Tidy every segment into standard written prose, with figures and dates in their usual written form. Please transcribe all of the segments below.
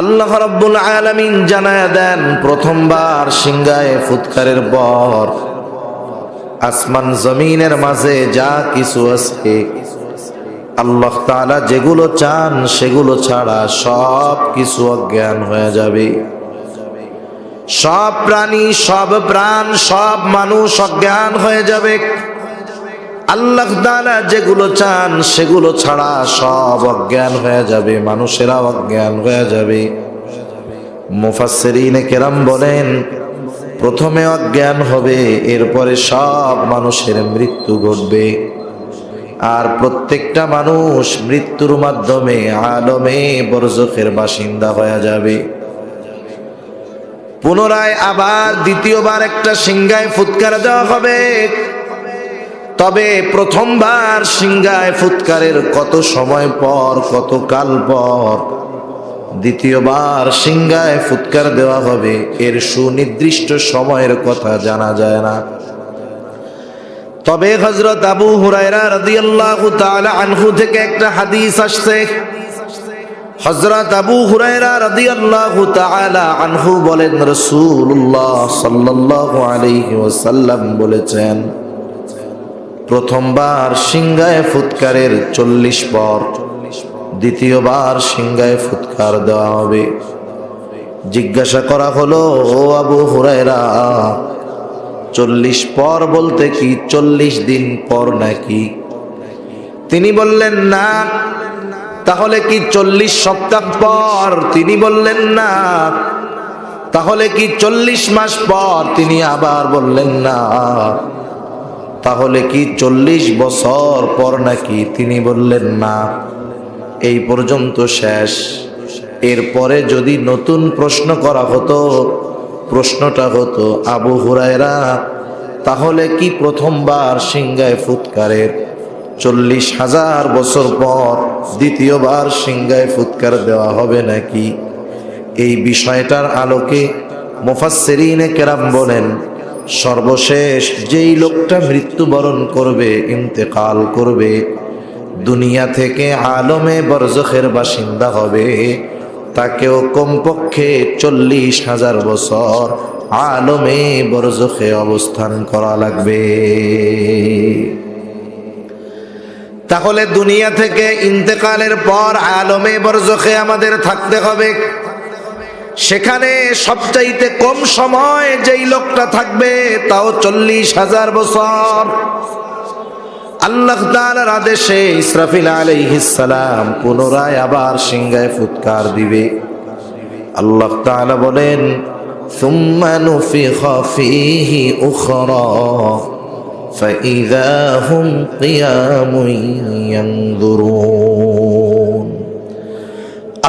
আল্লাহ রাব্বুল আলামিন জানায়া দেন, প্রথমবার সিংহায় ফুৎকারের পর আসমান জমিনের মাঝে যা কিছু আছে আল্লাহ তাআলা যেগুলো চান সেগুলো ছাড়া সব কিছু অজ্ঞান হয়ে যাবে। সব প্রাণী, সব প্রাণ, সব মানুষ অজ্ঞান হয়ে যাবে। আল্লাহ তাআলা যেগুলো চান সেগুলো ছাড়া সব অজ্ঞান হয়ে যাবে, মানুষেরা অজ্ঞান হয়ে যাবে। মুফাসসিরিনে কেরাম বলেন, প্রথমে অজ্ঞান হবে, এরপরে সব মানুষের মৃত্যু ঘটবে। আর প্রত্যেকটা মানুষ মৃত্যুর মাধ্যমে আলমে বরজখের বাসিন্দা হয়ে যাবে। পুনরায় আবার দ্বিতীয়বার একটা সিংহায় ফুৎকার দেওয়া হবে। তবে প্রথমবার সিংহায় ফুৎকারের কত সময় পর, কত কাল পর দ্বিতীয়বার সিংহায় ফুৎকার দেওয়া হবে, এর সুনির্দিষ্ট সময়ের কথা জানা যায় না। তবে হযরত আবু হুরায়রা রাদিয়াল্লাহু তাআলা আনহু থেকে একটা হাদিস আসছে। হযরত আবু হুরায়রা রাদিয়াল্লাহু তাআলা আনহু বলেন, রাসূলুল্লাহ সাল্লাল্লাহু আলাইহি ওয়াসাল্লাম বলেছেন, প্রথমবার সিংহায় ফুৎকারের 40 পর দ্বিতীয়বার সিংহায় ফুৎকার দেওয়া হবে। জিজ্ঞাসা করা হলো, ও আবু হুরায়রা, 40 পর বলতে কি 40 দিন পর নাকি? তিনি বললেন না। তাহলে কি 40 সপ্তাহ পর? তিনি বললেন না। তাহলে কি 40 মাস পর? তিনি আবার বললেন না। তাহলে কি 40 বছর পর নাকি? তিনি বললেন না। এই পর্যন্ত শেষ। এরপরে যদি নতুন প্রশ্ন করা হতো, প্রশ্নটা হতো, আবু হুরায়রা, তাহলে কি প্রথমবার সিংহায় ফুৎকারের 40,000 বছর পর দ্বিতীয়বার সিংহায় ফুৎকার দেওয়া হবে নাকি? এই বিষয়টার আলোকে মুফাসসিরিনে কেরাম বলেন, সর্বশেষ যেই লোকটা মৃত্যুবরণ করবে, ইন্তেকাল করবে, দুনিয়া থেকে আলমে বরজখের বাসিন্দা হবে, তাকেও কমপক্ষে 40,000 বছর আলমে বরজখে অবস্থান করা লাগবে। তাহলে দুনিয়া থেকে ইন্তেকালের পর আলমে বরজখে আমাদের থাকতে হবে। সেখানে সবচাইতে কম সময় যেই লোকটা থাকবে তাও 40,000 বছর। আল্লাহ তাআলার আদেশে ইসরাফিল আলাইহিস সালাম পুনরায় আবার সিংহায় ফুৎকার দিবে। আল্লাহ তাআলা বলেন, সুম্মা নুফিখা ফীহি উখরা ফাইযা হুম কিয়ামুন ইয়ানজুরুন।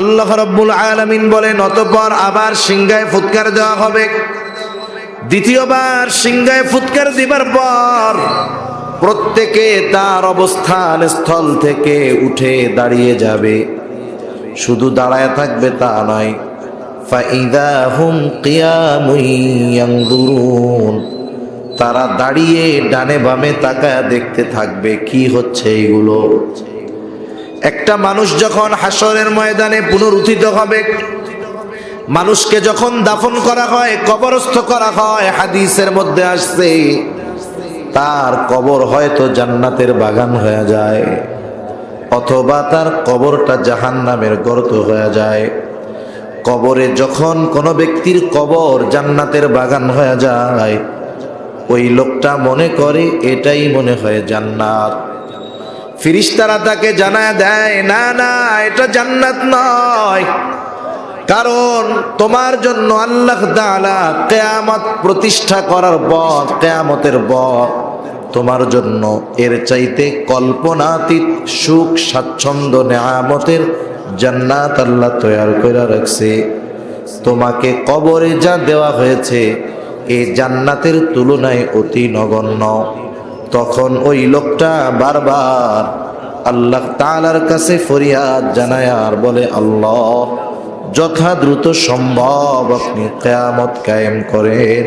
আল্লাহ রাব্বুল আলামিন বলেন, অতঃপর আবার সিংহায় ফুৎকার দেওয়া হবে। দ্বিতীয়বার সিংহায় ফুৎকার দিবার পর প্রত্যেকে তার অবস্থান স্থল থেকে উঠে দাঁড়িয়ে যাবে। শুধু দাঁড়ায় থাকবে তা নয়, ফাইযা হুম কিয়ামুন ইয়ানজুরুন, তারা দাঁড়িয়ে ডানে বামে তাকায় দেখতে থাকবে কি হচ্ছে এগুলো। একটা মানুষ যখন হাসরের ময়দানে পুনরুত্থিত হবে, মানুষকে যখন দাফন করা হয়, কবরস্থ করা হয়, হাদিসের মধ্যে আসছে তার কবর হয়তো জান্নাতের বাগান হয়ে যায়, অথবা তার কবরটা জাহান্নামের গর্ত হয়ে যায়। কবরে যখন কোনো ব্যক্তির কবর জান্নাতের বাগান হয়ে যায়, ওই লোকটা মনে করে এটাই মনে হয় জান্নাত। ফেরেশতারা তাকে জানায় দেয়, না না, এটা জান্নাত নয়, কারণ তোমার জন্য আল্লাহ তাআলা কিয়ামত প্রতিষ্ঠা করার পর, কিয়ামতের পর তোমার জন্য এর চাইতে কল্পনাতীত সুখ, স্বাচ্ছন্দ্য, নেয়ামতের জান্নাত আল্লাহ তৈরি করে রাখছে। তোমাকে কবরে যা দেওয়া হয়েছে এই জান্নাতের তুলনায় অতি নগণ্য। তখন ওই লোকটা বারবার আল্লাহ তাআলার কাছে ফরিয়াদ জানায় আর বলে, আল্লাহ, যথা দ্রুত সম্ভব আপনি কিয়ামত কায়েম করেন,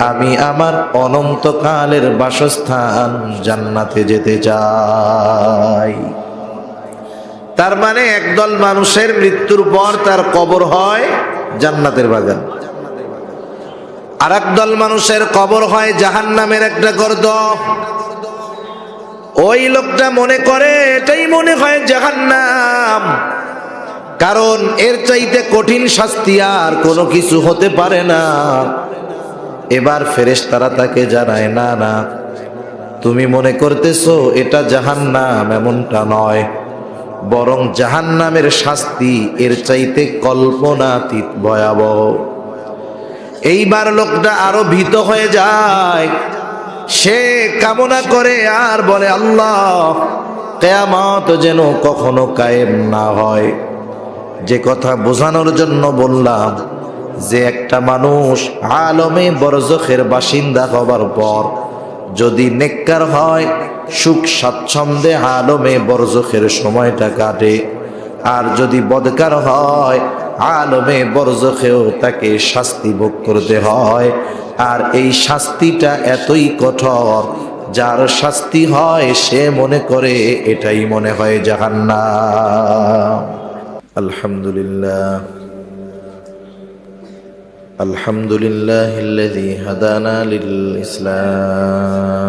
আমি আমার অনন্তকালের বাসস্থান জান্নাতে যেতে চাই। তার মানে একদল মানুষের মৃত্যুর পর তার কবর হয় জান্নাতের বাগান, আর একদল মানুষের কবর হয় জাহান্নামের একটা গর্ত। ওই লোকটা মনে করে এটাই মনে হয় জাহান্নাম, কারণ এর চাইতে কঠিন শাস্তি আর কোনো কিছু হতে পারে না। এবার ফেরেশতারা তাকে জানায়, না না, তুমি মনে করতেছো এটা জাহান্নাম, এমনটা নয়, বরং জাহান্নামের শাস্তি এর চাইতে কল্পনাতীত ভয়াবহ। এইবার লোকটা আরো ভীত হয়ে যায়, সে কামনা করে আর বলে, আল্লাহ, কিয়ামত যেন কখনো কায়েম না হয়। যে কথা বোঝানোর জন্য বললাম, যে একটা মানুষ আলমে বরজখের বাসিন্দা হবার পর যদি নেককার হয়, সুখ স্বাচ্ছন্দ্যে আলমে বরজখের সময়টা কাটে, আর যদি বদকার হয় আলমে বরজখেও তাকে শাস্তি ভোগ করতে হয়। আর এই শাস্তিটা এতই কঠোর, যার শাস্তি হয় সে মনে করে এটাই মনে হয় জাহান্নাম। আলহামদুলিল্লাহ, আলহামদুলিল্লাহিল্লাযী হাদানা লিল ইসলাম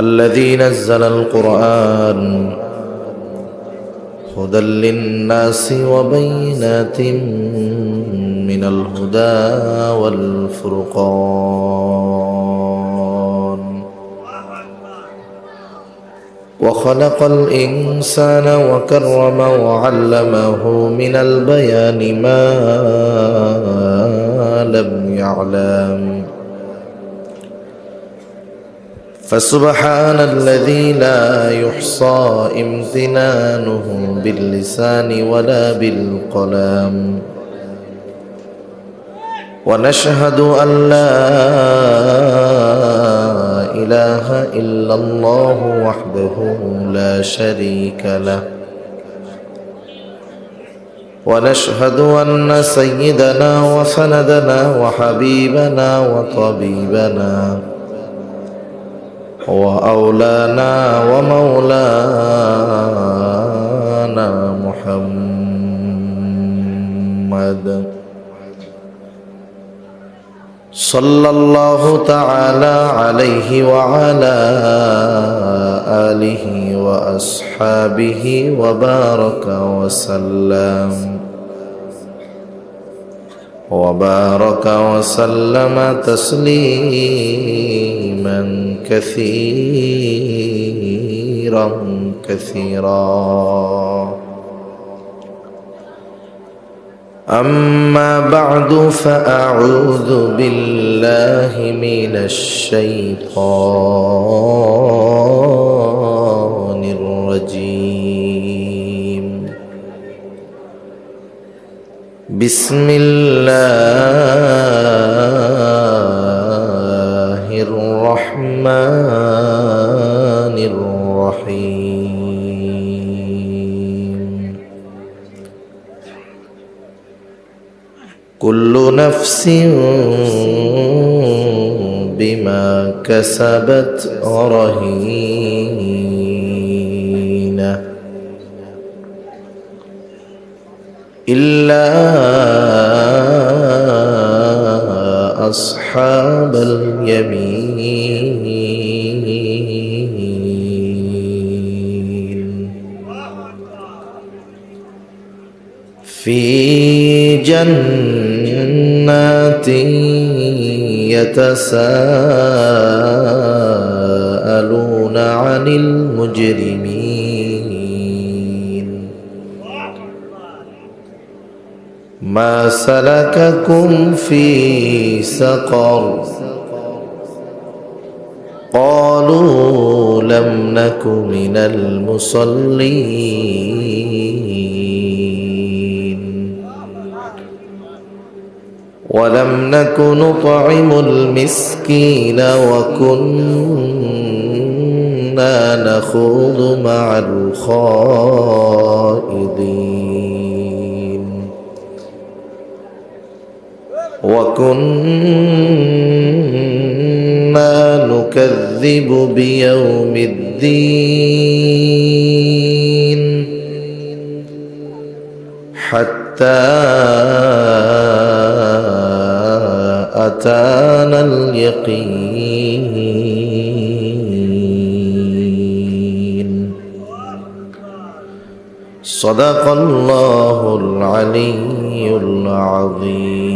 الذي نزل القرآن هدى للناس وبينات من الهدى والفرقان وخلق الإنسان وكرم وعلمه من البيان ما لم يعلم فسبحان الذي لا يحصى امتنانه باللسان ولا بالقلم ونشهد أن لا إله إلا الله وحده لا شريك له ونشهد أن سيدنا وسندنا وحبيبنا وطبيبنا وأولانا ومولانا محمد صلى الله تعالى عليه وعلى آله وأصحابه وبارك وسلم تسليما كثيرا أما بعد فأعوذ بالله من الشيطان الرجيم بسم الله الرحمن الرحيم كل نفس بما كسبت رهينة إلا أصحاب اليمين في جنات يتساءلون عن المجرمين ما سلككم في سقر قالوا لم نك من المصلين ولم نك نطعم المسكين وكنا نخوض مع الخائضين وكنا نكذب نكذب بيوم الدين حتى أتانا اليقين صدق الله العلي العظيم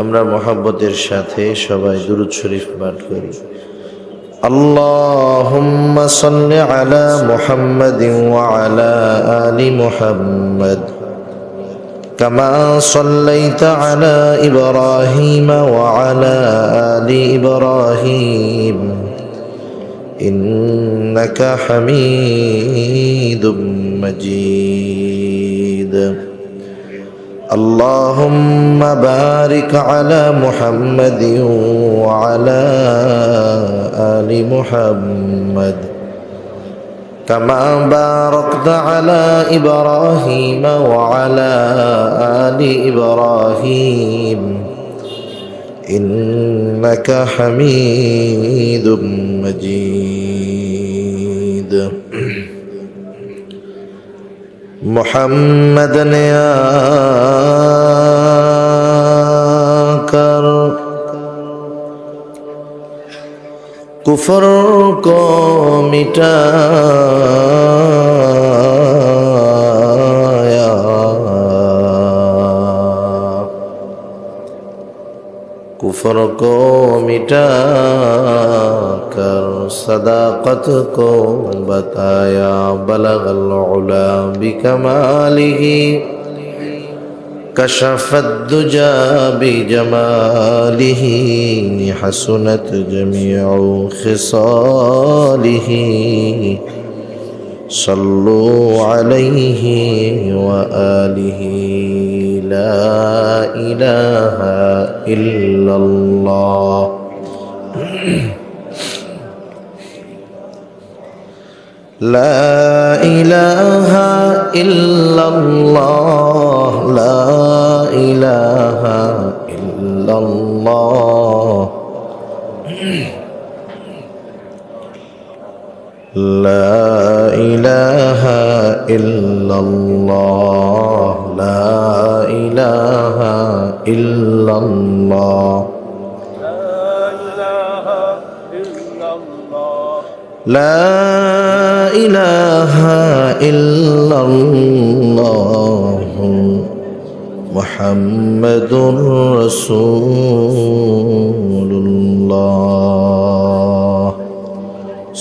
আমরা মুহাব্বতের সাথে সবাই দুরূদ শরীফ পাঠ করি আল্লাহুম্মা সাল্লি আলা মুহাম্মাদিন ওয়া আলা আলি মুহাম্মাদ কামা সাল্লাইতা আলা ইব্রাহিম ওয়া আলা আলি ইব্রাহিম ইন্নাকা হামিদুম মাজিদ اللهم بارك على محمد وعلى آل محمد كما باركت على إبراهيم وعلى آل إبراهيم إنك حميد مجيد محمدًا يا कर कुफर को मिटाया कुफर को मिटा कर सदाकत को बताया बलगल उला बिकमालिही कशफ الدجى بجماله حسنت جميع خصاله صلوا عليه وآله لا إله إلا الله لا إله إلا الله لا إله إلا الله لا إله إلا الله لا إله إلا الله لا إله إلا الله محمد رسول الله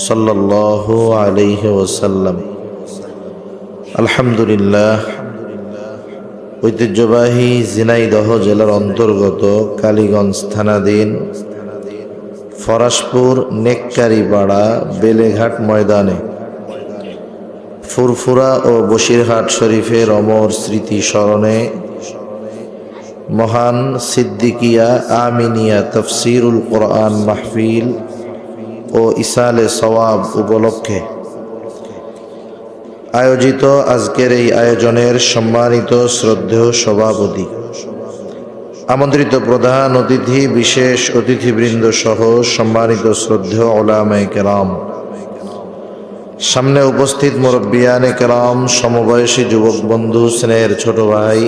صلى الله عليه وسلم الحمد لله ঐতিহ্যবাহী ঝিনাইদহ জেলার অন্তর্গত কালীগঞ্জ থানাধীন ফরাসপুর নেককারিপাড়া বেলেঘাট ময়দানে ফুরফুরা ও বসিরহাট শরীফের অমর স্মৃতি স্মরণে মহান সিদ্দিকিয়া আমিনিয়া তফসিরুল কোরআন মাহফিল ও ইসালে সওয়াব উপলক্ষে আয়োজিত আজকের এই আয়োজনের সম্মানিত শ্রদ্ধেয় সভাপতি, আমন্ত্রিত প্রধান অতিথি, বিশেষ অতিথিবৃন্দ সহ সম্মানিত শ্রদ্ধেয় উলামায়ে কেরাম, সামনে উপস্থিত মুরব্বিয়ানে কেরাম, সমবয়সী যুবক বন্ধু, স্নেহের ছোট ভাই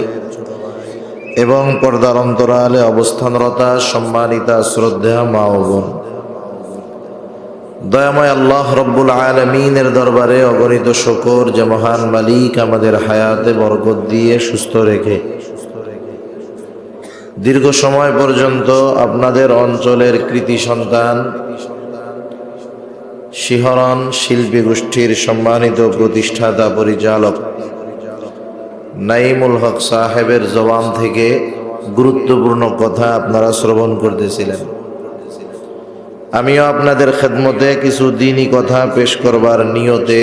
এবং পর্দার অন্তরালে অবস্থানরতা সম্মানিতা শ্রদ্ধেয় মা ও বোন, দয়াময় আল্লাহ রব্বুল আলামিনের দরবারে অগণিত শুকর যে মহান মালিক আমাদের হায়াতে বরকত দিয়ে সুস্থ রেখে দীর্ঘ সময় পর্যন্ত আপনাদের অঞ্চলের কৃতি সন্তান, শিহরণ শিল্পী গোষ্ঠীর সম্মানিত প্রতিষ্ঠাতা পরিচালক নাইমুল হক সাহেবের জবান থেকে গুরুত্বপূর্ণ কথা আপনারা শ্রবণ করতেছিলেন। আমিও আপনাদের খেদমতে কিছু দ্বীনি কথা পেশ করবার নিয়তে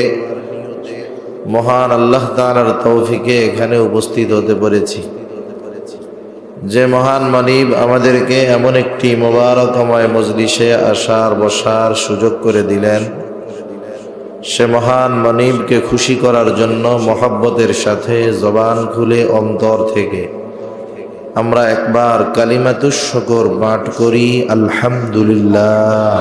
মহান আল্লাহ তাআলার তৌফিকে এখানে উপস্থিত হতে পেরেছি। যে মহান মানিব আমাদেরকে এমন একটি মোবারকময় মজলিসে আসার বসার সুযোগ করে দিলেন, সে মহান মানিবকে খুশি করার জন্য মহব্বতের সাথে জবান খুলে অন্তর থেকে আমরা একবার কালিমাতুশ শুকর পাঠ করি, আলহামদুলিল্লাহ।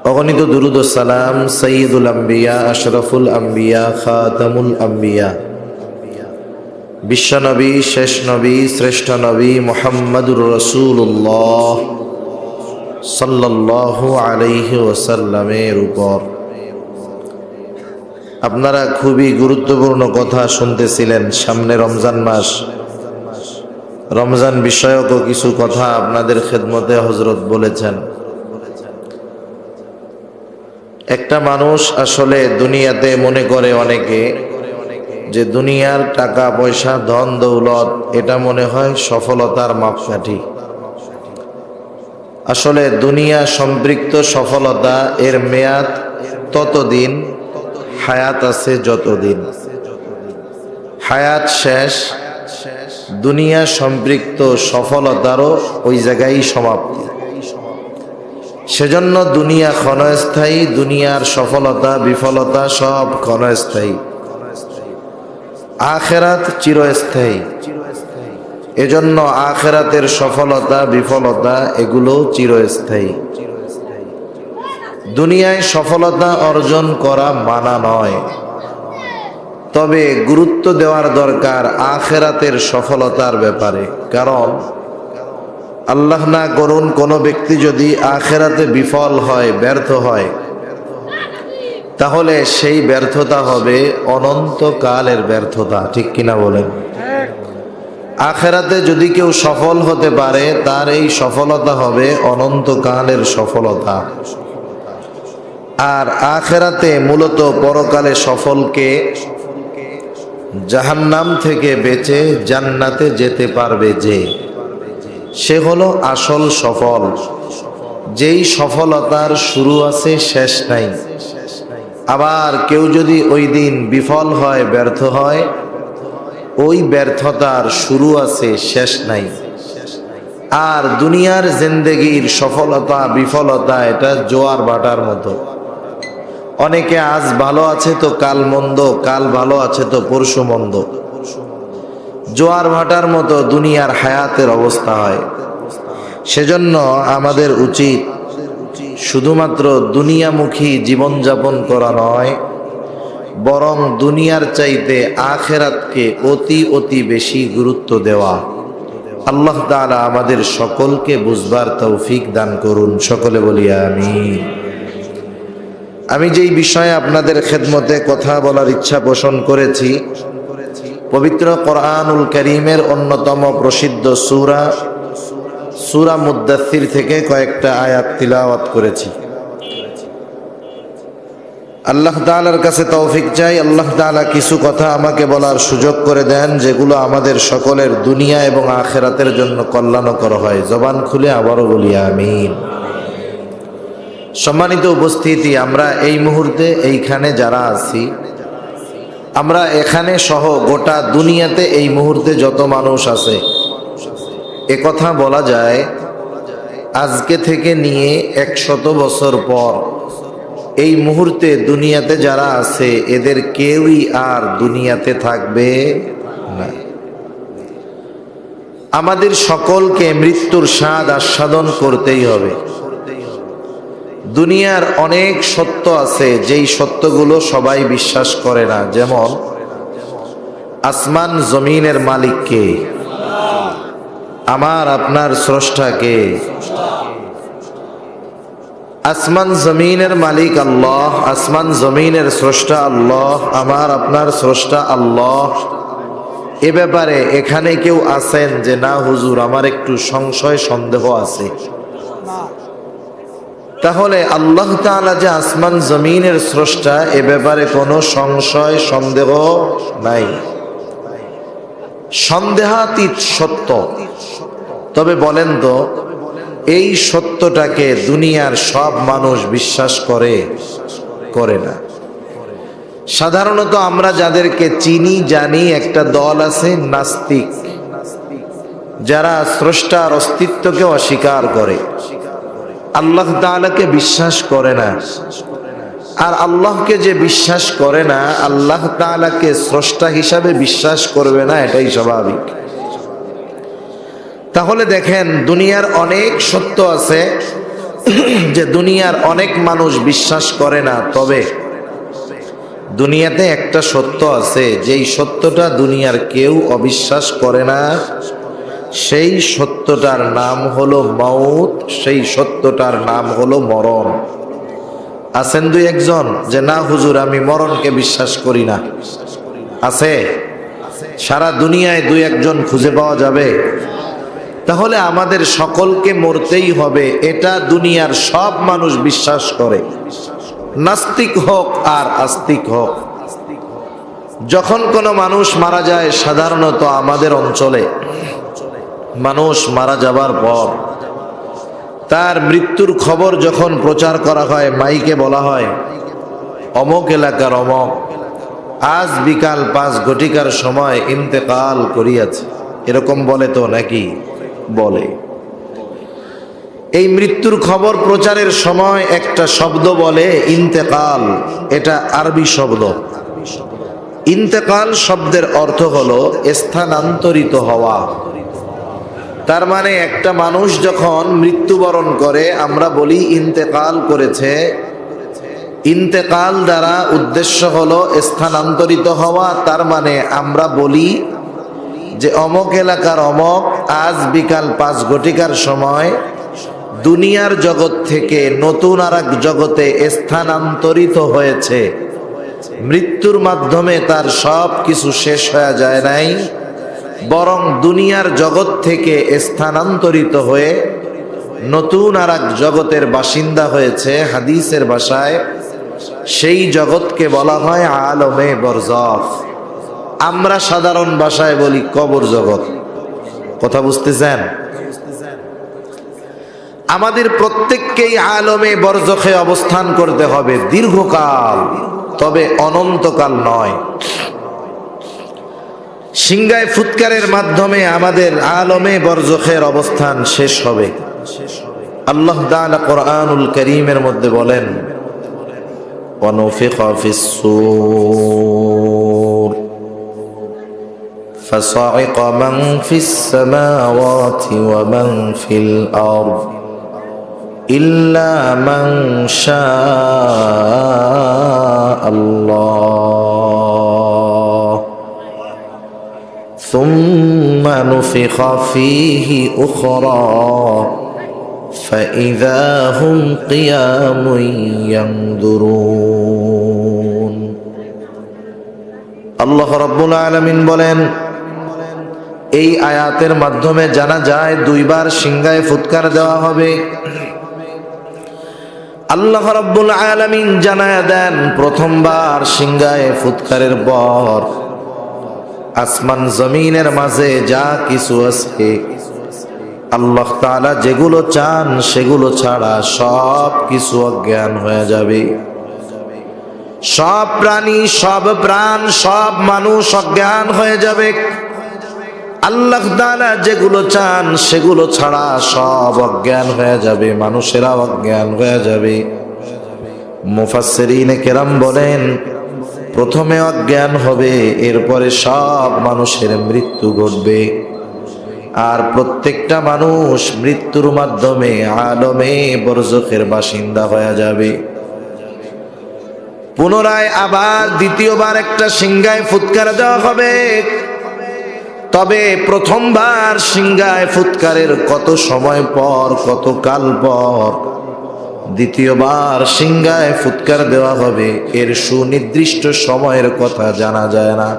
অগণিত দুরূদ ও সালাম সাইয়্যিদুল আম্বিয়া, আশরাফুল আম্বিয়া, খাতামুল আম্বিয়া, বিশ্বনবী, শেষ নবী, শ্রেষ্ঠ নবী মুহাম্মদুর রাসূলুল্লাহ সাল্লাল্লাহু আলাইহি ওয়াসাল্লামের উপর। আপনারা খুবই গুরুত্বপূর্ণ কথা শুনতেছিলেন। সামনে রমজান মাস, রমজান বিষয়ক কিছু কথা আপনাদের খেদমতে হযরত বলেছেন। একটা মানুষ আসলে দুনিয়াতে মনে করে অনেকে যে দুনিয়ার টাকা পয়সা, ধন দৌলত, এটা মনে হয় সফলতার মাপকাঠি। আসলে দুনিয়া সম্পৃক্ত সফলতা এর মেয়াদ ততদিন, হায়াত আছে যতদিন। হায়াত শেষ, দুনিয়া সম্পৃক্ত সফলতারও ওই জায়গায় সমাপ্তি। সেজন্য দুনিয়া ক্ষণস্থায়ী, দুনিয়ার সফলতা বিফলতা সব ক্ষণস্থায়ী। আখিরাত চিরস্থায়ী। এজন্য আখিরাতের সফলতা বিফলতা এগুলো চিরস্থায়ী। দুনিয়ায় সফলতা অর্জন করা মানা নয়, তবে গুরুত্ব দেওয়ার দরকার আখিরাতের সফলতার ব্যাপারে। কারণ আল্লাহ না করুন কোনো ব্যক্তি যদি আখিরাতে বিফল হয়, ব্যর্থ হয়, তাহলে সেই ব্যর্থতা হবে অনন্তকালের ব্যর্থতা। ঠিক কিনা বলেন? আখিরাতে যদি কেউ সফল হতে পারে, তার এই সফলতা হবে অনন্তকালের সফলতা। আর আখিরাতে মূলত পরকালে সফলকে জাহান্নাম থেকে বেঁচে জান্নাতে যেতে পারবে যে, সে হলো আসল সফল। যেই সফলতার শুরু আছে, শেষ নাই। আবার কেউ যদি ওই দিন বিফল হয়, ব্যর্থ হয়, ওই ব্যর্থতার শুরু আছে, শেষ নাই। আর দুনিয়ার জিন্দেগির সফলতা বিফলতা এটা জোয়ার ভাটার মতো। অনেকে আজ ভালো আছে তো কাল মন্দ, কাল ভালো আছে তো পরশু মন্দ। জোয়ার ভাটার মতো দুনিয়ার হায়াতের অবস্থা হয়। সেজন্য আমাদের উচিত শুধুমাত্র দুনিয়ামুখী জীবনযাপন করা নয়, বরং দুনিয়ার চাইতে আখিরাতকে অতি অতি বেশি গুরুত্ব দেওয়া। আল্লাহ তাআলা আমাদের সকলকে বুঝবার তৌফিক দান করুন। সকলে বলি আমিন। আমি যেই বিষয়ে আপনাদের খেদমতে কথা বলার ইচ্ছা পোষণ করেছি, পবিত্র কোরআনুল কারীমের অন্যতম প্রসিদ্ধ সূরা মুদ্দাসসির থেকে কয়েকটা আয়াত তিলাওয়াত করেছি। আল্লাহ তাআলার কাছে তৌফিক চাই, আল্লাহ তাআলা কিছু কথা আমাকে বলার সুযোগ করে দেন যেগুলো আমাদের সকলের দুনিয়া এবং আখিরাতের জন্য কল্যাণকর হয়। জবান খুলে আবারও বলি আমিন। সম্মানিত উপস্থিতি, আমরা এই মুহূর্তে এইখানে যারা আছি, আমরা এখানে সহ গোটা দুনিয়াতে এই মুহূর্তে যত মানুষ আছে, একথা বলা যায় আজকে থেকে নিয়ে 100 বছর পর এই মুহূর্তে দুনিয়াতে যারা আছে এদের কেউই আর দুনিয়াতে থাকবে না। আমাদের সকলকে মৃত্যুর স্বাদ আস্বাদন করতেই হবে। দুনিয়ার অনেক সত্য আছে যেই সত্যগুলো সবাই বিশ্বাস করে না। যেমন আসমান জমিনের মালিক কে? আমার আপনার স্রষ্টা কে? আসমান জমিনের মালিক আল্লাহ, আসমান জমিনের স্রষ্টা আল্লাহ, আমার আপনার স্রষ্টা আল্লাহ। এ ব্যাপারে এখানে কেউ আছেন যে না হুজুর আমার একটু সংশয় সন্দেহ আছে? তাহলে আল্লাহ তাআলা যে আসমান জমিনের স্রষ্টা, এ ব্যাপারে কোনো সংশয় সন্দেহ নাই, সন্দেহাতীত সত্য। তবে বলেন তো, এই সত্যটাকে দুনিয়ার সব মানুষ বিশ্বাস করে না। সাধারণত আমরা যাদেরকে চিনি জানি, একটা দল আছে নাস্তিক, যারা স্রষ্টার অস্তিত্বকে অস্বীকার করে, আল্লাহ তাআলাকে বিশ্বাস করে না। আর আল্লাহকে যে বিশ্বাস করে না, আল্লাহ তাআলাকে স্রষ্টা হিসাবে বিশ্বাস করবে না, এটাই স্বাভাবিক। তাহলে দেখেন দুনিয়ার অনেক সত্য আছে যে দুনিয়ার অনেক মানুষ বিশ্বাস করে না, তবে দুনিয়াতে একটা সত্য আছে যেই সত্যটা দুনিয়ার কেউ অবিশ্বাস করে না। সেই সত্যটার নাম হলো মউত, সেই সত্যটার নাম হলো মরণ। আছেন দুই একজন যে না হুজুর আমি মরণকে বিশ্বাস করি না? আছে? সারা দুনিয়ায় দুই একজন খুঁজে পাওয়া যাবে? তাহলে আমাদের সকলকে মরতেই হবে, এটা দুনিয়ার সব মানুষ বিশ্বাস করে, নাস্তিক হোক আর আস্তিক হোক। যখন কোনো মানুষ মারা যায়, সাধারণত আমাদের অঞ্চলে মানুষ মারা যাবার পর তার মৃত্যুর খবর যখন প্রচার করা হয়, মাইকে বলা হয় অমুক এলাকার অমুক আজ বিকাল 5 ঘটিকার সময় ইন্তেকাল করিয়াছে, এরকম বলে তো নাকি? বলে। এই মৃত্যুর খবর প্রচারের সময় একটা শব্দ বলে ইন্তেকাল, এটা আরবি শব্দ। ইন্তেকাল শব্দের অর্থ হলো স্থানান্তরিত হওয়া। তার মানে একটা মানুষ যখন মৃত্যুবরণ করে আমরা বলি ইন্তেকাল করেছে। ইন্তেকাল দ্বারা উদ্দেশ্য হলো স্থানান্তরিত হওয়া। তার মানে আমরা বলি যে অমুক এলাকার অমুক আজ বিকাল 5 ঘটিকার সময় দুনিয়ার জগৎ থেকে নতুন আর এক জগতে স্থানান্তরিত হয়েছে। মৃত্যুর মাধ্যমে তার সব কিছু শেষ হয়ে যায় নাই, বরং দুনিয়ার জগৎ থেকে স্থানান্তরিত হয়ে নতুন আর এক জগতের বাসিন্দা হয়েছে। হাদিসের ভাষায় সেই জগৎকে বলা হয় আলমে বরজখ। আমরা সাধারণ ভাষায় বলি কবর জগৎ। কথা বুঝতেছেন? আমাদের প্রত্যেককেই আলমে বরজখে অবস্থান করতে হবে দীর্ঘকাল, তবে অনন্তকাল নয়। সিংগায় ফুৎকারের মাধ্যমে আমাদের আলমে বরজখের অবস্থান শেষ হবে। আল্লাহ তাআলা কোরআনুল কারীমের মধ্যে বলেন وَنُفِخَ فِي الصُّورِ فَصَعِقَ مَنْ فِي السَّمَاوَاتِ وَمَنْ فِي الْأَرْضِ إِلَّا مَنْ شَاءَ اللَّهُ ثُمَّ نُفِخَ فِيهِ أُخْرَى فَإِذَا هُمْ قِيَامٌ يَنْظُرُونَ। আল্লাহ রাব্বুল আলামিন বলেন, এই আয়াতের মাধ্যমে জানা যায় দুইবার সিংহায় ফুৎকার দেওয়া হবে। আল্লাহ রাব্বুল আলামিন জানায়া দেন প্রথমবার সিংহায় ফুৎকারের পর আসমান জমিনের মাঝে যা কিছু আছে আল্লাহ তাআলা যেগুলো চান সেগুলো ছাড়া সব কিছু অজ্ঞান হয়ে যাবে। সব প্রাণী, সব প্রাণ, সব মানুষ অজ্ঞান হয়ে যাবে। আল্লাহ তাআলা যেগুলো চান সেগুলো ছাড়া সব অজ্ঞান হয়ে যাবে, মানুষেরা অজ্ঞান হয়ে যাবে। মুফাসসিরিনে কেরাম বলেন প্রথমে অজ্ঞান হবে, এরপরে সব মানুষের মৃত্যু ঘটবে। আর প্রত্যেকটা মানুষ মৃত্যুর মাধ্যমে আলমে বরজখের বাসিন্দা হয়ে যাবে। পুনরায় আবার দ্বিতীয়বার একটা সিংহায় ফুৎকার দেওয়া হবে। তবে প্রথমবার সিংহায় ফুৎকারের কত সময় পর, কত কাল পর দ্বিতীয়বার সিংহায় ফুৎকার দেওয়া হবে, এর সুনির্দিষ্ট সময়ের কথা জানা যায় না।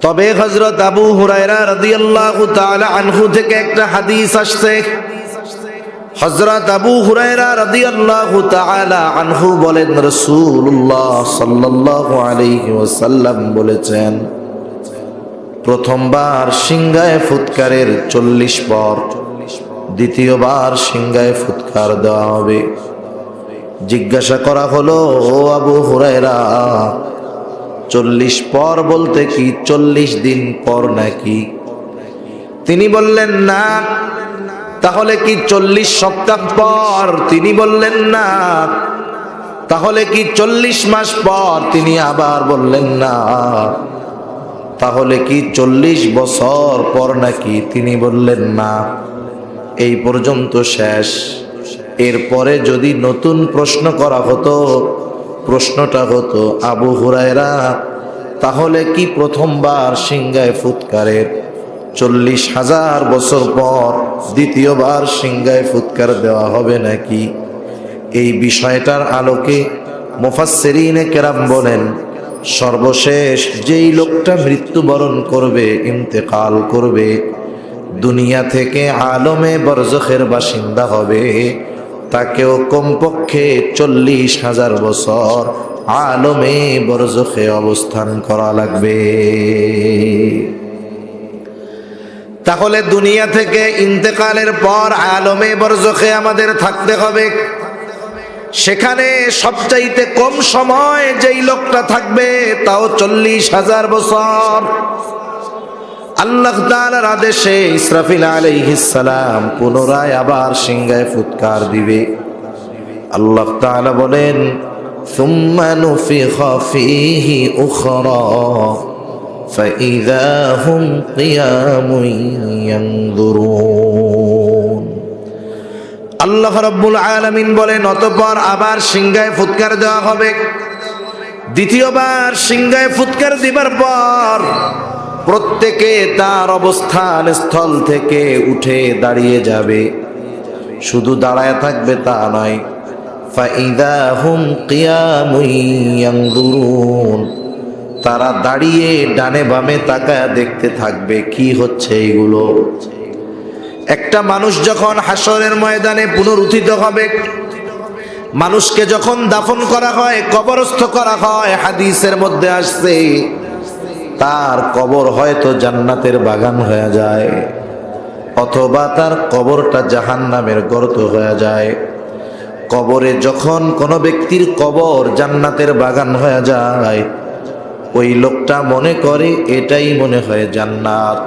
তবে হযরত আবু হুরায়রা রাদিয়াল্লাহু তাআলা আনহু থেকে একটা হাদিস আসছে। হযরত আবু হুরায়রা রাদিয়াল্লাহু তাআলা আনহু বলেন রাসূলুল্লাহ সাল্লাল্লাহু আলাইহি ওয়াসাল্লাম বলেছেন প্রথমবার সিংহায় ফুৎকারের 40 পর দ্বিতীয়বার সিংহায় ফুৎকার দেওয়া হবে। জিজ্ঞাসা করা হলো, ও আবু হুরায়রা 40 পর বলতে কি 40 দিন পর নাকি? তিনি বললেন না। তাহলে কি 40 সপ্তাহ পর? তিনি বললেন না। তাহলে কি 40 মাস পর? তিনি আবার বললেন না। তাহলে কি 40 বছর পর নাকি? তিনি বললেন না, এই পর্যন্ত শেষ। এরপরে যদি নতুন প্রশ্ন করা হতো, প্রশ্নটা হতো, আবু হুরায়রা তাহলে কি প্রথমবার সিংহায় ফুৎকারের 40,000 বছর পর দ্বিতীয়বার সিংহায় ফুৎকার দেওয়া হবে নাকি? এই বিষয়টার আলোকে মুফাসসিরিনে কেরাম বলেন, সর্বশেষ যেই লোকটা মৃত্যুবরণ করবে, ইন্তেকাল করবে, দুনিয়া থেকে আলমে বরজখের বাসিন্দা হবে, তাকেও কমপক্ষে 40,000 বছর আলমে বরজখে অবস্থান করা লাগবে। তাহলে দুনিয়া থেকে ইন্তেকালের পর আলমে বরজখে আমাদের থাকতে হবে। সেখানে সবচাইতে কম সময় যেই লোকটা থাকবে তাও 40,000 বছর। আল্লাহ তাআলার আদেশে ইসরাফিল আলাইহিস সালাম পুনরায় আবার সিংহায় ফুৎকার দিবে। আল্লাহ তাআলা বলেন, সুম্মা নুফিখা ফীহি উখরা ফাইযা হুম কিয়ামুন ইয়ানজুরুন। আল্লাহ রাব্বুল আলামিন বলেন, অতঃপর আবার সিংহায় ফুৎকার দেওয়া হবে। দ্বিতীয়বার সিংহায় ফুৎকার দিবার পর প্রত্যেকে তার অবস্থান স্থল থেকে উঠে দাঁড়িয়ে যাবে। শুধু দাঁড়ায় থাকবে তা নয়, ফাইদা হুম কিয়ামুন ইয়ানজুরুন, তারা দাঁড়িয়ে ডানে বামে তাকায় দেখতে থাকবে কি হচ্ছে এগুলো। একটা মানুষ যখন হাসরের ময়দানে পুনরুত্থিত হবে, মানুষকে যখন দাফন করা হয়, কবরস্থ করা হয়, হাদিসের মধ্যে আসছে তার কবর হয়তো জান্নাতের বাগান হয়ে যায়, অথবা তার কবরটা জাহান্নামের গর্ত হয়ে যায়। কবরে যখন কোনো ব্যক্তির কবর জান্নাতের বাগান হয়ে যায়, ওই লোকটা মনে করে এটাই মনে হয় জান্নাত।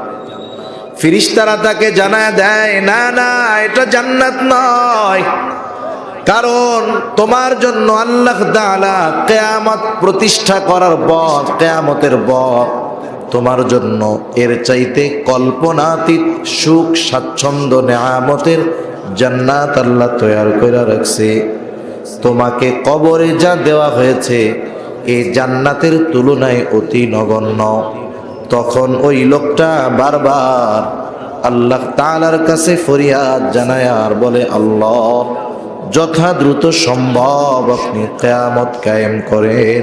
ফেরেশতারা তাকে জানায় দেয়, না না, এটা জান্নাত নয়, কারণ তোমার জন্য আল্লাহ তাআলা কিয়ামত প্রতিষ্ঠা করার পর, কিয়ামতের পর তোমার জন্য এর চাইতে কল্পনাতীত সুখ স্বাচ্ছন্দ্য নেয়ামতের জান্নাত আল্লাহ তৈরি করে রাখছে। তোমাকে কবরে যা দেওয়া হয়েছে এই জান্নাতের তুলনায় অতি নগণ্য। তখন ওই লোকটা বারবার আল্লাহ তাআলার কাছে ফরিয়াদ জানায় আর বলে, আল্লাহ, যথা দ্রুত সম্ভব আপনি কিয়ামত কায়েম করেন,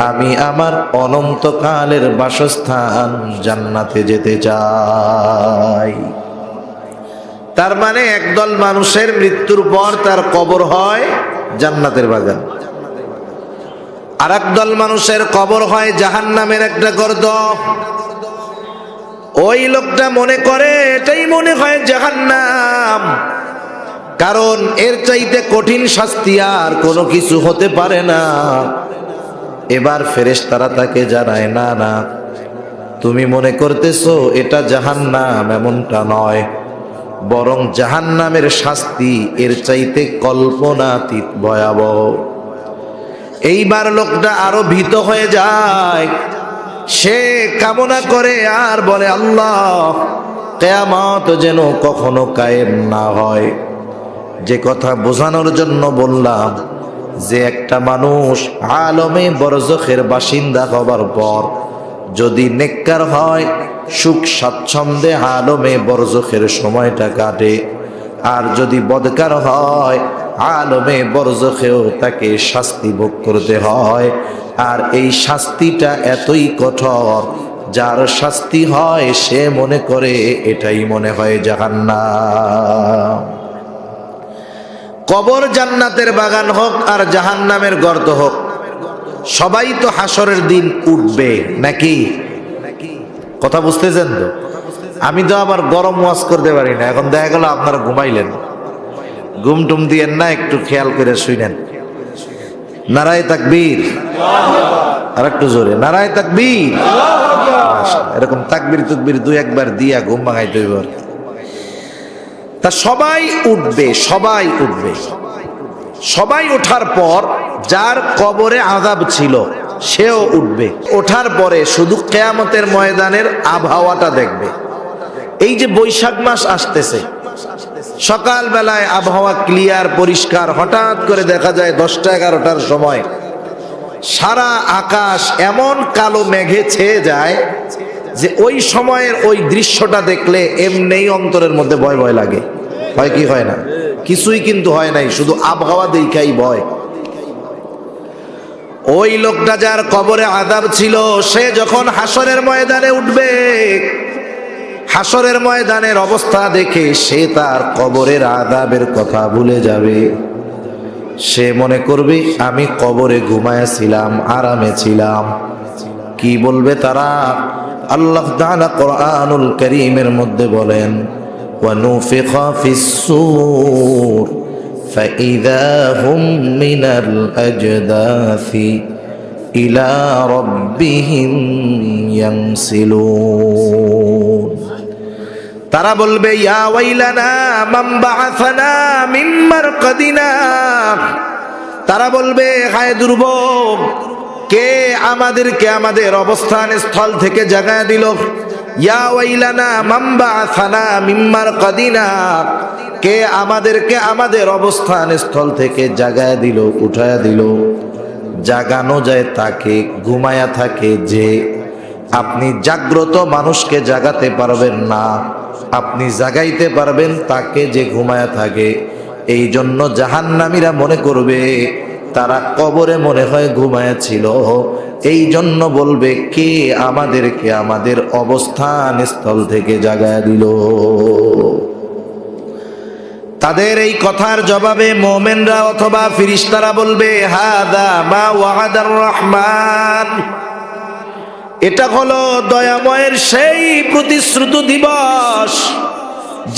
আমি আমার অনন্তকালের বাসস্থান জান্নাতে যেতে চাই। তার মানে একদল মানুষের মৃত্যুর পর তার কবর হয় জান্নাতের বাগান, আর একদল মানুষের কবর হয় জাহান্নামের একটা গর্ত। ওই লোকটা মনে করে এটাই মনে হয় জাহান্নাম, কারণ এর চাইতে কঠিন শাস্তি আর কোনো কিছু হতে পারে না। এবার ফেরেশতারা তাকে জানায়, না না, তুমি মনে করতেছো এটা জাহান্নাম, এমনটা নয়, বরং জাহান্নামের শাস্তি এর চাইতে কল্পনাতীত ভয়াবহ। এইবার লোকটা আরো ভীত হয়ে যায়, সে কামনা করে আর বলে, আল্লাহ, কিয়ামত যেন কখনো কায়েম না হয়। যে কথা বোঝানোর জন্য বললাম, যে একটা মানুষ আলমে বরজখের বাসিন্দা হবার পর যদি নেককার হয়, সুখ স্বাচ্ছন্দ্যে আলমে বরজখের সময়টা কাটে, আর যদি বদকার হয় আলমে বরজখেও তাকে শাস্তি ভোগ করতে হয়। আর এই শাস্তিটা এতই কঠোর, যার শাস্তি হয় সে মনে করে এটাই মনে হয় জাহান্নাম। কবর জান্নাতের বাগান হোক আর জাহান্নামের গর্ত হোক, সবাই তো হাসরের দিন উঠবে নাকি? কথা বুঝতেছেন তো? আমি তো আবার গরম ওয়াজ করতে পারি না। এখন দেখা গেল আপনারা ঘুমাইলেন, ঘুম টুম দিয়েন না, একটু খেয়াল করে শুনেন। নারায়ে তাকবীর, আর একটু জোরে নারায়ে তাকবীর। এরকম তাকবীর তুকবীর দুই একবার দিয়া ঘুম ভাঙাইতে হইব। তা সবাই উঠবে, সবাই উঠবে। সবাই ওঠার পর যার কবরে আযাব ছিল সেও উঠবে। ওঠার পরে শুধু কিয়ামতের ময়দানের আবহাওয়াটা দেখবে। এই যে বৈশাখ মাস আসতেছে, সকাল বেলায় আবহাওয়া ক্লিয়ার পরিষ্কার, হঠাৎ করে দেখা যায় 10টা-11টার সময় সারা আকাশ এমন কালো মেঘে ছেয়ে যায় যে ওই সময়ের ওই দৃশ্যটা দেখলে এমনিই অন্তরের মধ্যে ভয় ভয় লাগে। হয় কি হয় না? কিছুই কিন্তু হয় নাই, শুধু আবহাওয়া দেখাই ভয়। ওই লোকটা যার কবরে আযাব ছিল, সে যখন হাসরের ময়দানে উঠবে, হাসরের ময়দানের অবস্থা দেখে সে তার কবরের আযাবের কথা ভুলে যাবে। সে মনে করবে আমি কবরে ঘুমায়াছিলাম, আরামে ছিলাম। কি বলবে তারা? আল্লাহ তাআলা কোরআনুল কারীমের মধ্যে বলেন, ওয়া নুফিখা ফিস-সূর ফাইযা হুম মিনাল আজদাসি ইলা রাব্বিহিম ইয়ানসিলুন। তারা বলবে, ইয়া ওয়াইলানা মান বাআসানা মিন মারকাদিনা। তারা বলবে, হায় দুর্ভোগ, কে আমাদেরকে আমাদের অবস্থান স্থল থেকে জাগায় দিল? ইয়া ওয়াইলানা মান বাআসানা মিন মারকাদিনা, কে আমাদেরকে আমাদের অবস্থান স্থল থেকে জাগায় দিল, উঠায়া দিল। জাগানো যায় তাকে, ঘুমায়া থাকে যে। আপনি জাগ্রত মানুষকে জাগাতে পারবেন না, আপনি জাগাইতে পারবেন তাকে যে ঘুমায়া থাকে। এই জন্য জাহান্নামীরা মনে করবে তারা কবরে মনে হয় ঘুমায়া ছিল। এই জন্য বলবে, কে আমাদেরকে আমাদের অবস্থান স্থল থেকে জাগায়া দিল? তাদের এই কথার জবাবে মুমিনরা অথবা ফেরেশতারা বলবে, হাদা মা ওয়াদার রহমান। এটা হলো দয়াময়ের সেই প্রতিশ্রুত দিবস,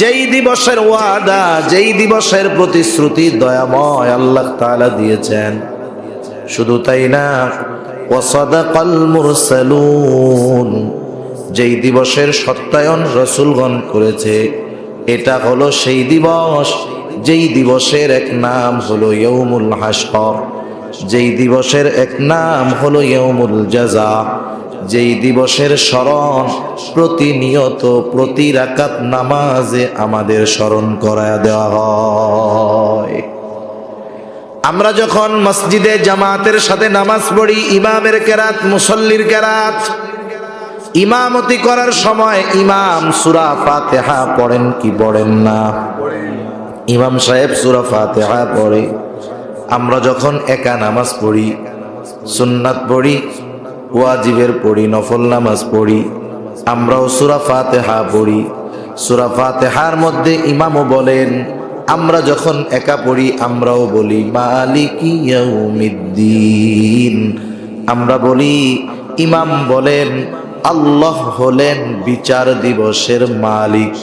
যেই দিবসের ওয়াদা, যেই দিবসের প্রতিশ্রুতি দয়াময় আল্লাহ তাআলা দিয়েছেন। শুধু তাই না, ওয়াসাদাকাল মুরসালুন, যেই দিবসের সত্যায়ন রাসূলগণ করেছে। এটা হলো সেই দিবস, যেই দিবসের এক নাম হলো ইয়াউমুল হাসর, যেই দিবসের এক নাম হলো ইয়াউমুল জাযা, যেই দিবসের স্মরণ প্রতিনিয়ত প্রতি রাকাত নামাজে আমাদের স্মরণ করায়া দেওয়া হয়। আমরা যখন মসজিদে জামাতের সাথে নামাজ পড়ি, ইমামের কেরাত, মুসল্লির কেরাত, ইমামতি করার সময় ইমাম সূরা ফাতিহা পড়েন কি পড়েন না? ইমাম সাহেব সূরা ফাতিহা পড়ে। আমরা যখন একা নামাজ পড়ি, সুন্নাত পড়ি, ওয়াজিবের পড়ি, নফল নামাজ পড়ি, আমরাও সূরা ফাতিহা পড়ি। সূরা ফাতিহার মধ্যে ইমামও বলেন, আমরা যখন একা পড়ি আমরাও বলি মালিকি ইয়াউমিদ্দিন। আমরা বলি, ইমাম বলেন আল্লাহ হলেন বিচার দিবসের মালিক।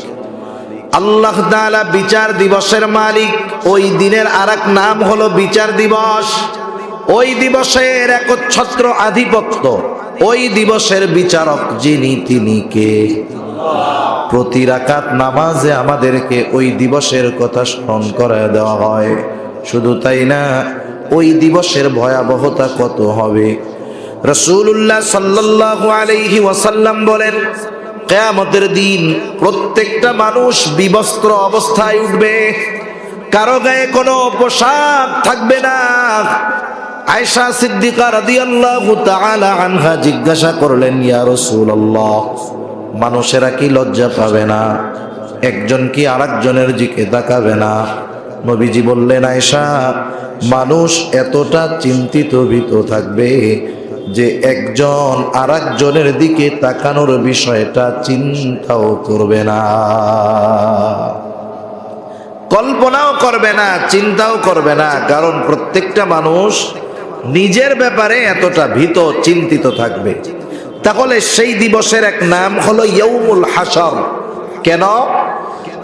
আল্লাহ তাআলা বিচার দিবসের মালিক। ওই দিনের আরেক নাম হলো বিচার দিবস। ওই দিবসের একচ্ছত্র আধিপত্য, ওই দিবসের বিচারক যিনি, তিনি কে? প্রতি রাকাত নামাজে আমাদেরকে ওই দিবসের কথা স্মরণ করায় দেওয়া হয়। শুধু তাই না, ওই দিবসের ভয়াবহতা কত হবে। রাসূলুল্লাহ সাল্লাল্লাহু আলাইহি ওয়াসাল্লাম বলেন, কিয়ামতের দিন প্রত্যেকটা মানুষ বিবস্ত্র অবস্থায় উঠবে, কারো গায়ে কোনো পোশাক থাকবে না। আয়েশা সিদ্দিকা রাদিয়াল্লাহু তাআলা আনহা জিজ্ঞাসা করলেন, ইয়া রাসূলুল্লাহ, মানুষেরা কি লজ্জা পাবে না? একজন কি আরেকজনের দিকে তাকাবে না? নবীজি বললেন, আয়েশা, মানুষ এতটা চিন্তিত ভীত থাকবে যে একজন আরেকজনের দিকে তাকানোর বিষয়টা চিন্তাও করবে না, কল্পনাও করবে না, চিন্তাও করবে না। কারণ প্রত্যেকটা মানুষ নিজের ব্যাপারে এতটা ভীত চিন্তিত থাকবে। তাহলে সেই দিবসের এক নাম হলো ইয়াউমুল হাসর। কেন?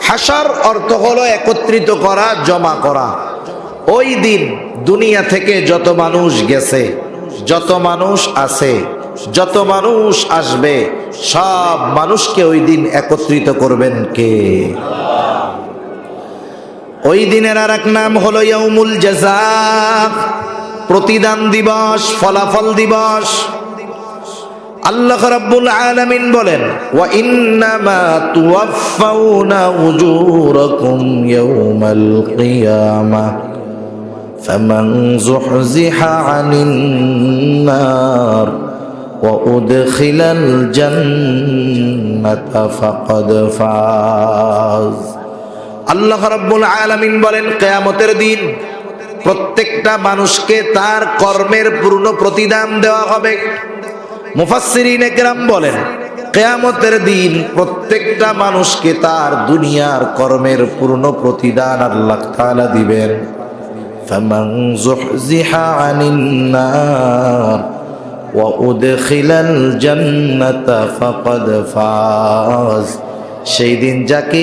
হাসর অর্থ হলো একত্রিত করা, জমা করা। ওই দিন দুনিয়া থেকে যত মানুষ গেছে, যত মানুষ আছে, যত মানুষ আসবে, সব মানুষকে ওই দিন একত্রিত করবেন কে? ওই দিনের আর এক নাম হলো ইয়াউমুল জাযা। প্রতিদান দিবস, ফলাফল দিবস। আল্লাহ রাব্বুল আলামিন বলেন, ওয়া ইন্নামা তুওয়াফাউনা উজুরাকুম ইয়াওমাল কিয়ামাহ ফামান যুহজিহা আনিন নার ওয়া উদখিলাল জান্নাতা ফাকাদ ফাজ। আল্লাহ রাব্বুল আলামিন বলেন, কিয়ামতের দিন প্রত্যেকটা মানুষকে তার কর্মের পূর্ণ প্রতিদান দেওয়া হবে। মুফাসসিরিনে কেরাম বলেন, কিয়ামতের দিন প্রত্যেকটা মানুষকে তার দুনিয়ার কর্মের পূর্ণ প্রতিদান আল্লাহ তাআলা দিবেন। ফামান যুহজিহা আনিন নার ওয়া উদখিলাল জান্নাতা ফাকাদ ফাজ। সেই দিন যাকে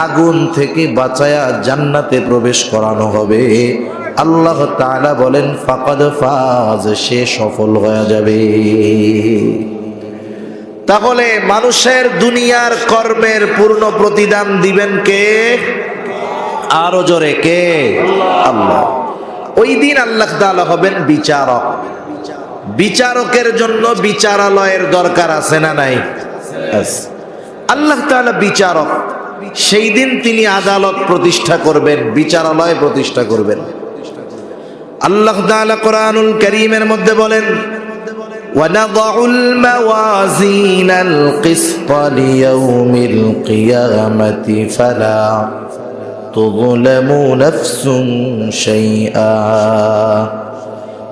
আগুন থেকে বাঁচায়া জান্নাতে প্রবেশ করানো হবে, আল্লাহ তাআলা বলেন ফাকাদ ফাজ, সে সফল হয়ে যাবে। তাহলে মানুষের দুনিয়ার কর্মের পূর্ণ প্রতিদান দিবেন কে? আরো জোরে কে? আল্লাহ। ওই দিন আল্লাহ তাআলা হবেন বিচারক। বিচারকের জন্য বিচারালয়ের দরকার আছে না নাই? আল্লাহ তাআলা বিচারক, সেই দিন তিনি আদালত প্রতিষ্ঠা করবেন, বিচারালয় প্রতিষ্ঠা করবেন। আল্লাহ তাআলা কোরআনুল কারীমের মধ্যে বলেন, ওয়ানাদাউল মাওয়াজিনাল কিসতা লিয়াউমিল কিয়ামাতি ফালা তুযলামু নাফসুন শাইআ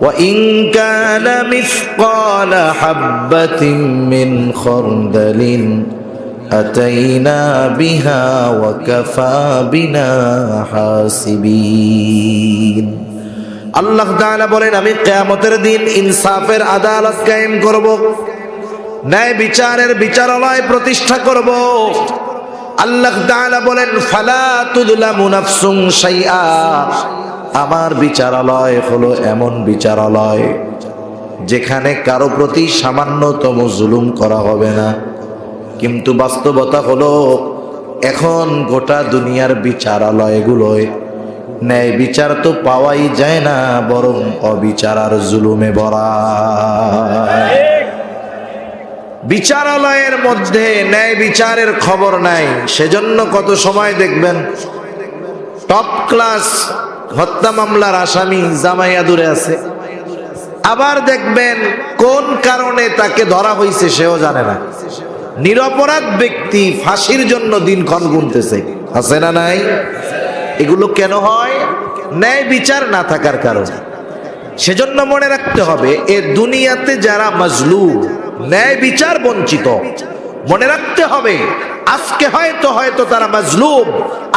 ওয়া ইন কানা মিসকালা হাববাতিন মিন খারদালিন আতাইনা বিহা ওয়া কাফা বিনা হাসিবিন। আল্লাহ তাআলা বলেন, আমি কিয়ামতের দিন ইনসাফের আদালত কায়েম করব, ন্যায় বিচারের বিচারালয় প্রতিষ্ঠা করব। আল্লাহ তাআলা বলেন, ফালা তুযলামু নাফসুন শাইআ, আমার বিচারালয় হলো এমন বিচারালয় যেখানে কারো প্রতি সামান্যতম জুলুম করা হবে না। কিন্তু বাস্তবতা হলো এখন গোটা দুনিয়ার বিচারালয়গুলোয় ন্যায় বিচার তো পাওয়াই যায় না, বরং অবিচার আর জুলুমে ভরা। বিচারালয়ের মধ্যে ন্যায় বিচারের খবর নাই। সেজন্য কত সময় দেখবেন টপ ক্লাস হত্যা মামলার আসামি জামাইয়া দূরে আছে, আবার দেখবেন কোন কারণে তাকে ধরা হয়েছে সেও জানে না। নিরপরাধ ব্যক্তি ফাঁসির জন্য দিনক্ষণ গুনতেছে, আছে না নাই? এগুলো কেন হয়? ন্যায় বিচার না থাকার কারণে। সেজন্য মনে রাখতে হবে, এ দুনিয়াতে যারা মাজলুম, ন্যায় বিচার বঞ্চিত, মনে রাখতে হবে আজকে হয়তো তারা মাজলুম,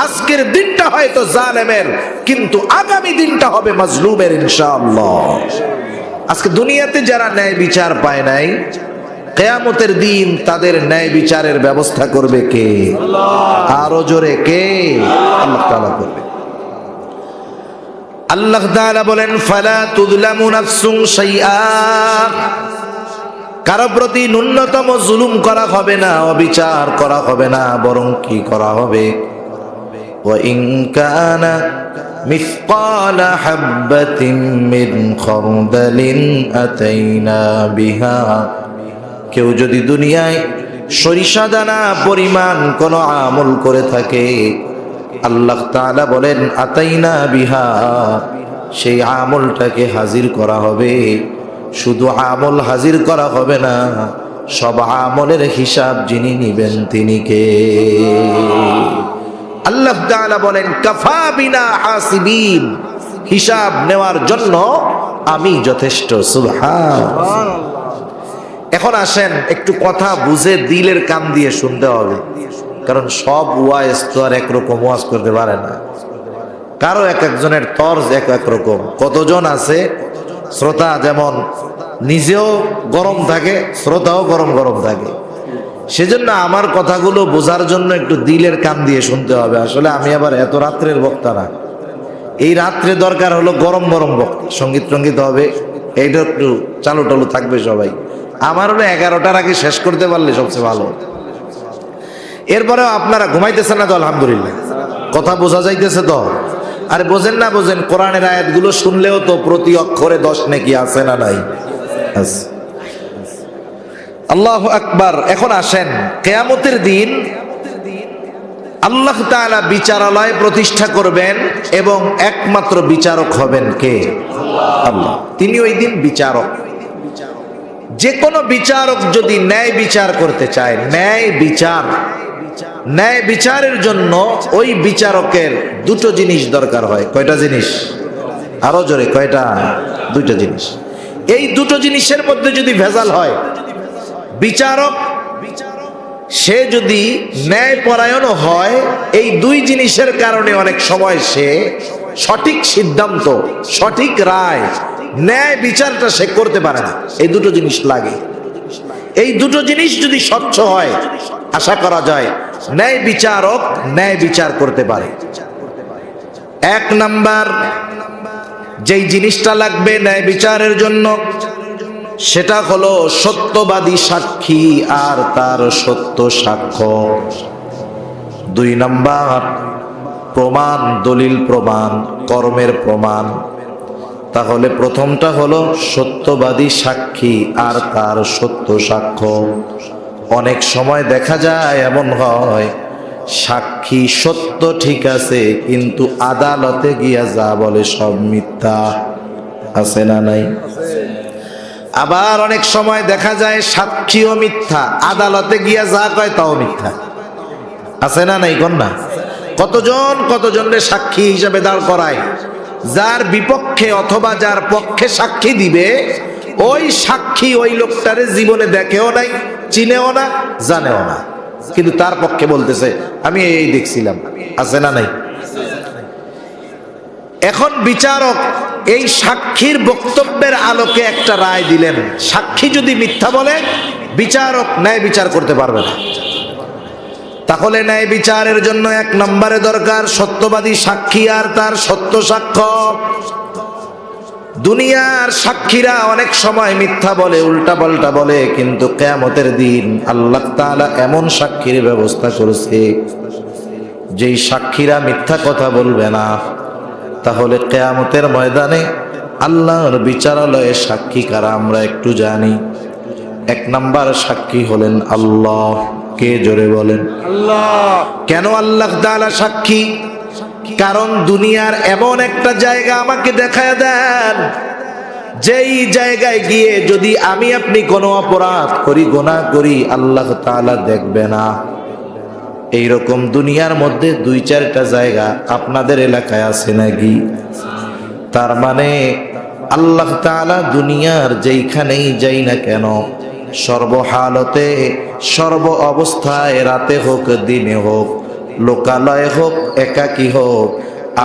আজকের দিনটা হয়তো জালেমের, কিন্তু আগামী দিনটা হবে মাজলুমের ইনশাআল্লাহ। আজকে দুনিয়াতে যারা ন্যায় বিচার পায় নাই, কিয়ামতের দিন তাদের ন্যায় বিচারের ব্যবস্থা করবে কে? আরো জোরে কে? আল্লাহ তাআলা করবে। আল্লাহ তাআলা বলেন, ফালা তুযলামু নাফসুন শাইআ, কারো প্রতি ন্যূনতম জুলুম করা হবে না, অবিচার করা হবে না, বরং কি করা হবে? ওয়া ইন কানা মিসকালা হাববাতিন মিন খারদালিন আতাইনা বিহা, কেউ যদি দুনিয়ায় সরিষা দানা পরিমাণ কোন আমল করে থাকে, আল্লাহ তাআলা বলেন আতাইনা বিহা, সেই আমলটাকে হাজির করা হবে। শুধু আমল হাজির করা হবে না, সব আমলের হিসাব যিনি নিবেন তিনি কে? আল্লাহ তাআলা বলেন কাফা বিনা হাসিবিন, হিসাব নেওয়ার জন্য আমি যথেষ্ট। সুবহানাল্লাহ। এখন আসেন একটু কথা বুঝে দিলের কান দিয়ে শুনতে হবে, কারণ সব ওয়াজ তো আর একরকম ওয়াজ করতে পারে না। কারো এক একজনের তর্জ এক এক রকম। কতজন আছে শ্রোতা যেমন নিজেও গরম থাকে, শ্রোতাও গরম গরম থাকে। সেজন্য আমার কথাগুলো বোঝার জন্য একটু দিলের কান দিয়ে শুনতে হবে। আসলে আমি আবার এত রাত্রের বক্তা না, এই রাত্রে দরকার হলো গরম গরম বক্তা, সঙ্গীত টঙ্গীত হবে, এইটা একটু চালু টালু থাকবে সবাই। আমার হলো 11টার আগে শেষ করতে পারলে সবচেয়ে ভালো। এরপরেও আপনারা ঘুমাইতেছেন না তো? আলহামদুলিল্লাহ, কথা বোঝা যাইতেছে তো? আরে বোঝেন না বোঝেন, কোরআনের আয়াতগুলো শুনলেও তো প্রতি অক্ষরে 10 নেকি আছে না নাই? আছে। আল্লাহু আকবার। এখন আসেন, কিয়ামতের দিন আল্লাহ তাআলা বিচারালয় প্রতিষ্ঠা করবেন এবং একমাত্র বিচারক হবেন কে? আল্লাহ। তিনি ওই দিন বিচারক। যে কোনো বিচারক যদি ন্যায় বিচার করতে চায়, ন্যায় বিচারের জন্য ওই বিচারকের দুটো জিনিস দরকার হয়। কয়টা জিনিস? আরো জোরে, কয়টা? দুটো জিনিস। এই দুটো জিনিসের মধ্যে যদি ভেজাল হয়, বিচারক সে যদি ন্যায় পরায়ণ হয়, এই দুই জিনিসের কারণে অনেক সময় সে সঠিক সিদ্ধান্ত, সঠিক রায়, ন্যায় বিচারটা সে করতে পারে না। এই দুটো জিনিস লাগে। এই দুটো জিনিস যদি স্বচ্ছ হয়, আশা করা যায় ন্যায় বিচারক ন্যায় বিচার করতে পারে। এক নাম্বার যেই জিনিসটা লাগবে ন্যায় বিচারের জন্য, সেটা হলো সত্যবাদী সাক্ষী আর তার সত্য সাক্ষ্য। 2 নাম্বার প্রমাণ, দলিল প্রমাণ, কর্মের প্রমাণ। তাহলে প্রথমটা হলো সত্যবাদী সাক্ষী আর তার সত্য সাক্ষ্য। অনেক সময় দেখা যায় এমন হয়, সাক্ষী সত্য ঠিক আছে, কিন্তু আদালতে গিয়া যা বলে সব মিথ্যা। আছে না নাই? আবার অনেক সময় দেখা যায় সাক্ষীও মিথ্যা, আদালতে গিয়া যা কয় তাও মিথ্যা। আছে না নাই? কোন না? কতজনের সাক্ষী হিসাবে দাঁড় করায়, যার বিপক্ষে অথবা যার পক্ষে সাক্ষী দিবে, ওই সাক্ষী ওই লোকটারে জীবনে দেখেও নাই, চিনেও না, জানেও না, কিন্তু তার পক্ষে বলতেছে আমি এই দেখছিলাম। আছে না নাই? এখন বিচারক এই সাক্ষীর বক্তব্যের আলোকে একটা রায় দিলেন। সাক্ষী যদি মিথ্যা বলে, বিচারক ন্যায় বিচার করতে পারবে না। তাহলে ন্যায় বিচারের জন্য 1 নম্বরে দরকার সত্যবাদী সাক্ষী আর তার সত্য সাক্ষ্য। দুনিয়ার সাক্ষীরা অনেক সময় মিথ্যা বলে, উল্টা পাল্টা বলে, কিন্তু কিয়ামতের দিন আল্লাহ তাআলা এমন সাক্ষীর ব্যবস্থা করেছে যেই সাক্ষীরা মিথ্যা কথা বলবে না। তাহলে কিয়ামতের ময়দানে আল্লাহর বিচারালয়ে সাক্ষী কারা আমরা একটু জানি। 1 নাম্বার সাক্ষী হলেন আল্লাহ। কে? জোরে বলেন। আল্লাহ। কেন আল্লাহ তাআলা সাক্ষী? কারণ দুনিয়ার এমন একটা জায়গা আমাকে দেখায় দেন, যেই জায়গায় গিয়ে যদি আমি আপনি কোনো অপরাধ করি, গুনাহ করি, আল্লাহ তাআলা দেখবে না। এইরকম দুনিয়ার মধ্যে 2-4টা জায়গা আপনাদের এলাকায় আছে নাকি? তার মানে আল্লাহ তাআলা দুনিয়ার যেইখানেই যাই না কেন, সর্বহালতে, সর্ব অবস্থায়, রাতে হোক দিনে হোক, লোকালয়ে হোক একাকী হোক,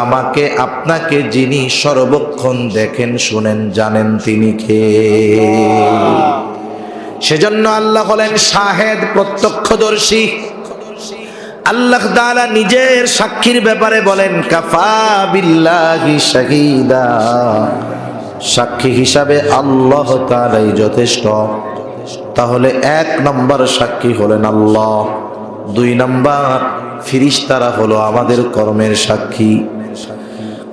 আমাকে আপনাকে যিনি সর্বক্ষণ দেখেন, শুনেন, জানেন, তিনি কে? সেজন্য আল্লাহ হলেন শাহেদ, প্রত্যক্ষদর্শী। আল্লাহ তাআলা নিজের সাক্ষীর ব্যাপারে বলেন কাফা বিল্লাহি শাহিদা, সাক্ষী হিসাবে আল্লাহ তাআলাই যথেষ্ট। তাহলে 1 নম্বর সাক্ষী হলেন আল্লাহ। 2 নম্বর ফেরেশতারা হলো আমাদের কর্মের সাক্ষী।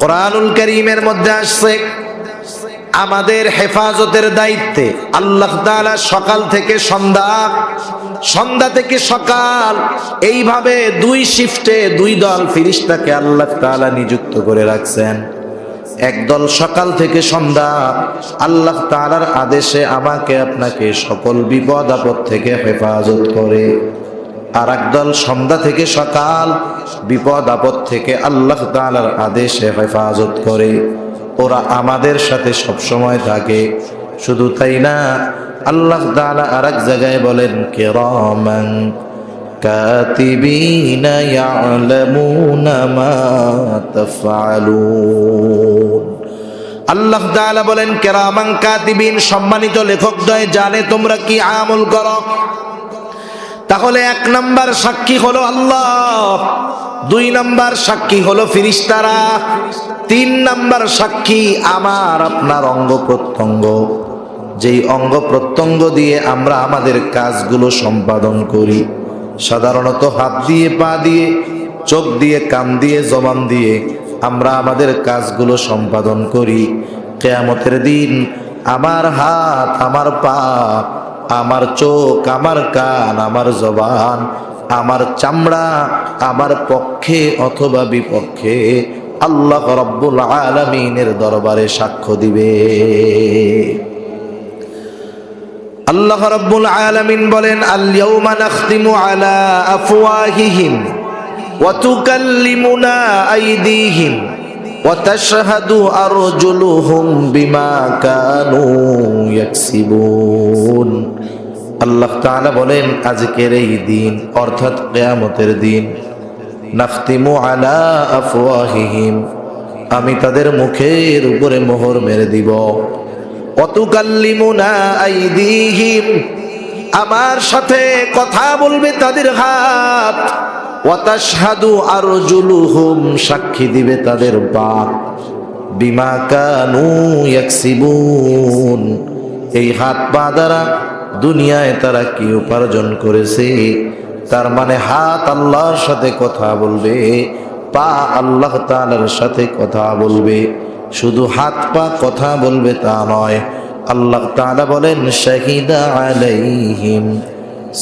কোরআনুল কারীমের মধ্যে আসছে আমাদের হেফাজতের দায়িত্বে আল্লাহ তাআলা সকাল থেকে সন্ধ্যা, সন্ধ্যা থেকে সকাল, এইভাবে 2 শিফটে 2 দল ফেরেশতাকে আল্লাহ তাআলা নিযুক্ত করে রাখছেন। একদল সকাল থেকে সন্ধ্যা আল্লাহ তাআলার আদেশে আমাকে আপনাকে সকল বিপদ আপদ থেকে হেফাজত করে, আর একদল সন্ধ্যা থেকে সকাল বিপদ আপদ থেকে আল্লাহ তাআলার আদেশে হেফাজত করে। ওরা আমাদের সাথে সব সময় থাকে। শুধু তাই না, আল্লাহ তাআলা আরেক জায়গায় বলেন কিরামান কাতিবিনা ইয়ালামুনা মা তাফআলুন। আল্লাহ তাআলা বলেন কিরামান কাতিবিন, সম্মানিত লেখকদ্বয় জানে তোমরা কি আমল করো। তাহলে 1 নম্বর সাক্ষী হলো আল্লাহ, 2 নম্বর সাক্ষী হলো ফেরেশতারা, 3 নম্বর সাক্ষী আমার আপনার অঙ্গ প্রত্যঙ্গ, যেই অঙ্গ প্রত্যঙ্গ দিয়ে আমরা আমাদের কাজগুলো সম্পাদন করি। সাধারণত হাত দিয়ে, পা দিয়ে, চোখ দিয়ে, কান দিয়ে, জবান দিয়ে আমরা আমাদের কাজগুলো সম্পাদন করি। কিয়ামতের দিন আমার হাত, আমার পা, আমার চোখ, আমার কান, আমার জবান, আমার চামড়া আমার পক্ষে অথবা বিপক্ষে আল্লাহ রাব্বুল আলামিনের দরবারে সাক্ষ্য দিবে। আল্লাহ রাব্বুল আলামিন বলেন, আল ইয়াউমা নাখতিমু আলা আফওয়াহিহিম ওয়া তুকাল্লিমুনা আইদিহিম ওয়া তাশহাদু আরজুলুহুম বিমা কানু ইয়াকসিবুন। আল্লাহ তাআলা বলেন, আজকের এই দিন অর্থাৎ কিয়ামতের দিন, নাখতিমু আলা আফওয়াহিহিম, আমি তাদের মুখের উপরে মোহর মেরে দিব। অতুকাল্লিমুনা আইদিহিম, আমার সাথে কথা বলবে তাদের হাত। ওয়াতাশহাদু আরজুলুহুম, সাক্ষী দিবে তাদের পা। বিমা কানু ইয়াকসিবুন, এই হাত পা দ্বারা দুনিয়ায় তারা কি উপার্জন করেছে। তার মানে হাত আল্লাহর সাথে কথা বলবে, পা আল্লাহ তাআলার সাথে কথা বলবে। শুধু হাত পা কথা বলবে তা নয়, আল্লাহ তাআলা বলেন, শাহিদা আলাইহিম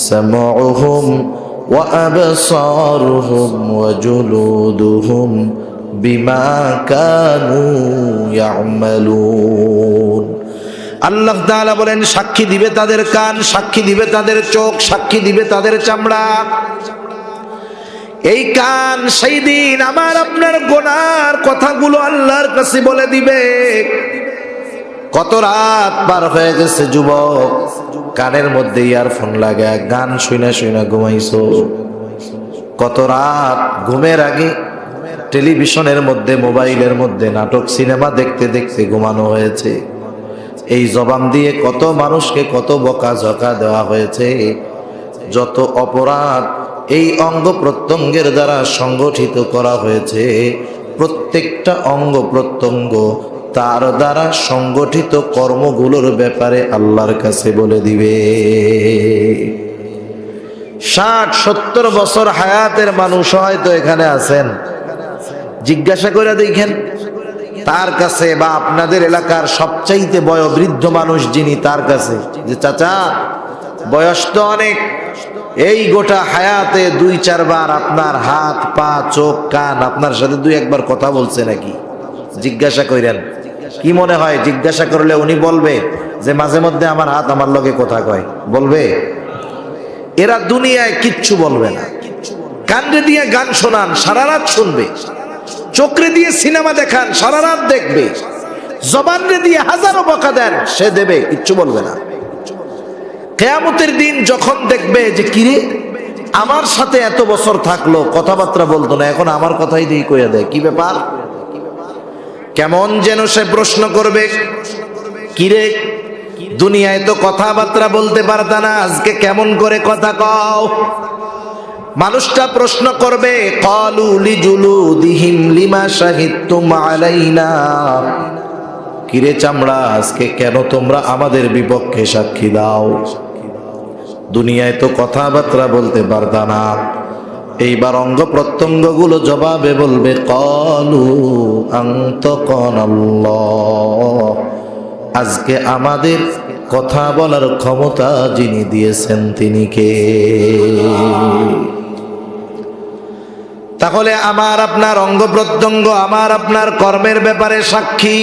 সামউহুম ওয়া আবসারুহুম ওয়া জুলুদুহুম বিমা কানু ইয়ামালুন। আল্লাহ তাআলা বলেন, সাক্ষী দিবে তাদের কান, সাক্ষী দিবে তাদের চোখ, সাক্ষী দিবে তাদের চামড়া। এই কান সেই দিন আমার আপনার গুনার কথাগুলো আল্লাহর কাছে বলে দিবে। কত রাত পার হয়ে গেছে যুবক, কানের মধ্যে ইয়ারফোন লাগায় গান শুনে শুনে ঘুমাইছো। কত রাত ঘুমের আগে টেলিভিশনের মধ্যে, মোবাইলের মধ্যে নাটক সিনেমা দেখতে দেখতে ঘুমানো হয়েছে। এই জবান দিয়ে কত মানুষকে কত বকাঝকা দেওয়া হয়েছে। যত অপরাধ এই অঙ্গ প্রত্যঙ্গের দ্বারা সংগঠিত করা হয়েছে, প্রত্যেকটা অঙ্গ প্রত্যঙ্গ তার দ্বারা সংগঠিত কর্মগুলোর ব্যাপারে আল্লাহর কাছে বলে দিবে। 60-70 বছর হায়াতের মানুষ হয়তো এখানে আছেন, জিজ্ঞাসা করে দেখেন তার কাছে, বা আপনাদের এলাকার সবচাইতে বয়োবৃদ্ধ মানুষ যিনি, তার কাছে যে চাচা বয়স তো অনেক, এই গোটা হায়াতে 2-4 বার আপনার হাত পা চোখ কান আপনার সাথে 2-1 বার কথা বলছে নাকি? জিজ্ঞাসা করেন। কি মনে হয় জিজ্ঞাসা করলে উনি বলবে যে মাঝে মধ্যে আমার হাত আমার লগে কথা কয়? বলবে? এরা দুনিয়ায় কিচ্ছু বলবে না। কানে দিয়ে গান শোনান, সারা রাত শুনবে। চোখে দিয়ে সিনেমা দেখান, সারা রাত দেখবে। জবানে দিয়ে হাজারো বকা দেন, সে দেবে, কিচ্ছু বলবে না। কিয়ামতের দিন যখন দেখবে যে কিরে আমার সাথে এত বছর থাকলো, কথাবার্তা বলতো না, এখন আমার কথাই দিয়ে কইয়া দেয়, কি ব্যাপার? কেমন যেন সে প্রশ্ন করবে, কিরে দুনিয়ায় তো কথাবার্তা বলতে পারতা না, আজকে কেমন করে কথা কও? মানুষটা প্রশ্ন করবে, ক্বালু লিজুলুদিহিম লিমা শাহিদতুম আলাইনা, কিরে চামড়া আজকে কেন তোমরা আমাদের বিপক্ষে সাক্ষী দাও? দুনিয়ায় তো কথাবার্তা বলতে পারতা না। এইবার অঙ্গ প্রত্যঙ্গ গুলো জবাবে বলবে, ক্বালু আনতাকানাল্লাহ, আজকে আমাদের কথা বলার ক্ষমতা যিনি দিয়েছেন তিনি কে? তাহলে আমার আপনার অঙ্গ প্রত্যঙ্গ আমার আপনার কর্মের ব্যাপারে সাক্ষী।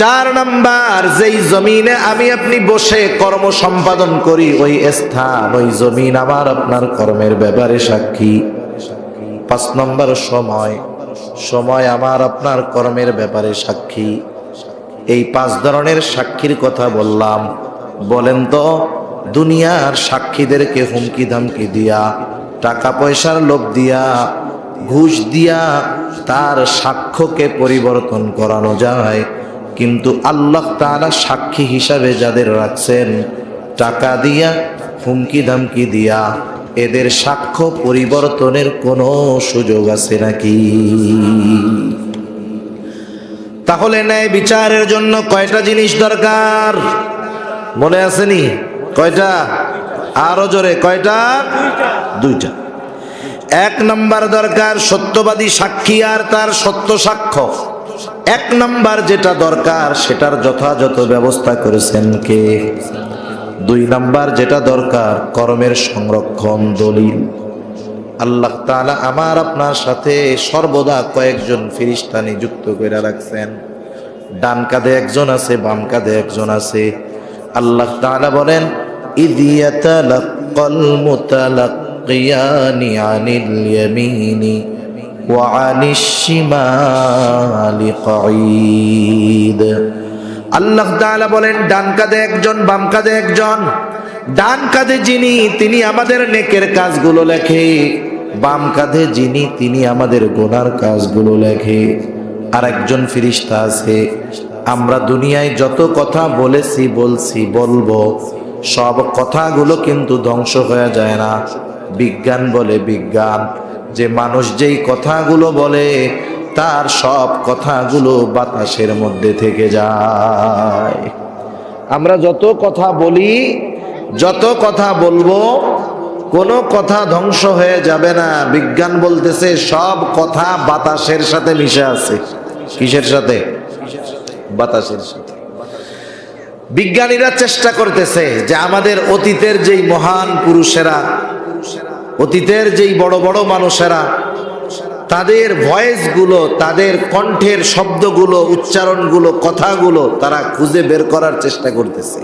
4 নাম্বার, যেই জমিনে আমি আপনি বসে কর্ম সম্পাদন করি, ওই স্থান, ওই জমিন আমার আপনার কর্মের ব্যাপারে সাক্ষী। 5 নম্বর, সময়, সময় আমার আপনার কর্মের ব্যাপারে সাক্ষী। এই 5 ধরনের সাক্ষীর কথা বললাম। বলেন তো, দুনিয়ার সাক্ষীদেরকে হুমকি ধামকি দিয়া, টাকা পয়সার লোভ দিয়া, ঘুষ দিয়া তার সাক্ষ্যকে পরিবর্তন করানো যায়, কিন্তু আল্লাহ তাআলা সাক্ষী হিসাবে যাদের রাখছেন, টাকা দিয়া হুমকি ধামকি দিয়া, এদের সাক্ষ্য পরিবর্তনের কোনো সুযোগ আছে নাকি? তাহলে ন্যায় বিচারের জন্য কয়টা জিনিস দরকার? মনে আসেনি? কয়টা? আরো জোরে, কয়টা? 2টা। এক নাম্বার দরকার সত্যবাদী সাক্ষী আর তার সত্য সাক্ষ্য। এক নাম্বার যেটা দরকার সেটার যথাযথ ব্যবস্থা করেছেন কে? দুই নাম্বার যেটা দরকার কর্মের সংরক্ষণ, দলিল। আল্লাহ তাআলা আমার আপনার সাথে সর্বদা কয়েকজন ফেরেশতা নিযুক্ত করে রাখছেন। ডান কাঁধে একজন আছে, বাম কাঁধে একজন আছে। আল্লাহ তাআলা বলেন, ইয ইয়াতালাক্কাল মুতালাক্কিয়ানি আনিল ইয়ামিনি ওয়া আনিশ শিমালি কঈদ। আল্লাহ তাআলা বলেন, ডান কাঁধে একজন, বাম কাঁধে একজন। ডান কাঁধে যিনি, তিনি আমাদের নেকের কাজগুলো লেখে। বাম কাঁধে যিনি, তিনি আমাদের গুনার কাজগুলো লেখে। আর একজন ফেরেশতা আছে, আমরা দুনিয়ায় যত কথা বলেছি, বলছি, বলবো, সব কথাগুলো কিন্তু ধ্বংস হয়ে যায় না। বিজ্ঞান বলে, বিজ্ঞান যে মানুষ যেই কথাগুলো বলে তার সব কথাগুলো বাতাসের মধ্যে থেকে যায়। আমরা যত কথা বলি, যত কথা বলবো, কোনো কথা ধ্বংস হয়ে যাবে না। বিজ্ঞান বলতেছে সব কথা বাতাসের সাথে মিশে আছে। কিসের সাথে? বাতাসের সাথে। বিজ্ঞানীরা চেষ্টা করতেছে যে আমাদের অতীতের যেই মহান পুরুষেরা, অতীতের যেই বড় বড় মানুষেরা, তাদের ভয়েসগুলো, তাদের কণ্ঠের শব্দগুলো, উচ্চারণগুলো, কথাগুলো তারা খুঁজে বের করার চেষ্টা করতেছে।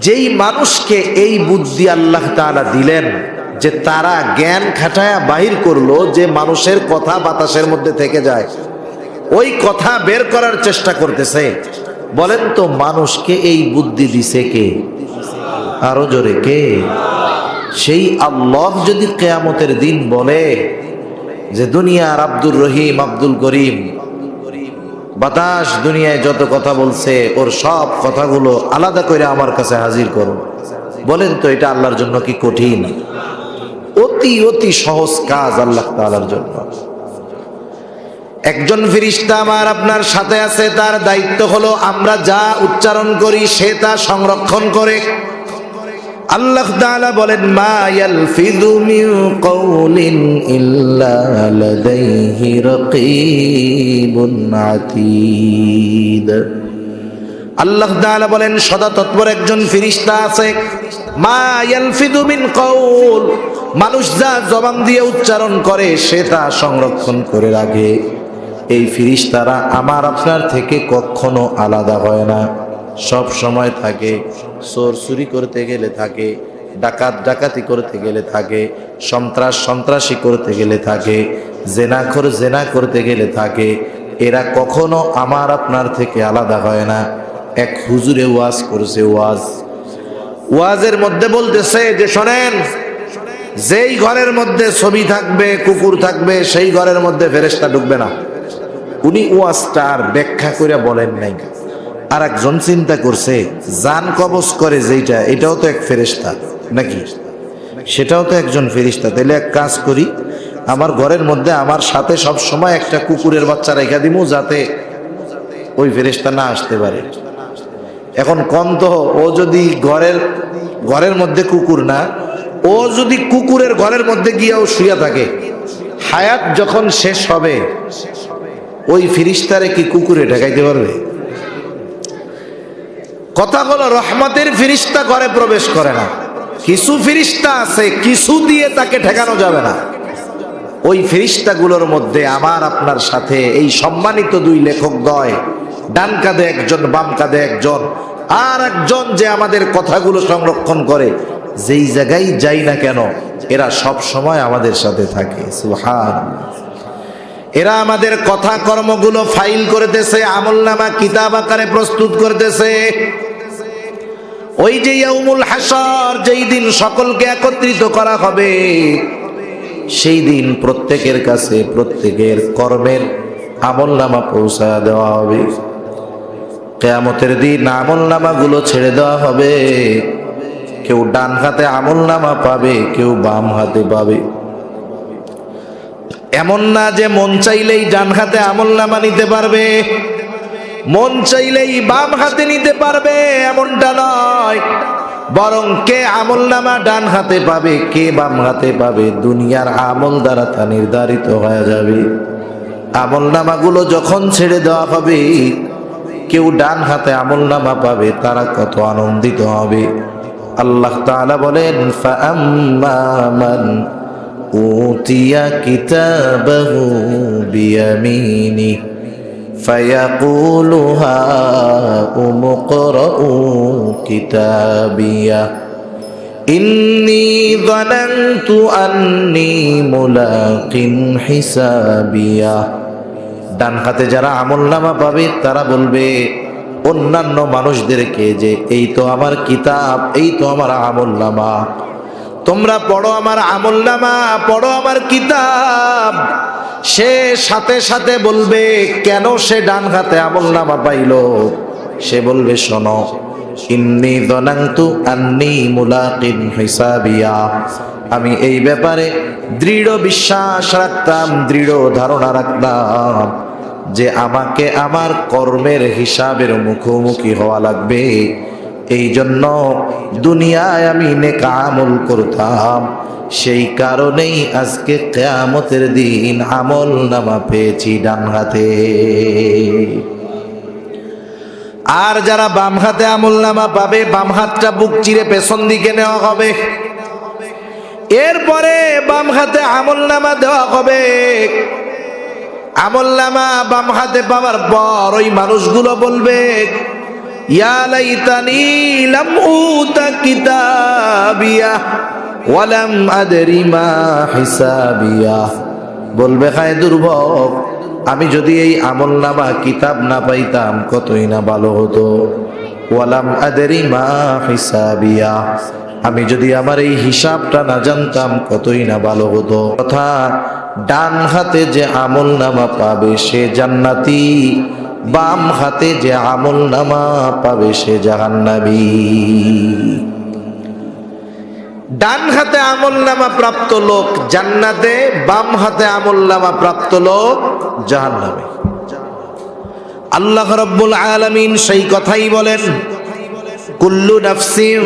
যেই মানুষকে এই বুদ্ধি আল্লাহ তাআলা দিলেন যে তারা জ্ঞান খাটায়া বাহির করলো যে মানুষের কথা বাতাসের মধ্যে থেকে যায়, ওই কথা বের করার চেষ্টা করতেছে। বলেন তো মানুষকে এই বুদ্ধি দিছে কে? আরো জোরে কে? সেই আল্লাহ যদি কিয়ামতের দিন বলে যে দুনিয়ার আব্দুর রহিম, আব্দুল করিম, বাতাস দুনিয়ায় যত কথা বলছে ওর সব কথাগুলো আলাদা করে আমার কাছে হাজির করো, বলেন তো এটা আল্লাহর জন্য কি কঠিন? অতি অতি সহজ কাজ আল্লাহ তাআলার জন্য। একজন ফেরেশতা আমার আপনার সাথে আছে, তার দায়িত্ব হলো আমরা যা উচ্চারণ করি সে তা সংরক্ষণ করে। আল্লাহ তাআলা বলেন, মা ইয়ালফিযু মিন কাওলিন ইল্লা লাদাইহি রাকীবুন আতীদ। আল্লাহ তাআলা বলেন সদা তৎপর একজন ফেরেশতা আছে। মা ইয়ালফিযু মিন কাওল, মানুষ যা জবান দিয়ে উচ্চারণ করে সে তা সংরক্ষণ করে রাখে। এই ফেরেশতারা আমার আপনার থেকে কখনো আলাদা হয় না, সব সময় থাকে। চোর চুরি করতে গেলে থাকে, ডাকাত ডাকাতি করতে গেলে থাকে, সন্ত্রাস সন্ত্রাসী করতে গেলে থাকে, জেনাখোর জেনা করতে গেলে থাকে। এরা কখনো আমার আপনার থেকে আলাদা হয় না। এক হুজুরে ওয়াজ করছে, ওয়াজের মধ্যে বলতেছে যে শোনেন, যেই ঘরের মধ্যে ছবি থাকবে, কুকুর থাকবে, সেই ঘরের মধ্যে ফেরেশতা ঢুকবে না। উনি ওয়াজটার ব্যাখ্যা করে বলেন নাই। আর একজন চিন্তা করছে, জান কবজ করে যেইটা, এটাও তো এক ফেরেশতা নাকি, সেটাও তো একজন ফেরেশতা। তাহলে এক কাজ করি, আমার ঘরের মধ্যে আমার সাথে সব সময় একটা কুকুরের বাচ্চা রেখা দিমু, যাতে ওই ফেরেশতা না আসতে পারে। এখন কোন তো ও যদি ঘরের মধ্যে কুকুর না, ও যদি কুকুরের ঘরের মধ্যে গিয়েও শুয়ে থাকে, হায়াত যখন শেষ হবে ওই ফেরেশতারে কি কুকুরে ঢাকাইতে পারবে? কথা হলো, রহমতের ফেরেশতা ঘরে প্রবেশ করে না। কিছু ফেরেশতা আছে, কিছু দিয়ে তাকে ঠেকানো যাবে না। ওই ফেরেশতাগুলোর মধ্যে আমার আপনার সাথে এই সম্মানিত দুই লেখক দ্বয়, ডান কাঁধে একজন, বাম কাঁধে একজন, আর একজন যে আমাদের কথাগুলো সংরক্ষণ করে, যেই জায়গায় যাই না কেন এরা সব সময় আমাদের সাথে থাকে। সুবহানাল্লাহ। এরা আমাদের কথা কর্মগুলো ফাইল করতেছে, আমলনামা কিতাব আকারে প্রস্তুত করতেছে। ওই যে ইয়াউমুল হাসর, যেই দিন সকলকে একত্রিত করা হবে, সেই দিন প্রত্যেকের কাছে প্রত্যেকের কর্মের আমলনামা পৌঁছা দেওয়া হবে। কিয়ামতের দিন আমলনামাগুলো ছেড়ে দেওয়া হবে। কেউ ডান হাতে আমলনামা পাবে, কেউ বাম হাতে পাবে। এমন না যে মন চাইলেই ডান হাতে আমলনামা নিতে পারবে, মন চাইলেই বাম হাতে নিতে পারবে, এমনটা নয়। বরং কে আমলনামা ডান হাতে পাবে কে বাম হাতে পাবে দুনিয়ার আমল দ্বারা তা নির্ধারিত হয়ে যাবে। আমলনামাগুলো যখন ছেড়ে দেওয়া হবে, কেউ ডান হাতে আমলনামা পাবে, তারা কত আনন্দিত হবে। আল্লাহ তাআলা বলেন, ফাআম্মা মান উতিয়া কিতাবাহু বিয়ামিনি ফায়াকুলু হাউম ইকরাউ কিতাবিয়া ইন্নী যানানতু আন্নী মুলাকিন হিসাবিয়া। ডান হাতে যারা আমলনামা পাবে তারা বলবে অন্যান্য মানুষদেরকে যে এই তো আমার কিতাব, এই তো আমার আমলনামা, তোমরা পড়ো আমার আমলনামা, পড়ো আমার কিতাব। সে সাথে সাথে বলবে কেন সে ডান হাতে আমলনামা পাইল? সে বলবে শোনো, ইন্নী যানানতু আন্নী মুলাকিন হিসাবিয়া, আমি এই ব্যাপারে দৃঢ় বিশ্বাস রাখতাম, দৃঢ় ধারণা রাখতাম যে আমাকে আমার কর্মের হিসাবের মুখোমুখি হওয়া লাগবে। এই জন্য দুনিয়ায় আমি নেক আমল করতাম, সেই কারণেই আজকে কিয়ামতের দিন আমল নামা পেয়েছি ডান হাতে। আর যারা বাম হাতে আমল নামা পাবে, বাম হাতটা বুক চিরে পেছন দিকে নেওয়া হবে, এরপরে বাম হাতে আমল নামা দেওয়া হবে। আমল নামা বাম হাতে পাওয়ার পর ওই মানুষগুলো বলবে, ইয়া লাইতানি লাম উতা কিতাবিয়া ওয়া লাম আদরি মা হিসাবিয়া। বলবে হায় দুর্ভোগ, আমি যদি এই আমল নামা কিতাব না পাইতাম কতই না ভালো হতো। ওয়া লাম আদরি মা হিসাবিয়া, আমি যদি আমার এই হিসাবটা না জানতাম কতই না ভালো হতো। কথা, ডান হাতে যে আমল নামা পাবে সে জান্নাতি, বাম হাতে যে আমল নামা পাবে সে জাহান্নামী। ডান হাতে আমল নামা প্রাপ্ত লোক জান্নাতে, বাম হাতে আমল নামা প্রাপ্ত লোক জাহান্নামে। আল্লাহ রাব্বুল আলামিন সেই কথাই বলেন, কুল্লু নাফসিন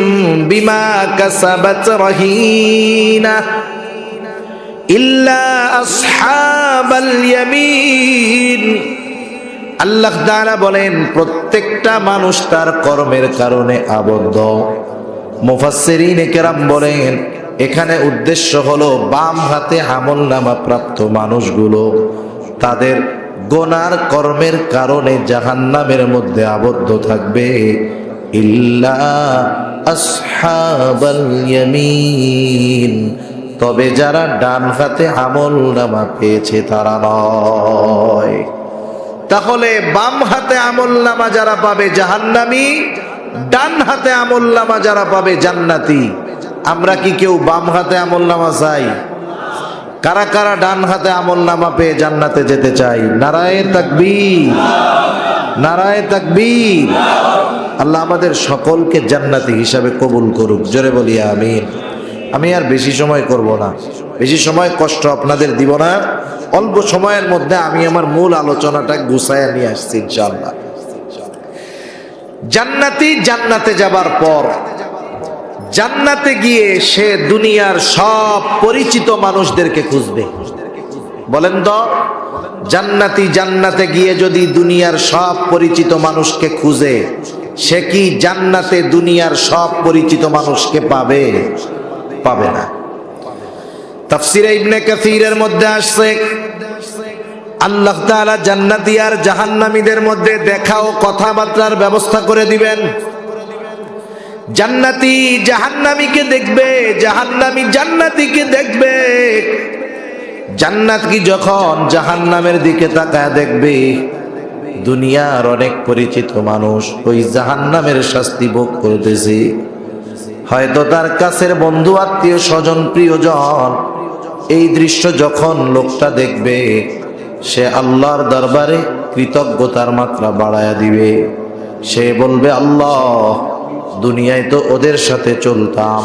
বিমা কাসাবাত রহিনা ইল্লা আসহাবাল ইয়ামিন। আল্লাহ তাআলা বলেন প্রত্যেকটা মানুষ তার কর্মের কারণে আবদ্ধ। মুফাসসিরিনে কেরাম বলেন এখানে উদ্দেশ্য হলো বাম হাতে আমলনামা প্রাপ্ত মানুষগুলো তাদের গুনার কর্মের কারণে জাহান্নামের মধ্যে আবদ্ধ থাকবে। ইল্লা আসহাবাল ইয়ামিন, তবে যারা ডান হাতে আমলনামা পেয়েছে তারা নয়। তাহলে বাম হাতে আমলনামা যারা পাবে জাহান্নামী, ডান হাতে আমলনামা যারা পাবে জান্নাতি। আমরা কি কেউ বাম হাতে আমলনামা চাই? কারা কারা ডান হাতে আমলনামা পেয়ে জান্নাতে যেতে চাই? নারায়ে তাকবীর, নারায়ে তাকবীর। আল্লাহ আমাদের সকলকে জান্নাতি হিসাবে কবুল করুক, জোরে বলি আমিন। আমি আর বেশি সময় করব না, বেশি সময় কষ্ট আপনাদের দিব না। অল্প সময়ের মধ্যে আমি আমার মূল আলোচনাটা গুছায়া নিয়ে আসছি ইনশাআল্লাহ। জান্নাতি জান্নাতে যাবার পর জান্নাতে গিয়ে সে দুনিয়ার সব পরিচিত মানুষদেরকে খুঁজবে। বলেন তো, জান্নাতি জান্নাতে গিয়ে যদি দুনিয়ার সব পরিচিত মানুষকে খুঁজে, সে কি জান্নাতে দুনিয়ার সব পরিচিত মানুষকে পাবে? পাবে না। তাফসীরে ইবনে কাসীরের মধ্যে আসছে আল্লাহ তাআলা জান্নাতি আর জাহান্নামীদের মধ্যে দেখা ও কথাবার্তার ব্যবস্থা করে দিবেন। জান্নাতি জাহান্নামীকে দেখবে, জাহান্নামী জান্নাতীকে দেখবে। জান্নাত কি যখন জাহান্নামের দিকে তাকায় দেখবে, দুনিয়ার অনেক পরিচিত মানুষ ওই জাহান্নামের শাস্তি ভোগ করতেছে। হয়তো তার কাছের বন্ধু, আত্মীয় স্বজন, প্রিয়জন। এই দৃশ্য যখন লোকটা দেখবে, সে আল্লাহর দরবারে কৃতজ্ঞতার মাত্রা বাড়ায়া দিবে। সে বলবে, আল্লাহ, দুনিয়ায় তো ওদের সাথে চলতাম,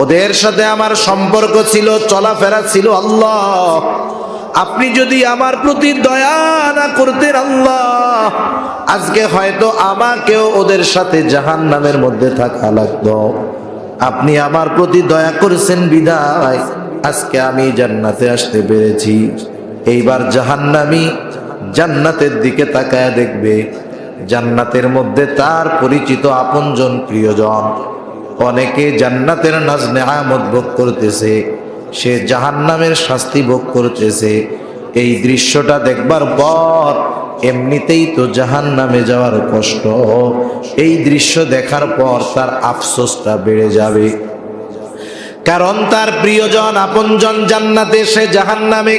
ওদের সাথে আমার সম্পর্ক ছিল, চলাফেরা ছিল। আল্লাহ, আপনি যদি আমার প্রতি দয়া না করতেন আল্লাহ, আজকে হয়তো আমাকেও ওদের সাথে জাহান্নামের মধ্যে থাকা লাগতো। আপনি আমার প্রতি দয়া করেছেন বিদায় আজকে আমি জান্নাতে আসতে পেরেছি। এইবার জাহান্নামী জান্নাতের দিকে তাকায় দেখবে, জান্নাতের মধ্যে তার পরিচিত আপনজন প্রিয়জন অনেকে জান্নাতের নাজ নেয়ামত ভোগ করতেছে, সে জাহান্নামের শাস্তি ভোগ করতেছে। এই দৃশ্যটা দেখবার পর এমনিতেই তো জাহান্নামে যাওয়ার কষ্ট, এই দৃশ্য দেখার পর তার আফসোসটা বেড়ে যাবে। কারণ তার প্রিয়জন আপনজন জান্নাতে, সে জাহান্নামে।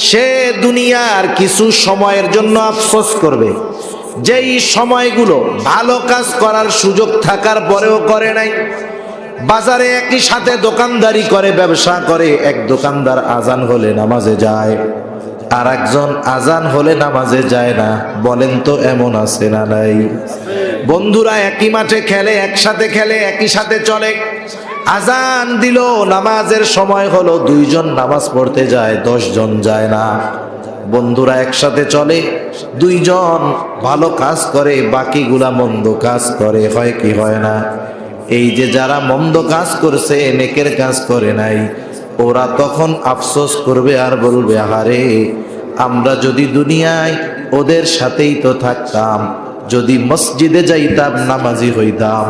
সে দুনিয়ার কিছু সময়ের জন্য আফসোস করবে, যেই সময়গুলো ভালো কাজ করার সুযোগ থাকার পরেও করে নাই। বাজারে একই সাথে দোকানদারি করে, ব্যবসা করে। এক দোকানদার আজান হলে নামাজে যায়, আর একজন আজান হলে নামাজে যায় না। বলেন তো এমন আছে না নাই? বন্ধুরা একই মাঠে খেলে, একসাথে খেলে, একই সাথে চলে। আজান দিল, নামাজের সময় হলো, 2 জন নামাজ পড়তে যায়, 10 জন যায় না। বন্ধুরা একসাথে চলে, 2 জন ভালো কাজ করে, বাকিগুলা মন্দ কাজ করে। হয় কি হয় না? এই যে যারা মন্দ কাজ করছে, নেকের কাজ করে নাই, ওরা তখন আফসোস করবে আর বলবে, আহারে আমরা যদি দুনিয়ায় ওদের সাথেই তো থাকতাম, যদি মসজিদে যাইতাম, নামাজি হইতাম,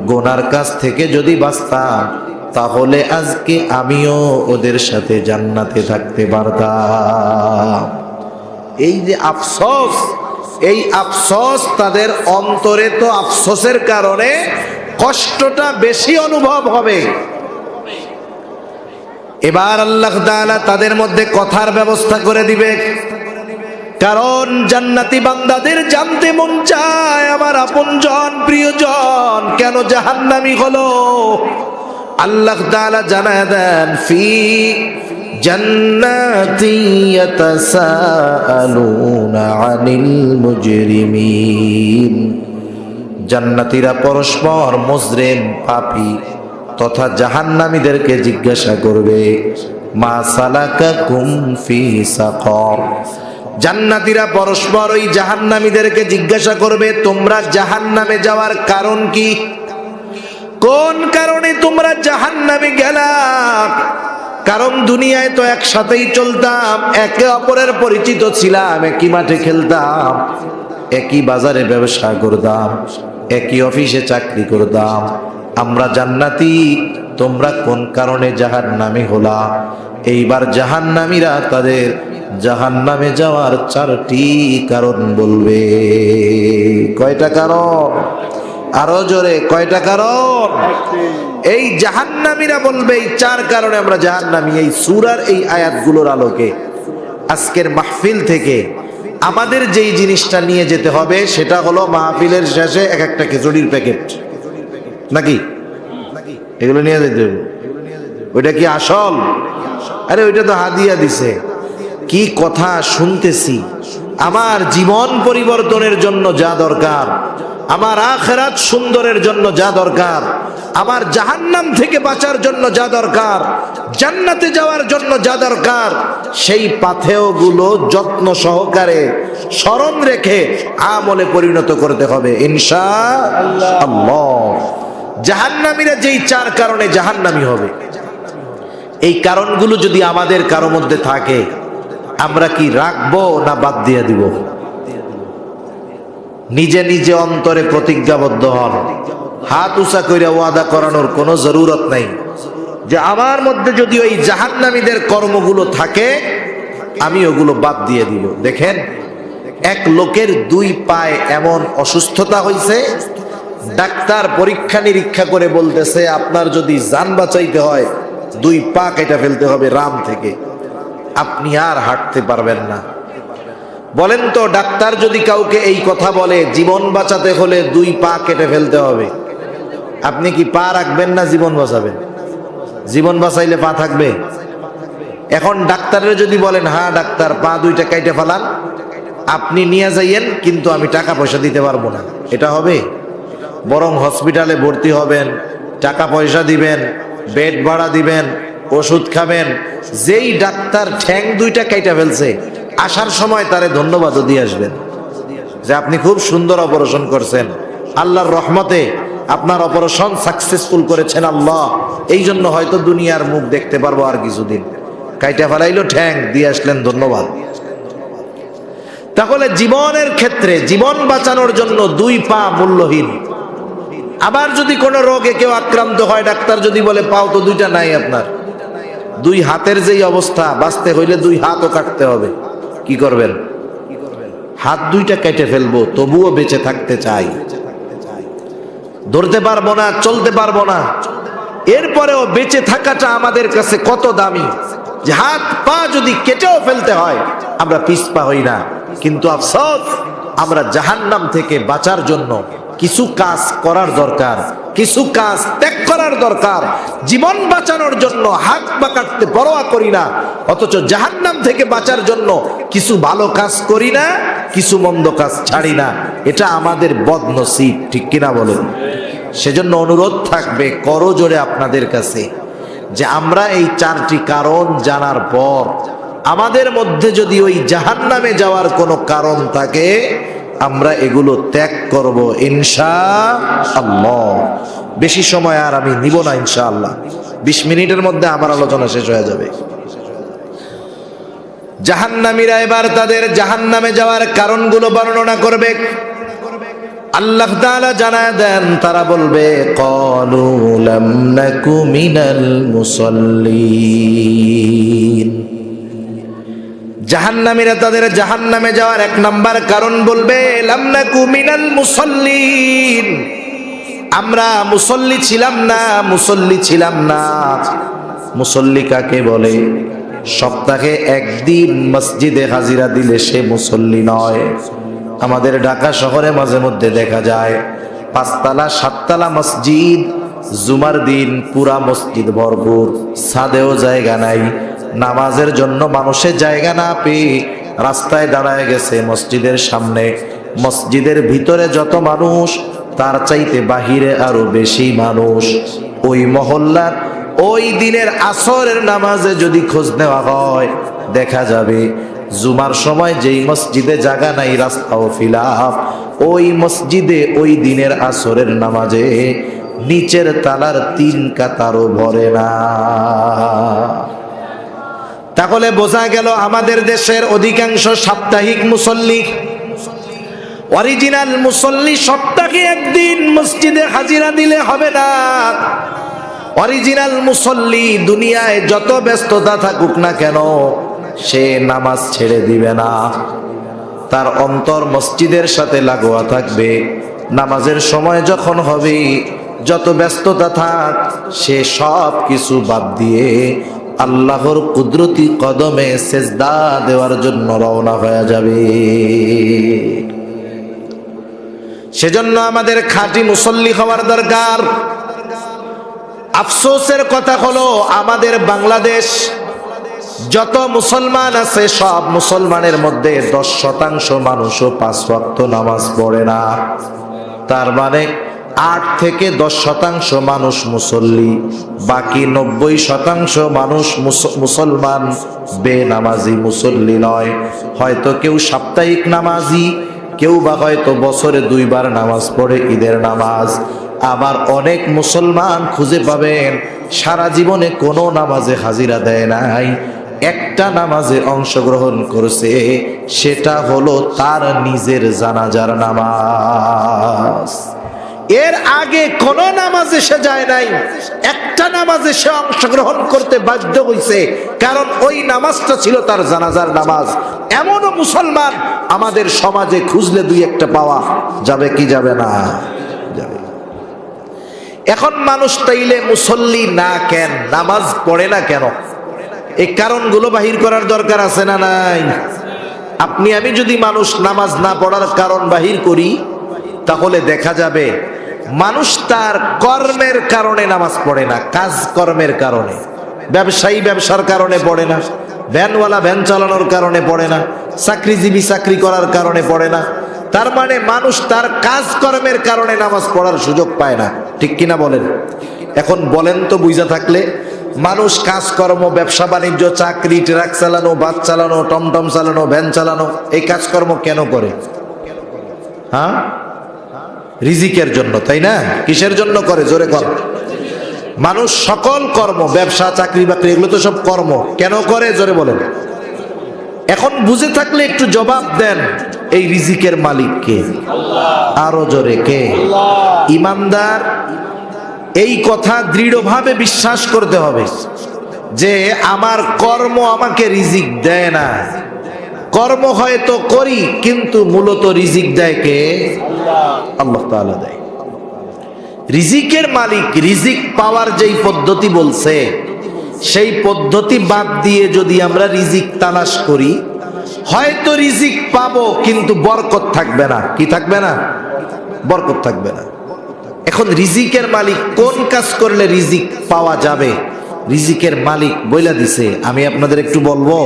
গোনার কাজ থেকে যদি বাঁচতাম, তাহলে আজকে আমিও ওদের সাথে জান্নাতে থাকতে পারতাম। এই যে আফসোস, এই আফসোস তাদের অন্তরে, তো আফসোসের কারণে কষ্টটা বেশি অনুভব হবে। এবার আল্লাহ তাআলা তাদের মধ্যে কথার ব্যবস্থা করে দিবে। কারণ জান্নাতি বান্দাদের জানতে মন চায়, আমার আপনজন প্রিয়জন কেন জাহান্নামী হলো। আল্লাহ তাআলা জানায় দেন, ফি জান্নাতি ইয়াতাসাআলুনা আনিল মুজরিমিন। জান্নাতীরা পরস্পর মুজরিম পাপী তথা জাহান্নামীদেরকে জিজ্ঞাসা করবে, মা সালাকাকুম ফি সাকর। জান্নাতীরা পরস্পর ওই জাহান্নামীদেরকে জিজ্ঞাসা করবে, তোমরা জাহান্নামে যাওয়ার কারণ কি? কোন কারণে তোমরা জাহান্নামে গেলা? কারণ দুনিয়ায় তো একসাথেই চলতাম, একে অপরের পরিচিত ছিলাম, একই মাঠে খেলতাম, একই বাজারে ব্যবসা করতাম, একই অফিসে চাকরি করতাম। আমরা জান্নাতি, তোমরা কোন কারণে জাহান্নামী হলা? এইবার জাহান্নামীরা তাদের জাহান্নামে যাওয়ার 4টি কারণ বলবে। কয়টা কারণ? আরো জোরে, কয়টা কারণ? এই জাহান্নামীরা বলবে, এই 4 কারণে আমরা জাহান্নামী। এই সূরার এই আয়াতগুলোর আলোকে আজকের মাহফিল থেকে আমাদের যেই জিনিসটা নিয়ে যেতে হবে সেটা হলো, মাহফিলের শেষে এক একটা খিচুড়ির প্যাকেট, নাকি? এগুলো নিয়ে যেতে হবে। ওইটা কি আসল? আরে ওইটা তো হাদিয়া দিছে। কি কথা শুনতেছি! আমার জীবন পরিবর্তনের জন্য যা দরকার, আমার আখিরাত সুন্দরের জন্য যা দরকার, আমার জাহান্নাম থেকে বাঁচার জন্য যা দরকার, জান্নাতে যাওয়ার জন্য যা দরকার, সেই পাথেয়গুলো যত্ন সহকারে স্মরণ রেখে আমলে পরিণত করতে হবে ইনশাআল্লাহ। জাহান্নামীরা যেই 4 কারণে জাহান্নামী হবে, এই কারণগুলো যদি আমাদের কারো মধ্যে থাকে, আমরা কি রাখবো না বাদ দিয়ে দিব? নিজে নিজে অন্তরে প্রতিজ্ঞাবদ্ধ হন, হাত উঁচা কইরা ওয়াদা করানোর কোনো জরুরত নাই যে আমার মধ্যে যদি ওই জাহান্নামীদের কর্মগুলো থাকে, আমি ওগুলো বাদ দিয়ে দিব। দেখেন, এক লোকের 2 পায়ে এমন অসুস্থতা হয়েছে, ডাক্তার পরীক্ষা নিরীক্ষা করে বলতেছে, আপনার যদি জান বাঁচাইতে হয় 2 পা কেটে ফেলতে হবে রাম থেকে, আপনি আর হাঁটতে পারবেন না। বলেন তো, ডাক্তার যদি কাউকে এই কথা বলে, জীবন বাঁচাতে হলে 2 পা কেটে ফেলতে হবে, আপনি কি পা রাখবেন না জীবন বাঁচাবেন? জীবন বাঁচাইলে পা থাকবে? এখন ডাক্তারের যদি বলেন, হ্যাঁ ডাক্তার পা 2টা কেটে ফেলান, আপনি নিয়ে যাইয়েন, কিন্তু আমি টাকা পয়সা দিতে পারবো না, এটা হবে? বরং হসপিটালে ভর্তি হবেন, টাকা পয়সা দিবেন, বেড ভাড়া দিবেন, ওষুধ খাবেন, যেই ডাক্তার ঠ্যাং দুইটা কাইটা ফেলছে আসার সময় তারে ধন্যবাদও দিয়ে আসবেন যে আপনি খুব সুন্দর অপারেশন করছেন, আল্লাহর রহমতে আপনার অপারেশন সাকসেসফুল করেছেন আল্লাহ, এই জন্য হয়তো দুনিয়ার মুখ দেখতে পারবো আর কিছুদিন। কাইটা ফেলাইলো ঠ্যাং, দিয়ে আসলেন ধন্যবাদ। তাহলে জীবনের ক্ষেত্রে জীবন বাঁচানোর জন্য দুই পা মূল্যহীন। আবার যদি কোনো রোগে কেউ আক্রান্ত হয়, ডাক্তার যদি বলে পাও তো দুইটা নাই আপনার, দুই হাতের যেই অবস্থা, বাঁচতে হইলে দুই হাতও কাটতে হবে, কি করবেন? হাত দুইটা কেটে ফেলবো, তবুও বেঁচে থাকতে চাই। ধরতে পারবো না, চলতে পারবো না, এরপরেও বেঁচে থাকাটা আমাদের কাছে কত দামি, যে হাত পা যদি কেটেও ফেলতে হয় আমরা পিছপা হই না। কিন্তু আফসোস, আমরা জাহান্নাম থেকে বাঁচার জন্য কিছু কাজ করার দরকার, কিছু কাজ ত্যাগ করার দরকার। জীবন বাঁচানোর জন্য হাত পা কাটতে পরোয়া করি না, অথচ জাহান্নাম থেকে বাঁচার জন্য কিছু ভালো কাজ করি না, কিছু মন্দ কাজ ছাড়ি না। এটা আমাদের বদনসিব, ঠিক কিনা বলেন? সেজন্য অনুরোধ থাকবে করজোড়ে আপনাদের কাছে যে আমরা এই চারটি কারণ জানার পর আমাদের মধ্যে যদি ওই জাহান্নামে যাওয়ার কোনো কারণ থাকে, আমরা এগুলো ত্যাগ করব ইনশাআল্লাহ। বেশি সময় আর আমি নিব না ইনশাআল্লাহ, 20 মিনিটের মধ্যে আমার আলোচনা শেষ হয়ে যাবে। জাহান্নামীরা এবার তাদের জাহান্নামে যাওয়ার কারণগুলো বর্ণনা করবে। আল্লাহ তাআলা জানায় দেন, তারা বলবে ক্বালু লাম নাকু মিনাল মুসাল্লিন। জাহান্নামীরা তাদের জাহান্নামে যাওয়ার 1 নাম্বার কারণ বলবে লাম নাকু মিনাল মুসাল্লিন, আমরা মুসল্লি ছিলাম না, মুসল্লি ছিলাম না। মুসল্লি কাকে বলে? সপ্তাহে একদিন মসজিদে হাজিরা দিলে সে মুসল্লি নয়। আমাদের ঢাকা শহরে মাঝে মধ্যে দেখা যায় 5 তলা 7 তলা মসজিদ, জুমার দিন পুরা মসজিদ ভরপুর, ছাদেও জায়গা নাই, নামাজের জন্য মানুষের জায়গা না পেয়ে রাস্তায় দাঁড়ায় গেছে মসজিদের সামনে। মসজিদের ভিতরে যত মানুষ, তার চাইতে বাহিরে আরো বেশি মানুষ। ওই মহল্লার ওই দিনের আসরের নামাজে যদি খোঁজ নেওয়া হয়, দেখা যাবে জুমার সময় যেই মসজিদে জায়গা নাই, রাস্তাও ফিলাপ, ওই মসজিদে ওই দিনের আসরের নামাজে নিচের তালার 3 কাতারও ভরে না। তাহলে বোঝা গেল আমাদের দেশের অধিকাংশ সাপ্তাহিক মুসল্লি, অরিজিনাল মুসল্লি সপ্তাহে একদিন মসজিদে হাজিরা দিলে হবে না। অরিজিনাল মুসল্লি দুনিয়ায় যত ব্যস্ততা থাকুক না কেন, সে নামাজ ছেড়ে দিবে না, তার অন্তর মসজিদের সাথে লাগোয়া থাকবে। নামাজের সময় যখন হবে, যত ব্যস্ততা থাক, সে সব কিছু বাদ দিয়ে আল্লাহর কুদরতি কদমে সেজদা দেওয়ার জন্য রওনা হয়ে যাবে। সেজন্য আমাদের খাঁটি মুসল্লি হওয়ার দরকার। আফসোসের কথা হলো, আমাদের বাংলাদেশ যত মুসলমান আছে, সব মুসলমানের মধ্যে 10% মানুষও 5 ওয়াক্ত নামাজ পড়ে না। তার মানে 8 থেকে 10% মানুষ মুসল্লি, বাকি 90% মানুষ মুসলমান বেনামাজি, মুসল্লি নয়। হয়তো কেউ সাপ্তাহিক নামাজি, কেউ বা হয়তো বছরে 2 বার নামাজ পড়ে, ঈদের নামাজ। আবার অনেক মুসলমান খুঁজে পাবেন সারা জীবনে কোনো নামাজে হাজিরা দেয় নাই, একটা নামাজে অংশগ্রহণ করেছে, সেটা হলো তার নিজের জানাজার নামাজ। এর আগে কোন নামাজে সে যায় নাই, একটা নামাজে সে অংশগ্রহণ করতে বাধ্য হয়েছে, কারণ ওই নামাজটা ছিল তার জানাজার নামাজ। এমনও মুসলমান আমাদের সমাজে খুঁজলে 2-1টা পাওয়া যাবে, কি যাবে না? যাবে। এখন মানুষ তাইলে মুসল্লি না কেন, নামাজ পড়ে না কেন? এই কারণগুলো বাহির করার দরকার আছে না নাই? আপনি আমি যদি মানুষ নামাজ না পড়ার কারণ বাহির করি, তাহলে দেখা যাবে মানুষ তার কর্মের কারণে নামাজ পড়ে না, কাজ কর্মের কারণে। ব্যবসায়ী ব্যবসার কারণে পড়ে না, ভ্যানওয়ালা ভ্যান চালানোর কারণে পড়ে না, চাকরিজীবী চাকরি করার কারণে পড়ে না। তার মানে মানুষ তার কাজ কর্মের কারণে নামাজ পড়ার সুযোগ পায় না, ঠিক কিনা বলেন? এখন বলেন তো, বুঝা থাকলে মানুষ কাজকর্ম, ব্যবসা বাণিজ্য, চাকরি, ট্রাক চালানো, বাস চালানো, টমটম চালানো, ভ্যান চালানো, এই কাজকর্ম কেন করে? হ্যাঁ, রিজিকের জন্য, তাই না? কিসের জন্য করে? জোরে কর। মানুষ সকল কর্ম, ব্যবসা, চাকরি বাকরি, এগুলো তো সব কর্ম কেন করে? জোরে বলেন। এখন বুঝে থাকলে একটু জবাব দেন, এই রিজিকের মালিক কে? আরো জোরে, কে? ইমানদার এই কথা দৃঢ়ভাবে বিশ্বাস করতে হবে যে আমার কর্ম আমাকে রিজিক দেয় না। কর্ম হয়তো করি, কিন্তু মূলত রিজিক দেয় কে? আল্লাহ তাআলা দেয়। রিজিকের মালিক রিজিক পাওয়ার যেই পদ্ধতি বলছে, সেই পদ্ধতি বাদ দিয়ে যদি আমরা রিজিক তালাশ করি, হয়তো রিজিক পাবো, কিন্তু বরকত থাকবে না। কি থাকবে না? বরকত থাকবে না। এখন রিজিকের মালিক কোন কাজ করলে রিজিক পাওয়া যাবে? রিজিকের মালিক বইলা দিছে, আমি আপনাদের একটু বলবো।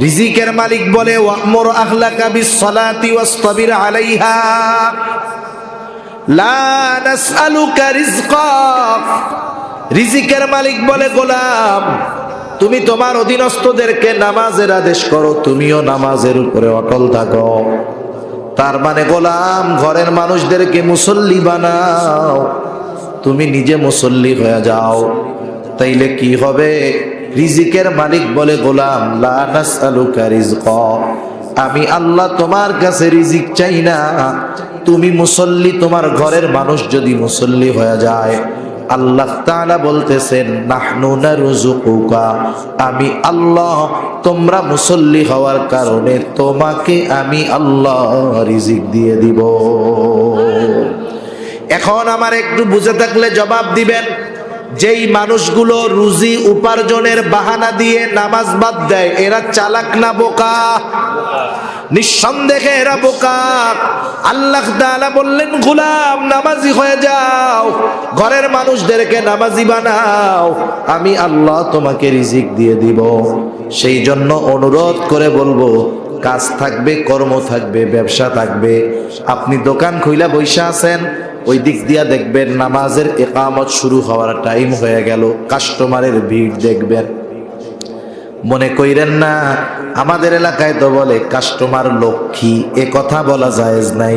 রিজিকের মালিক বলে, ওয়া'মুর আহলাকা বিস-সালাতি ওয়াসতাবির আলাইহা লা নাসআলুকা রিজকা। রিজিকের মালিক বলে, গোলাম তুমি তোমার অধীনস্থদেরকে নামাজের আদেশ করো, তুমিও নামাজের উপরে অটল থাকো। তার মানে গোলাম ঘরের মানুষদেরকে মুসল্লি বানাও, তুমি নিজে মুসল্লি হয়ে যাও, তাইলে কি হবে? রিজিকের মালিক বলে, গোলাম লা নাসআলুকা রিজকা, আমি আল্লাহ তোমার কাছে রিজিক চাই না। তুমি মুসল্লি, তোমার ঘরের মানুষ যদি মুসল্লি হয়ে যায়, আল্লাহ তাআলা বলতেছেন নাহনু নারযুকুকা, আমি আল্লাহ তোমরা মুসল্লি হওয়ার কারণে তোমাকে আমি আল্লাহ রিজিক দিয়ে দিব। এখন আমার একটু বুঝে থাকলে জবাব দিবেন, যেই মানুষগুলো রুজি উপার্জনের বাহানা দিয়ে নামাজ বাদ দেয়, এরা চালাক না বোকা? নিঃসন্দেহে এরা বোকা। আল্লাহ তাআলা বললেন, গোলাম নামাজি হয়ে যাও, ঘরের মানুষদেরকে নামাজি বানাও, আমি আল্লাহ তোমাকে রিজিক দিয়ে দিব। সেই জন্য অনুরোধ করে বলবো, কাজ থাকবে, কর্ম থাকবে, ব্যবসা থাকবে। আপনি দোকান খুইলা বইসা আছেন, ওই দিক দিয়া দেখবেন নামাজের ইকামত শুরু হওয়ার টাইম হয়ে গেল, কাস্টমারের ভিড় দেখবেন। মনে কইরেন না, আমাদের এলাকায় তো বলে কাস্টমার লক্ষ্মী, এ কথা বলা জায়েজ নাই।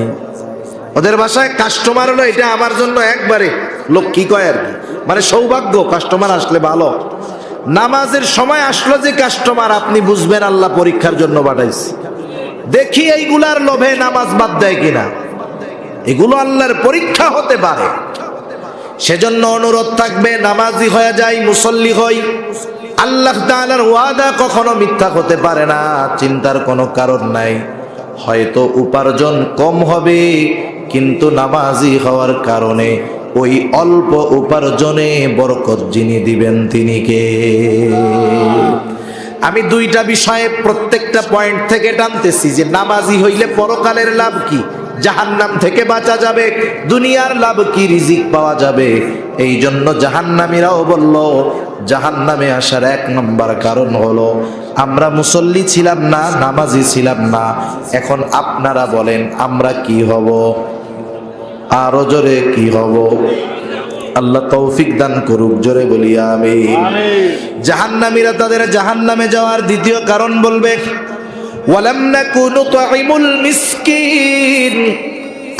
ওদের ভাষায় কাস্টমার হলো এটা আমার জন্য একবারে লক্ষ্মী কয় আর কি, মানে সৌভাগ্য, কাস্টমার আসলে ভালো। নামাজের সময় আসলো যে কাস্টমার, আপনি বুঝবেন আল্লাহ পরীক্ষার জন্য পাঠাইছে। দেখি এইগুলার লোভে নামাজ বাদ দেয় কিনা, এগুলো আল্লাহর পরীক্ষা হতে পারে। সেজন্য অনুরোধ থাকবে, নামাজি হয়ে যাই, মুসল্লি হই। আল্লাহ তাআলার ওয়াদা কখনো মিথ্যা হতে পারে না, চিন্তার কোনো কারণ নাই। হয়তো উপার্জন কম হবে, কিন্তু নামাজি হওয়ার কারণে ওই অল্প উপার্জনে বরকত যিনি দিবেন তিনি কে? আমি দুইটা বিষয়ে প্রত্যেকটা পয়েন্ট থেকে টানতেছি যে নামাজি হইলে পরকালের লাভ কি, জাহান্নাম থেকে বাঁচা যাবে, দুনিয়ার লাভ কি, রিজিক পাওয়া যাবে। এই জন্য জাহান্নামীরাও বলল, জাহান্নামে আসার এক নম্বর কারণ হলো আমরা মুসল্লি ছিলাম না, নামাজি ছিলাম না। এখন আপনারা বলেন আমরা কি হব? আরো জোরে কি হব? আল্লাহ তৌফিক দান করুক, জোরে বলি আমিন। জাহান্নামীরা তাদের জাহান্নামে যাওয়ার দ্বিতীয় কারণ বলবে, ওয়ালাম নাকু নুতঈমুল মিসকিন,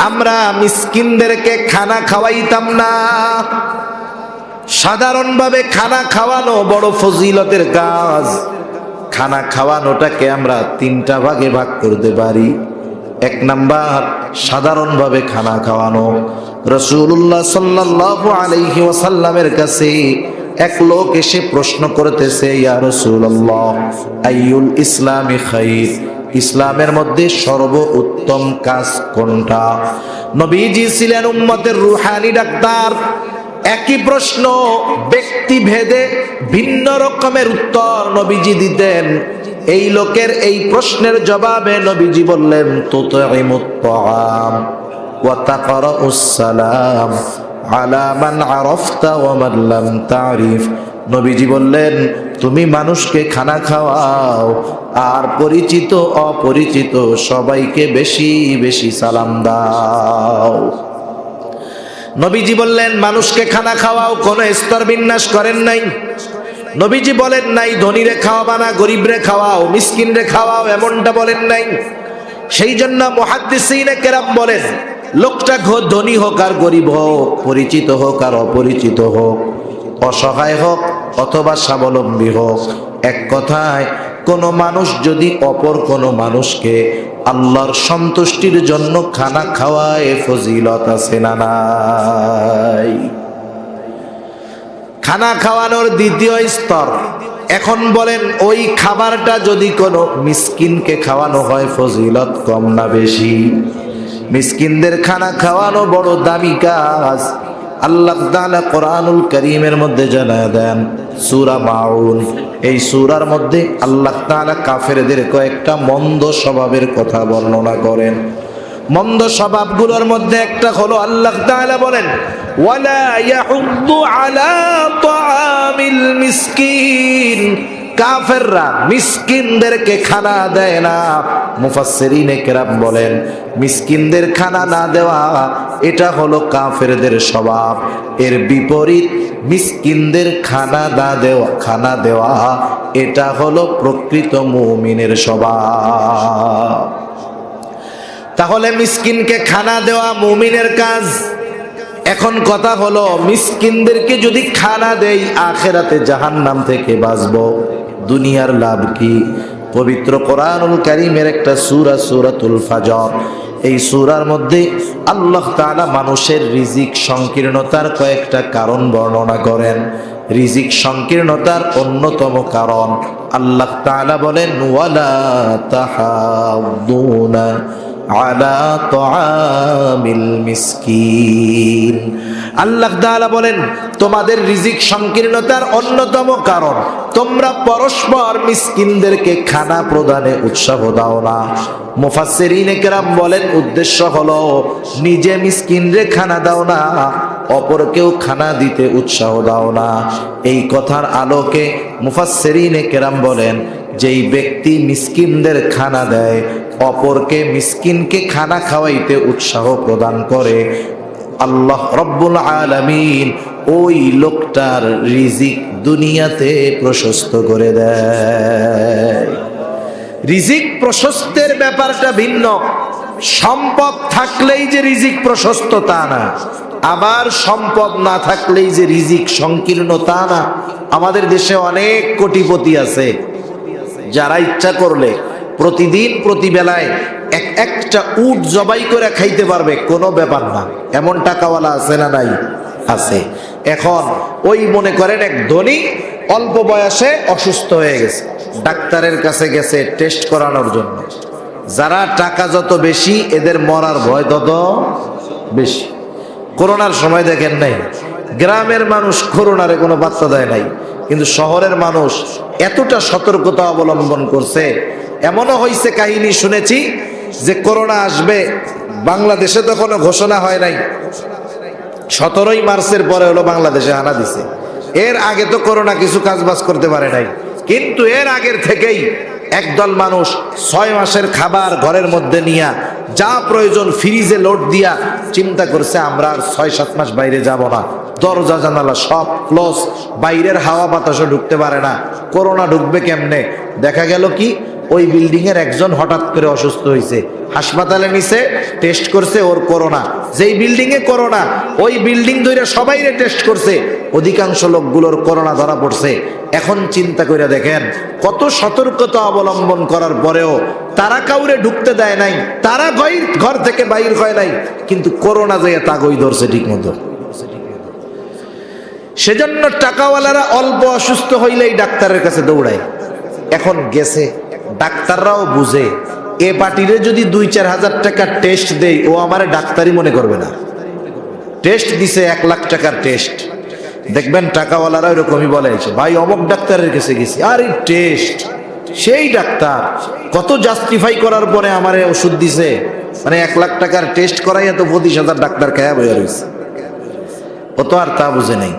আমরা মিসকিনদেরকে খানা খাওয়াইতাম না। সাধারণভাবে খানা খাওয়ানো বড় ফজিলতের কাজ। খানা খাওয়ানোটাকে আমরা তিনটা ভাগে ভাগ করতে পারি। এক নাম্বার, সাধারণভাবে খানা খাওয়ানো। রাসূলুল্লাহ সাল্লাল্লাহু আলাইহি ওয়াসাল্লামের কাছে এক লোক এসে প্রশ্ন করতেছে, ইয়া রাসূলুল্লাহ আইয়ুল ইসলামি খাইর, ইসলামের মধ্যে সর্বোত্তম কাজ কোনটা? নবীজি ছিলেন উম্মতের রুহানি ডাক্তার। একই প্রশ্ন ব্যক্তি ভেদে ভিন্ন রকমের উত্তর নবীজি দিতেন। এই লোকের এই প্রশ্নের জবাবে নবীজি বললেন, তুতঈমুত তাআম ওয়া তাকরাউস সালাম আলা মান আরাফতা ওয়া মান লাম তারিফ। নবীজি বললেন, তুমি মানুষকে খানা খাওয়াও, আর পরিচিত অপরিচিত সবাইকে বেশি বেশি সালাম দাও। নবীজি বললেন মানুষকে খানা খাওয়াও, কোনো স্তর বিন্যাস করেন নাই। নবীজি বলেন নাই ধনীরে খাওয়াবা না, গরিবরে খাওয়াও, মিসকিনরে খাওয়াও, এমনটা বলেন নাই। সেই জন্য মুহাদ্দিসিনে কেরাম বলেন লোকটা ধনী হোক আর গরিব হোক, পরিচিত হোক আর অপরিচিত হোক, অসহায় হোক অথবা স্বাবলম্বী হোক, এক কথায় কোনো মানুষ যদি অপর কোনো মানুষকে আল্লাহর সন্তুষ্টির জন্য খানা খাওয়ায় ফজিলত আছে না নাই? খানা খাওয়ানোর দ্বিতীয় স্তর। এখন বলেন ওই খাবারটা যদি কোনো মিসকিনকে খাওয়ানো হয় ফজিলত কম না বেশি? মিসকিনদের খানা খাওয়ানো বড় দামি কাজ। আল্লাহ তাআলা কোরআনুল কারীমের মধ্যে জানায় দেন, সূরা মাউন, এই সূরার মধ্যে আল্লাহ তাআলা কাফেরদের কয়েকটা মন্দ স্বভাবের কথা বর্ণনা করেন। মন্দ স্বভাবগুলোর মধ্যে একটা হলো আল্লাহ তাআলা বলেন ওয়ালা ইয়াহুদ্দু আলা তাআমিল মিসকিন, কাফেররা মিসকিনদেরকে খানা দেয় না। মুফাসসিরিনে কেরাম বলেন মিসকিনদের খানা না দেওয়া এটা হলো কাফেরদের স্বভাব, এর বিপরীত মিসকিনদের খানা দেওয়া এটা হলো প্রকৃত মুমিনের স্বভাব। তাহলে মিসকিনকে খানা দেওয়া মুমিনের কাজ। এখন কথা হলো মিসকিনদেরকে যদি খানা দেই আখিরাতে জাহান্নাম থেকে বাঁচবো, দুনিয়ার লাভ কি? পবিত্র কোরআনুল কারীমের একটা সূরা, সূরাতুল ফাজর, এই সূরার মধ্যে আল্লাহ তাআলা মানুষের রিজিক সংকীর্ণতার কয়েকটা কারণ বর্ণনা করেন। রিজিক সংকীর্ণতার অন্যতম কারণ আল্লাহ তাআলা বলেন ওয়ালা তাহাদ্দুনা আলা তাআমিল মিসকিন। আল্লাহ তাআলা বলেন তোমাদের রিজিক সংকীর্ণতার অন্যতম কারণ তোমরা পরস্পর মিসকিনদেরকে খানা প্রদানে উৎসাহ দাও না। মুফাসসিরিনে কেরাম বলেন উদ্দেশ্য হলো নিজে মিসকিনরে খানা দাও না, অপরকেও খানা দিতে উৎসাহ দাও না। এই কথার আলোকে মুফাসসিরিনে কেরাম বলেন যেই ব্যক্তি মিসকিনদের খানা দেয়, অপরকে মিসকিনকে খানা খাওয়াইতে উৎসাহ প্রদান করে, আল্লাহ রব্বুল আলামিন ওই লোকটার রিজিক দুনিয়াতে প্রশস্ত করে দেয়। রিজিক প্রশস্তের ব্যাপারটা ভিন্ন। সম্পদ থাকলেই যে রিজিক প্রশস্ত তা না, আবার সম্পদ না থাকলেই যে রিজিক সংকীর্ণ তা না। আমাদের দেশে অনেক কোটিপতি আছে যারা ইচ্ছা করলে প্রতিদিন প্রতিবেলায় একটা উট জবাই করে খাইতে পারবে, কোনো ব্যাপার না। এমন টাকাওয়ালা আছে না নাই? আছে। এখন ওই মনে করেন এক ধনী অল্প বয়সে অসুস্থ হয়ে গেছে, ডাক্তারের কাছে গেছে টেস্ট করানোর জন্য। যারা টাকা যত বেশি এদের মরার ভয় তত বেশি। করোনার সময় দেখেন নাই গ্রামের মানুষ করোনারে কোনো বার্তা দেয় নাই, কিন্তু শহরের মানুষ এতটা সতর্কতা অবলম্বন করছে। এমনও হয়েছে, কাহিনী শুনেছি যে করোনা আসবে, বাংলাদেশে তো কোনো ঘোষণা হয় নাই, 17ই মার্চের পরে হলো বাংলাদেশে হানা দিছে। এর আগে তো করোনা কিছু কাজবাজ করতে পারে নাই, কিন্তু এর আগের থেকেই একদল মানুষ 6 মাসের খাবার ঘরের মধ্যে নিয়ে যা প্রয়োজন ফ্রিজে লোড দিয়া চিন্তা করছে আমরা আর 6-7 মাস বাইরে যাব না, দরজা জানালা সব ক্লোজ, বাইরের হাওয়া বাতাসও ঢুকতে পারে না, করোনা ঢুকবে কেমনে? দেখা গেল কি ওই বিল্ডিং এর একজন হঠাৎ করে অসুস্থ হয়েছে, হাসপাতালে নিছে, টেস্ট করছে ওর করোনা। যেই বিল্ডিং এ করোনা ওই বিল্ডিং ধরে সবাইরে টেস্ট করছে, অধিকাংশ লোকগুলোর করোনা ধরা পড়ছে। এখন চিন্তা করে দেখেন কত সতর্কতা অবলম্বন করার পরেও তারা কাউরে ঢুকতে দেয় নাই, তারা ঘর থেকে বাইর হয় নাই, কিন্তু করোনা যায় তাগই ধরছে ঠিক মতো। সেজন্য টাকাওয়ালারা অল্প অসুস্থ হইলেই ডাক্তারের কাছে দৌড়ায়। এখন গেছে, ডাক্তাররাও বুঝে এ পার্টিরে যদি 2-4 হাজার টাকার টেস্ট দেই ও আমারে ডাক্তারই মনে করবে না। টেস্ট দিছে 1 লাখ টাকার টেস্ট, দেখবেন টাকাওয়ালারা এরকমই বলে ভাই অমুক ডাক্তারের কাছে গেছি, আরে টেস্ট সেই ডাক্তার কত জাস্টিফাই করার পরে আমারে ওষুধ দিছে, মানে 1 লাখ টাকার টেস্ট করাই এত 25,000 ডাক্তার খায়া বইয়া রয়েছে। ও তো আর তা বুঝে নাই।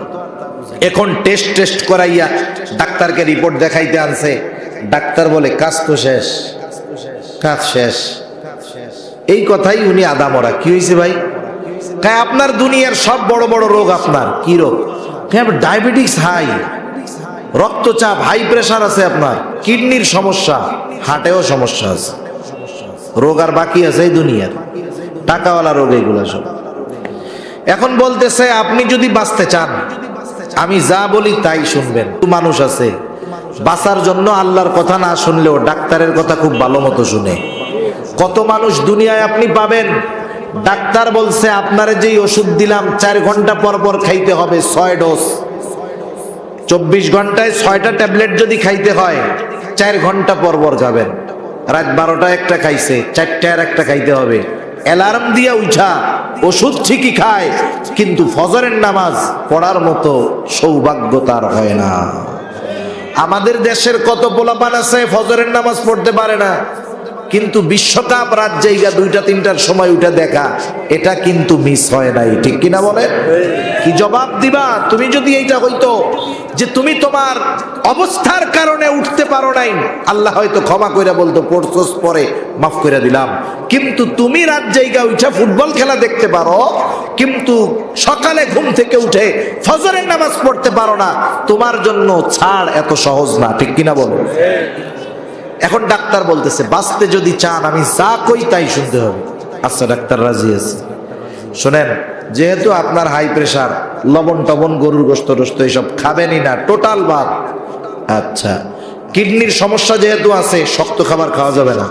এখন টেস্ট করাইয়া ডাক্তারকে রিপোর্ট দেখাইতে আনছে, ডাক্তার বলে কাজ তো শেষ, কাজ শেষ। এই কথাই উনি আদামরা। কি হয়েছে ভাই? হ্যাঁ আপনার দুনিয়ার সব বড় বড় রোগ আপনার কি রোগ? হ্যাঁ ডায়াবেটিস হাই, রক্তচাপ হাই, প্রেশার আছে আপনার, কিডনির সমস্যা, হার্টেও সমস্যা আছে, রোগ আর বাকি আছে এই দুনিয়ার, টাকাওয়ালা রোগ এইগুলো সব। এখন বলতেছে আপনি যদি বাঁচতে চান আমি যা বলি তাই শুনবেন। মানুষ আছে বাঁচার জন্য আল্লাহর কথা না শুনলেও ডাক্তারের কথা খুব ভালো মতো শুনে। কত মানুষ দুনিয়ায় আপনি পাবেন ডাক্তার বলছে আপনার যেই ওষুধ দিলাম 4 ঘন্টা পর পর খাইতে হবে 6 ডোজ, 24 ঘন্টায় 6টা ট্যাবলেট যদি খাইতে হয় 4 ঘন্টা পর পর খাবেন। রাত 12টা একটা খাইছে, 4টা আর একটা খাইতে হবে। অ্যালার্ম দিয়া উঠা ওষুধ ঠিকই খায়, কিন্তু ফজরের নামাজ পড়ার মতো সৌভাগ্য তার হয় না। আমাদের দেশের কত পোলাপান আছে ফজরের নামাজ পড়তে পারে না, কিন্তু বিশ্বকাপ রাত জায়গা 2টা 3টার সময় উঠে দেখা, এটা কিন্তু মিস হয় নাই। ঠিক কিনা বলেন? কি জবাব দিবা তুমি যদি এইটা হইতো যে তুমি তোমার অবস্থার কারণে উঠতে পারো নাই, আল্লাহ হয়তো ক্ষমা কইরা বলতো পড়ছস পরে মাফ করে দিলাম। কিন্তু তুমি রাত জায়গা উঠে ফুটবল খেলা দেখতে পারো, কিন্তু সকালে ঘুম থেকে উঠে ফজরের নামাজ পড়তে পারো না, তোমার জন্য ছাড় এত সহজ না। ঠিক কিনা বলো? এখন ডাক্তার বলতেছে বাঁচতে যদি চান আমি যা কই তাই শুনতে হবে। আচ্ছা ডাক্তার রাজি আছে। শোনেন, যেহেতু আপনার হাই প্রেশার, লবণ টবণ গরুর গোশত টোস্ত এসব খাবেনই না, টোটাল বাদ। আচ্ছা, কিডনির সমস্যা যেহেতু আছে শক্ত খাবার খাওয়া যাবে না,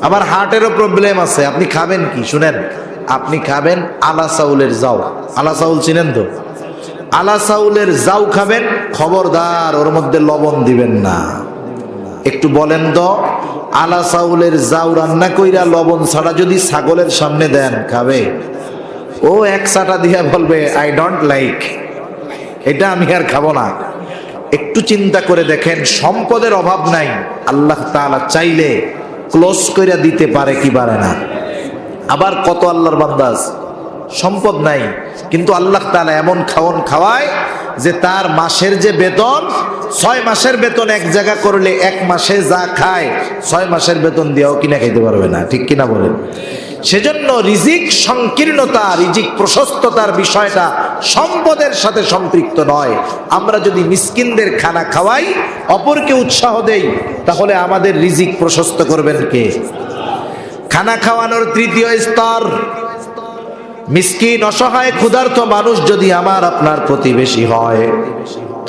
আবার হার্টেরও প্রবলেম আছে, আপনি খাবেন কি শুনেন, আপনি খাবেন আলা চাউলের জাউ। আলা চাউল চিনেন তো? আলা চাউলের জাউ খাবেন, খবরদার ওর মধ্যে লবণ দিবেন না। একটু বলেন তো, আলা চাউলের জাউ রান্না কইরা লবণ ছাড়া যদি ছাগলের সামনে দেন খাবে? ও এক চাটা দিয়া বলবে আই ডোন্ট লাইক, এটা আমি আর খাবো না। একটু চিন্তা করে দেখেন, সম্পদের অভাব নাই, আল্লাহ তাআলা চাইলে ক্লোজ কইরা দিতে পারে কি পারে না? আবার কত আল্লাহর বান্দা আছে সম্পদ নাই, কিন্তু আল্লাহ তাআলা এমন খাওন খাওয়ায় যে তার মাসের যে বেতন, 6 মাসের বেতন এক জায়গা করলে 1 মাসে যা খায় 6 মাসের বেতন দিয়েও কিনা খাইতে পারবে না। ঠিক কিনা বলেন? সেজন্য রিজিক সংকীর্ণতা, রিজিক প্রশস্ততার বিষয়টা সম্পদের সাথে সম্পৃক্ত নয়। আমরা যদি মিসকিনদের খানা খাওয়াই, অপরকে উৎসাহ দেই, তাহলে আমাদের রিজিক প্রশস্ত করবেন কে? খানা খাওয়ানোর তৃতীয় স্তর, মিসকিন অসহায় ক্ষুধার্ত মানুষ যদি আমার আপনার প্রতিবেশী হয়,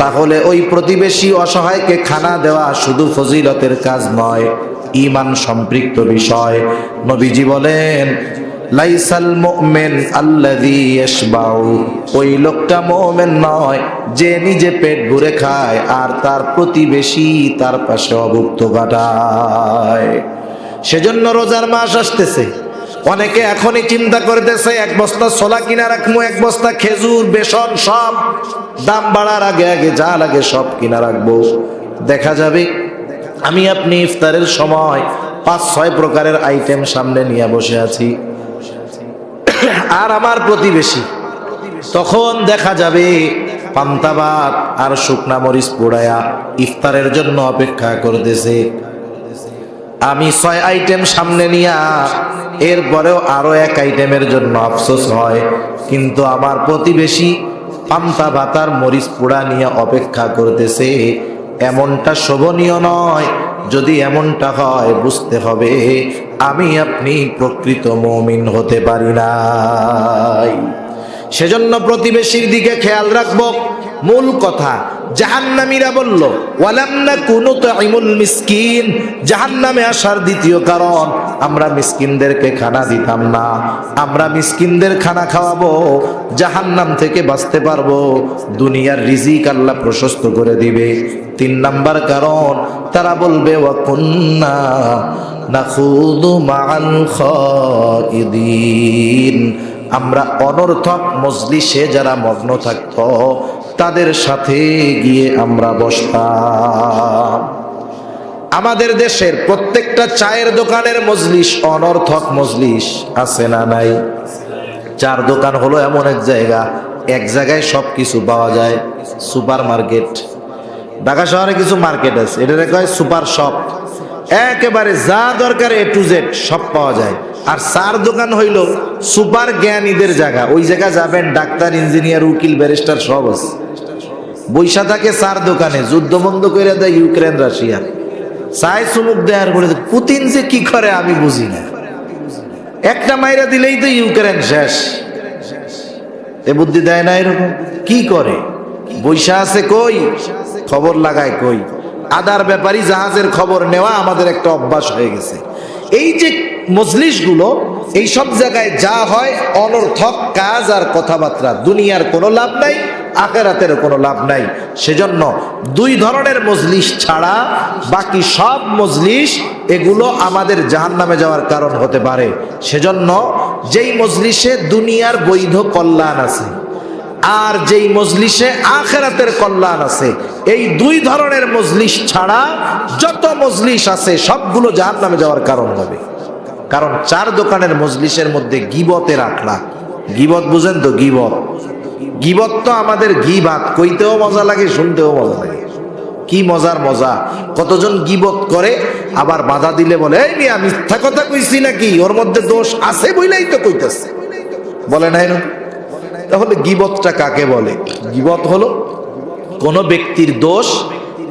তাহলে ওই প্রতিবেশী অসহায়কে খানা দেওয়া শুধু ফজিলতের কাজ নয়, ঈমান সম্পৃক্ত বিষয়। নবীজি বলেন লাইসাল মুমিন আল্লাযী ইয়াশবাউ, ওই লোকটা মুমিন নয় যে নিজে পেট ভরে খায় আর তার প্রতিবেশী তার পাশে অভুক্ত কাটায়। সেজন্য রোজার মাস আসতেছে, অনেকে এখনই চিন্তা করতেছে 1 বস্তা ছোলা কিনা রাখবো, 1 বস্তা খেজুর, বেসন, সব দাম বাড়ার আগে আগে যা লাগে সব কিনা রাখবো। দেখা যাবে আমি আপনি ইফতারের সময় 5-6 প্রকারের আইটেম সামনে নিয়ে বসে আছি, আর আমার প্রতিবেশী তখন দেখা যাবে পান্তা ভাত আর শুকনা মরিচ পোড়ায়া ইফতারের জন্য অপেক্ষা করতেছে। আমি 6 আইটেম সামনে নিয়া এরপরেও আরো 1 আইটেমের জন্য আফসোস হয়, কিন্তু আমার প্রতিবেশী পান্তা ভাত আর মরিচ পোড়া নিয়ে অপেক্ষা করতেছে। এমনটা শোভনীয় নয়। যদি এমনটা হয় বুঝতে হবে আমি আপনি প্রকৃত মুমিন হতে পারি নাই। সেজন্য প্রতিবেশীর দিকে খেয়াল রাখবো। মূল কথা, জাহান্নামীরা বলল ওয়ালাম নাকু নুতঈমুল মিসকিন, জাহান্নামে আসার দ্বিতীয় কারণ আমরা মিসকিনদেরকে খানা দিতাম না। আমরা মিসকিনদের খানা খাওয়াবো, জাহান্নাম থেকে বাঁচতে পারবো, দুনিয়ার রিজিক আল্লাহ প্রশস্ত করে দিবে। 3 নাম্বার কারণ, তারা বলবে ওয়া কুন্না নাখুদু মাআল খাইদিন, আমরা অনর্থক মজলিসে যারা মগ্ন থাকত তাদের সাথে গিয়ে আমরা বসতাম। আমাদের দেশের প্রত্যেকটা চায়ের দোকানের মজলিস অনর্থক মজলিস আছে না নাই? চার দোকান হলো এমন এক জায়গা, এক জায়গায় সব কিছু পাওয়া যায়। সুপার মার্কেট, ঢাকা শহরে কিছু মার্কেট আছে, এটা কয় সুপার শপ। একেবারে যা দরকার A to Z সব পাওয়া যায়। আর চার দোকান হইল সুপার জ্ঞানীদের জায়গা। ওই জায়গা যাবেন ডাক্তার, ইঞ্জিনিয়ার, উকিল, ব্যারিস্টার সব আছে। বৈশা থাকে চার দোকানে, যুদ্ধ বন্ধ করে দেয় ইউক্রেন রাশিয়া। চায় চুমুক দেয়ার করে পুতিন যে কি করে আমি বুঝি না। একটা মাইরা দিলেই তো ইউক্রেন শেষ। এ বুদ্ধি দেয় না এরকম। কি করে বৈশা আছে কই, খবর লাগায় কই। আদার ব্যাপারী জাহাজের খবর নেওয়া আমাদের একটা অভ্যাস হয়ে গেছে। এই যে মজলিসগুলো, এই সব জায়গায় যা হয় অনর্থক কাজ আর কথাবার্তা, দুনিয়ার কোনো লাভ নাই, আখিরাতের কোনো লাভ নাই। সেজন্য দুই ধরনের মজলিস ছাড়া বাকি সব মজলিস এগুলো আমাদের জাহান্নামে যাওয়ার কারণ হতে পারে। সেজন্য যেই মজলিসে দুনিয়ার বৈধ কল্যাণ আছে আর যেই মজলিসে আখিরাতের কল্যাণ আছে, এই দুই ধরনের মজলিস ছাড়া যত মজলিস আছে সবগুলো জাহান্নামে যাওয়ার কারণ হবে। কারণ চার দোকানের মজলিসের মধ্যে গীবতের আখড়া। গীবত বুঝেন তো? গীবত, গীবত তো আমাদের গীবাত কইতেও মজা লাগে, শুনতেও মজা লাগে। কি মজার মজা! কতজন গীবত করে, আবার বাধা দিলে বলে এই মিয়া মিথ্যা কথা কইছি নাকি, ওর মধ্যে দোষ আছে বইলাই তো কইতাছে, বলে না এরকম? তাহলে গীবতটা কাকে বলে? গীবত হলো কোন ব্যক্তির দোষ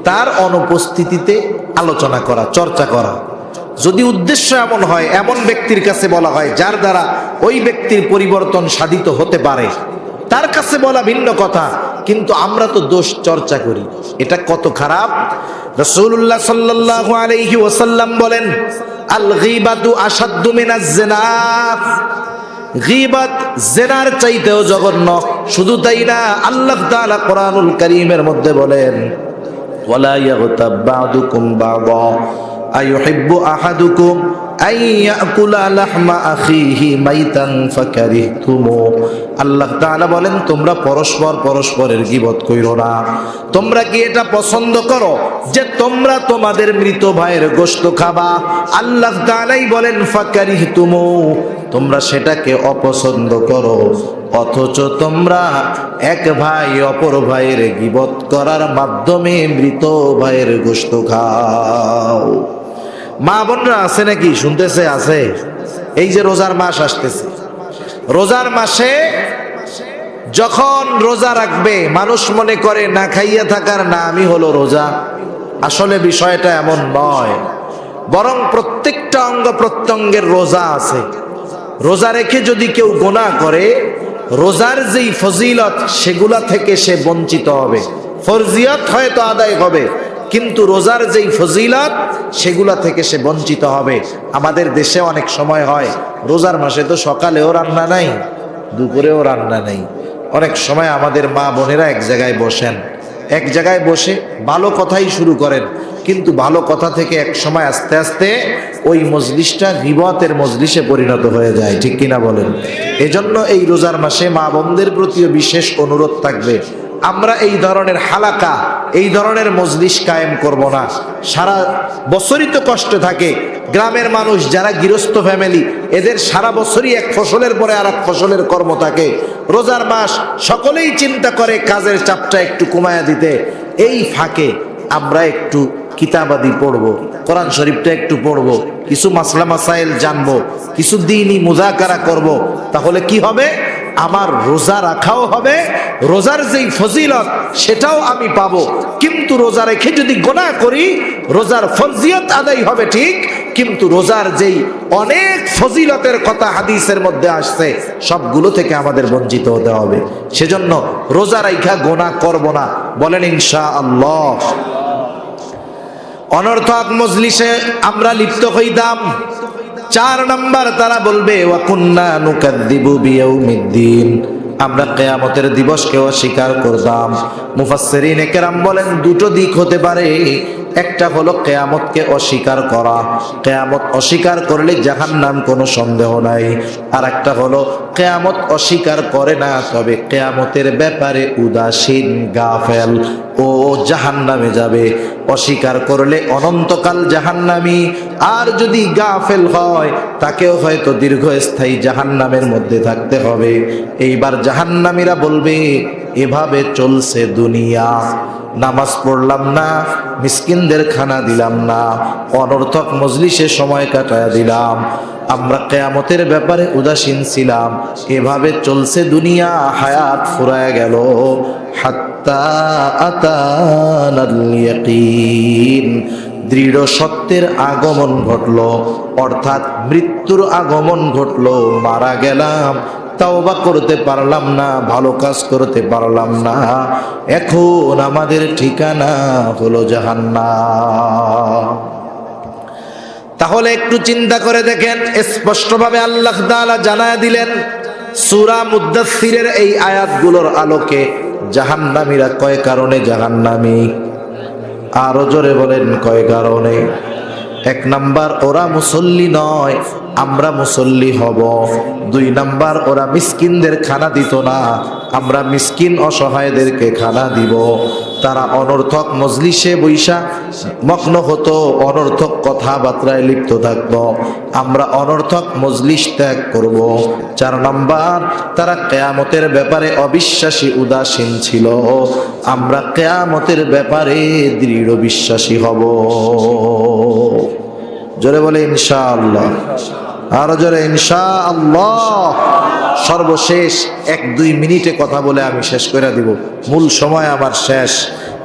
তার অনুপস্থিতিতে আলোচনা করা, চর্চা করা। যদি উদ্দেশ্য এমন হয়, এমন ব্যক্তির কাছে বলা হয় যার দ্বারা ওই ব্যক্তির পরিবর্তন সাধিত হতে পারে, তার কাছে বলা ভিন্ন কথা। কিন্তু আমরা তো দোষ চর্চা করি, এটা কত খারাপ! রাসূলুল্লাহ সাল্লাল্লাহু আলাইহি ওয়াসাল্লাম বলেন, আল গীবাতু আশাদ্দু মিনাজ জিনা। গীবত জিনার চাইতেও জঘন্য। শুধু তাই না, আল্লাহ তাআলা কোরআনুল কারীমের মধ্যে বলেন, ওয়ালা ইয়াগতাব বা'দুকুম বা'দা আইয়ুহিব্বু আহাদুকুম আন ইয়াকুলা লাহমা আখিহি মাইতান ফাকারিহতুমু। আল্লাহ তাআলা বলেন, তোমরা পরস্পর পরস্পরের গীবত কইরো না। তোমরা কি এটা পছন্দ করো যে তোমরা তোমাদের মৃত ভাইয়ের গোশত খাবা? আল্লাহ তাআলাই বলেন ফাকারিহতুমু, তোমরা সেটাকে অপছন্দ করো, অথচ তোমরা এক ভাই অপর ভাইয়ের গীবত করার মাধ্যমে মৃত ভাইয়ের গোশত খাও। মা বোনরা আছে নাকি? শুনতেছে? আছে। এই যে রোজার মাস আসতেছে, রোজার মাসে যখন রোজা রাখবে মানুষ মনে করে না খাইয়া থাকার নামই হলো রোজা। আসলে বিষয়টা এমন নয়, বরং প্রত্যেকটা অঙ্গ প্রত্যঙ্গের রোজা আছে। রোজা রেখে যদি কেউ গুনাহ করে, রোজার যেই ফজিলত সেগুলা থেকে সে বঞ্চিত হবে। ফরজিয়ত হয়তো আদায় হবে, কিন্তু রোজার যেই ফজিলত সেগুলা থেকে সে বঞ্চিত হবে। আমাদের দেশে অনেক সময় হয়, রোজার মাসে তো সকালেও রান্না নাই, দুপুরেও রান্না নেই। অনেক সময় আমাদের মা বোনেরা এক জায়গায় বসেন, এক জায়গায় বসে ভালো কথাই শুরু করেন, কিন্তু ভালো কথা থেকে এক সময় আস্তে আস্তে ওই মজলিসটা গীবতের মজলিসে পরিণত হয়ে যায়। ঠিক কিনা বলেন? এজন্য এই রোজার মাসে মা বোনদের প্রতিও বিশেষ অনুরোধ থাকবে, আমরা এই ধরনের হালাকা, এই ধরনের মজলিস কায়েম করব না। সারা বছরই তো কষ্ট থাকে। গ্রামের মানুষ যারা গৃহস্থ ফ্যামিলি, এদের সারা বছরই এক ফসলের পরে আর এক ফসলের কর্ম থাকে। রোজার মাস সকলেই চিন্তা করে কাজের চাপটা একটু কমায়া দিতে। এই ফাঁকে আমরা একটু কিতাবাদি পড়বো, কোরআন শরীফটা একটু পড়বো, কিছু মাসলা মাসাইল জানবো, কিছু দ্বীনি মুযাকারা করব। তাহলে কি হবে? আমার রোজা রাখাও হবে, রোজার যেই ফজিলত সেটাও আমি পাবো। কিন্তু রোজা রেখে যদি গুনাহ করি, রোজার ফরজিয়ত আদায় হবে ঠিক, কিন্তু রোজার যেই অনেক ফজিলতের কথা হাদিসের মধ্যে আসছে সবগুলো থেকে আমাদের বঞ্চিত হতে হবে। সেজন্য রোজা রাইখা গুনাহ করব না, বলেন ইনশাআল্লাহ। অনর্থক মজলিসে আমরা লিপ্ত হইতাম। 4 নাম্বার, তারা বলবে ওয়া কুন্না নুকাদ্দিবু বিয়াউমিদ্দিন, আমরা কিয়ামতের দিবসকে অস্বীকার করতাম। মুফাসসিরিনে কেরাম বলেন দুটো দিক হতে পারে। একটা হলো কিয়ামতকে অস্বীকার করা, কিয়ামত অস্বীকার করলে জাহান্নাম, কোনো সন্দেহ নাই। আর একটা হলো কিয়ামত অস্বীকার করে না, তবে কিয়ামতের ব্যাপারে উদাসীন, গাফেল, ও জাহান্নামে যাবে। অস্বীকার করলে অনন্তকাল জাহান্নামী, আর যদি গাফেল হয় তাকেও হয়তো দীর্ঘস্থায়ী জাহান্নামের মধ্যে থাকতে হবে। এইবার জাহান্নামীরা বলবে এভাবে চলছে দুনিয়া, নামাজ পড়লাম না, মিসকিনদের খানা দিলাম না, অনর্থক মজলিসে সময় কাটায় দিলাম, আমরা কিয়ামতের ব্যাপারে উদাসীন ছিলাম। এভাবে চলছে দুনিয়া, হায়াত ফুরায় গেল। হাত্তা আতানাল ইয়াকিন, দৃঢ় সত্যের আগমন ঘটলো, অর্থাৎ মৃত্যুর আগমন ঘটলো। মারা গেলাম, তাওবা করতে পারলাম না, ভালো কাজ করতে পারলাম না, এখন আমাদের ঠিকানা হলো জাহান্নাম। তাহলে একটু চিন্তা করে দেখেন, স্পষ্টভাবে আল্লাহ তাআলা জানায় দিলেন সূরা মুদ্দাসসিরের এই আয়াতগুলোর আলোকে, জাহান্নামীরা কয় কারণে জাহান্নামী? আরো জোরে বলেন, কয় কারণে? এক নাম্বার, ওরা মুসল্লি নয়, আমরা মুসল্লি হব। দুই নাম্বার, ওরা মিসকিনদের খানা দিত না, আমরা মিসকিন অসহায়দেরকে খানা দিব। তারা অনর্থক মজলিসে বৈশা মগ্ন হতো, অনর্থক কথাবার্তায় লিপ্ত থাকতো, আমরা অনর্থক মজলিস ত্যাগ করব। চার নাম্বার, তারা কিয়ামতের ব্যাপারে অবিশ্বাসী, উদাসীন ছিল, আমরা কিয়ামতের ব্যাপারে দৃঢ় বিশ্বাসী হব। জোরে বলে ইনশাআল্লাহ, আরো জোরে ইনশাআল্লাহ। সর্বশেষ 1-2 মিনিটে কথা বলে আমি শেষ করে দিব, মূল সময় আমার শেষ।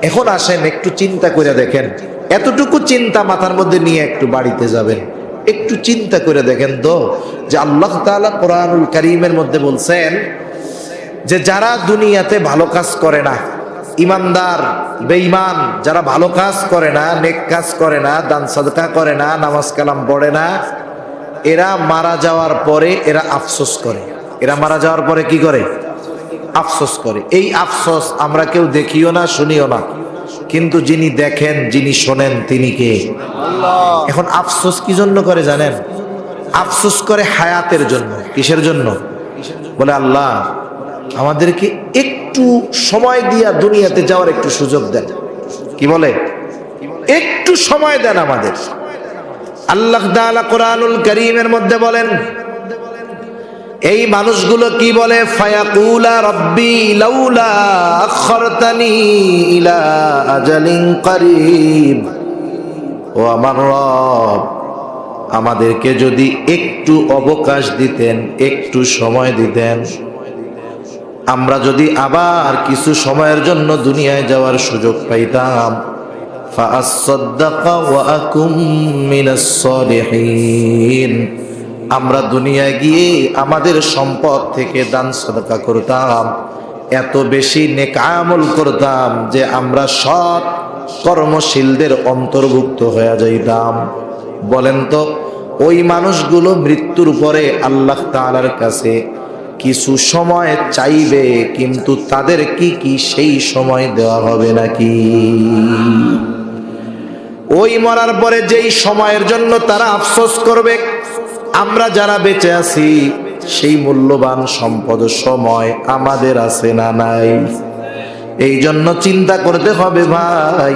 এখন আসেন একটু চিন্তা করে দেখেন, এতটুকু চিন্তা মাথার মধ্যে নিয়ে একটু বাড়িতে যাবেন, একটু চিন্তা করে দেখেন তো যে আল্লাহ তাআলা কোরআনুল কারীমের মধ্যে বলছেন যে যারা দুনিয়াতে ভালো কাজ করে না, ইমানদার বেঈমান, যারা ভালো কাজ করে না, নেক কাজ করে না, দান সাদকা করে না, নামাজ কালাম পড়ে না, এরা মারা যাওয়ার পরে এরা আফসোস করে। এরা মারা যাওয়ার পরে কি করে? আফসোস করে। এই আফসোস আমরা কেউ দেখিও না, শুনিও না, কিন্তু যিনি দেখেন, যিনি শোনেন, তিনি কে? আল্লাহ। এখন আফসোস কি জন্য করে জানেন? আফসোস করে হায়াতের জন্য। কিসের জন্য? বলে আল্লাহ আমাদেরকে একটু সময় দিয়া দুনিয়াতে যাওয়ার একটু সুযোগ দেন। কি বলে? একটু সময় দেন আমাদের। আল্লাহ তাআলা কোরআনুল কারীমের মধ্যে বলেন, এই মানুষগুলো কি বলে? ফায়াকুলা রব্বি লাউলা আখরতানি ইলা আজালিন করিব, ও আমার রব আমাদেরকে যদি একটু অবকাশ দিতেন, একটু সময় দিতেন, আমরা যদি আবার কিছু সময়ের জন্য দুনিয়ায় যাওয়ার সুযোগ পাইতাম, ফাআসসাদদাকা ওয়া আকুম মিনাস সালিহিন, আমরা দুনিয়ায় গিয়ে আমাদের সম্পদ থেকে দান সাদকা করতাম, এত বেশি নেক আমল করতাম যে আমরা সৎ কর্মশীলদের অন্তর্ভুক্ত হয়ে যাইতাম। বলেন তো ওই মানুষগুলো মৃত্যুর পরে আল্লাহ তাআলার কাছে কিছু সময় চাইবে, কিন্তু তাদের কি সেই সময় দেওয়া হবে নাকি? ওই মরার পরে যেই সময়ের জন্য তারা আফসোস করবে, আমরা যারা বেঁচে আছি সেই মূল্যবান সম্পদ সময় আমাদের আছে না নাই? এই জন্য চিন্তা করতে হবে ভাই,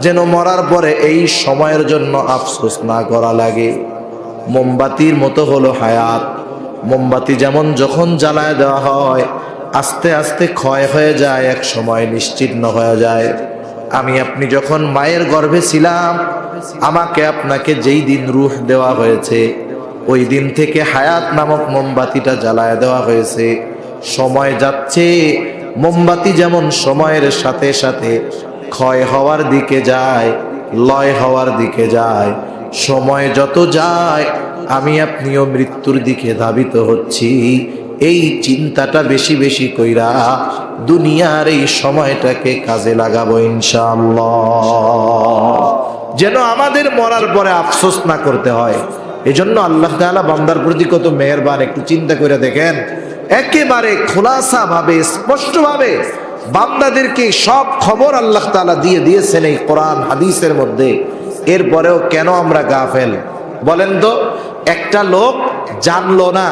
যেন মরার পরে এই সময়ের জন্য আফসোস না করা লাগে। মোমবাতির মতো হলো হায়াত। মোমবাতি যেমন যখন জ্বালায় দেওয়া হয় আস্তে আস্তে ক্ষয় হয়ে যায়, এক সময় নিশ্চিহ্ন হয়ে যায়। আমি আপনি যখন মায়ের গর্ভে ছিলাম, আমাকে আপনাকে যেই দিন রূহ দেওয়া হয়েছে ওই দিন থেকে হায়াত নামক মোমবাতিটা জ্বালায় দেওয়া হয়েছে। সময় যাচ্ছে, মোমবাতি যেমন সময়ের সাথে সাথে ক্ষয় হওয়ার দিকে যায়, লয় হওয়ার দিকে যায়, সময় যত যায় আমি আপনিও মৃত্যুর দিকে ধাবিত হচ্ছি। এই চিন্তাটা বেশি বেশি কইরা দুনিয়ার এই সময়টাকে কাজে লাগাবো ইনশাআল্লাহ, যেন আমাদের মরার পরে আফসোস না করতে হয়। এজন্য আল্লাহ তাআলা বান্দার প্রতি কত মেহেরবান, একটু চিন্তা করে দেখেন। একেবারে খোলাসা ভাবে, স্পষ্ট ভাবে বান্দাদেরকে সব খবর আল্লাহ তাআলা দিয়ে দিয়েছেন এই কোরআন হাদিসের মধ্যে। এরপরেও কেন আমরা গাফেল? বলেন তো, একটা লোক জানলো না,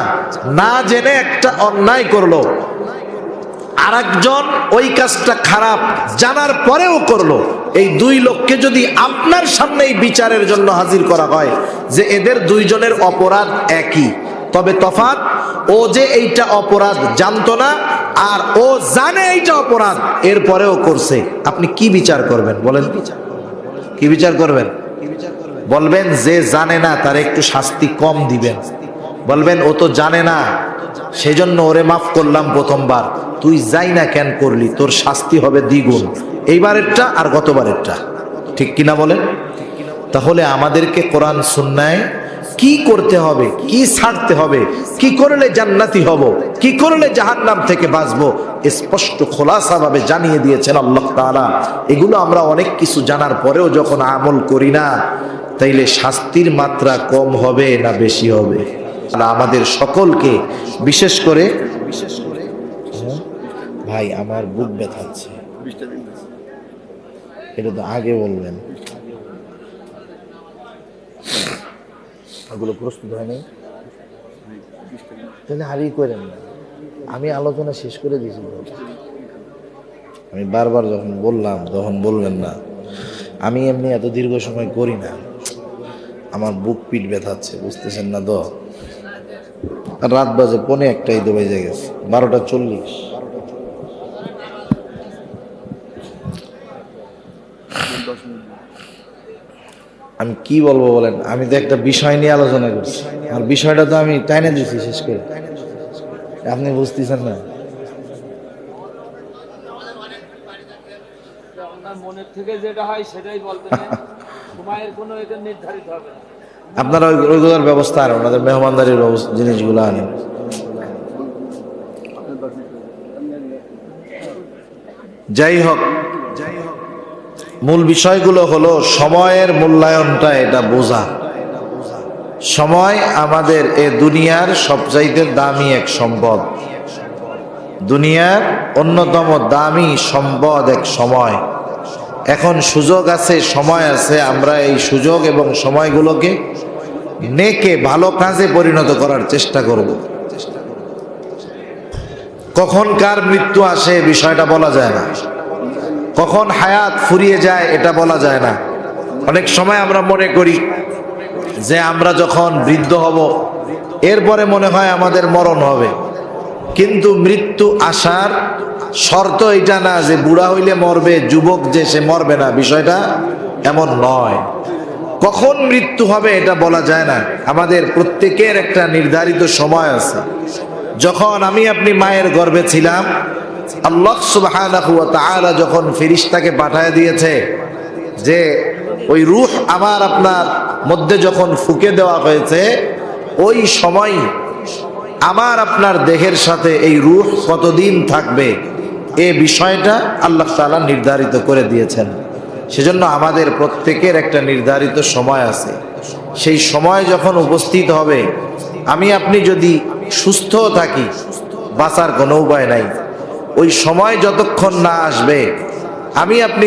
না জেনে একটা অন্যায় করলো, আরেকজন ওই কাজটা খারাপ জানার পরেও করলো। এই দুই লোককে যদি আপনার সামনেই বিচারের জন্য হাজির করা হয় যে এদের দুইজনের অপরাধ একই, তবে তফাৎ, ও যে এইটা অপরাধ জানতো না, আর ও জানে এইটা অপরাধ এরপরেও করছে। আপনি কি বিচার করবেন বলেন? কি বিচার করবেন? বলবেন যে জানে না তার একটু শাস্তি কম দিবেন, বলবেন ও তো জানে না সেই জন্য ওরে মাফ করলাম প্রথমবার, তুই যাই না কেন করলি, তোর শাস্তি হবে দ্বিগুণ, এইবারেরটা আর গতবারেরটা। ঠিক কিনা বলেন? তাহলে আমাদেরকে কোরআন সুন্নায় কি করতে হবে, কি ছাড়তে হবে, কি করলে জান্নাতি হব, কি করলে জাহান্নাম থেকে বাঁচবো, স্পষ্ট খোলাসা ভাবে জানিয়ে দিয়েছেন আল্লাহ তাআলা। এগুলো আমরা অনেক কিছু জানার পরেও যখন আমল করি না, তাইলে শাস্তির মাত্রা কম হবে না বেশি হবে? আমাদের সকলকে বিশেষ করে ভাই আমার বুক ব্যথাচ্ছে, এটা তো আগে বলবেন। ওগুলো প্রস্তুত হয়নি, তাহলে হারিয়ে করেন না। আমি আলোচনা শেষ করে দিয়েছি, আমি বারবার যখন বললাম তখন বলবেন না। আমি এমনি এত দীর্ঘ সময় করি না, আমার বুক পিঠ ব্যথাচ্ছে, বুঝতেছেন না তো? রাত বাজে 1:45 তো বেজে গেছে, 12:40। আমি কি বলবো বলেন? আমি তো একটা বিষয় নিয়ে আলোচনা করছি, আর বিষয়টা তো আমি টাইনে দিচ্ছি শেষ করে, আপনি বুঝতেছেন না? মনের থেকে যেটা হয় সেটাই বলবেন, সময়ের কোনো এটা নির্ধারিত হবে না। আপনারা ওইগুলোর ব্যবস্থা আর ওনাদের মেহমানদারির জিনিসগুলো আনেন। যাই হোক, মূল বিষয়গুলো হলো সময়ের মূল্যায়নটা, এটা বোঝা। সময় আমাদের এ দুনিয়ার সবচাইতে দামি এক সম্পদ, দুনিয়ার অন্যতম দামি সম্পদ এক সময়। এখন সুযোগ আছে, সময় আছে, আমরা এই সুযোগ এবং সময়গুলোকে নেকে ভালো কাজে পরিণত করার চেষ্টা করব। কখন কার মৃত্যু আসে বিষয়টা বলা যায় না, কখন হায়াত ফুরিয়ে যায় এটা বলা যায় না। অনেক সময় আমরা মনে করি যে আমরা যখন বৃদ্ধ হব এরপরে মনে হয় আমাদের মরণ হবে, কিন্তু মৃত্যু আসার শর্ত এটা না যে বুড়া হইলে মরবে, যুবক যে সে মরবে না, বিষয়টা এমন নয়। কখন মৃত্যু হবে এটা বলা যায় না, আমাদের প্রত্যেকের একটা নির্ধারিত সময় আছে। যখন আমি আপনি মায়ের গর্ভে ছিলাম, আল্লাহ সুবহানাহু ওয়া তাআলা যখন ফেরেশতাকে পাঠিয়ে দিয়েছে যে ওই রূহ আমার আপনার মধ্যে যখন ফুঁকে দেওয়া হয়েছে, ওই সময় আমার আপনার দেহের সাথে এই রূহ কতদিন থাকবে এই বিষয়টা আল্লাহ তাআলা নির্ধারিত করে দিয়েছেন। সেজন্য আমাদের প্রত্যেকের একটা নির্ধারিত সময় আছে। সেই সময় যখন উপস্থিত হবে, আমি আপনি যদি সুস্থ থাকি, বাঁচার কোনো উপায় নাই। ওই সময় যতক্ষণ না আসবে, আমি আপনি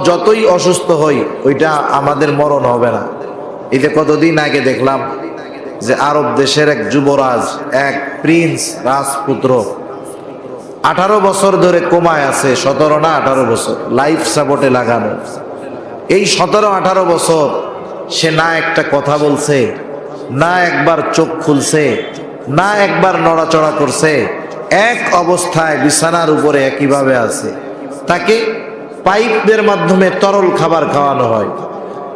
যতই অসুস্থ হই, ওইটা আমাদের মরণ হবে না। এই যে কতদিন আগে দেখলাম যে আরব দেশের এক যুবরাজ, এক প্রিন্স রাজপুত্র 18 বছর ধরে কোমায় আছে, 17 না 18 বছর লাইফ সাপোর্টে লাগানো। এই 17-18 বছর সে না একটা কথা বলছে, না একবার চোখ খুলছে, না একবার নড়াচড়া করছে, এক অবস্থায় বিছানার উপরে একইভাবে আছে। তাকে পাইপের মাধ্যমে তরল খাবার খাওয়ানো হয়,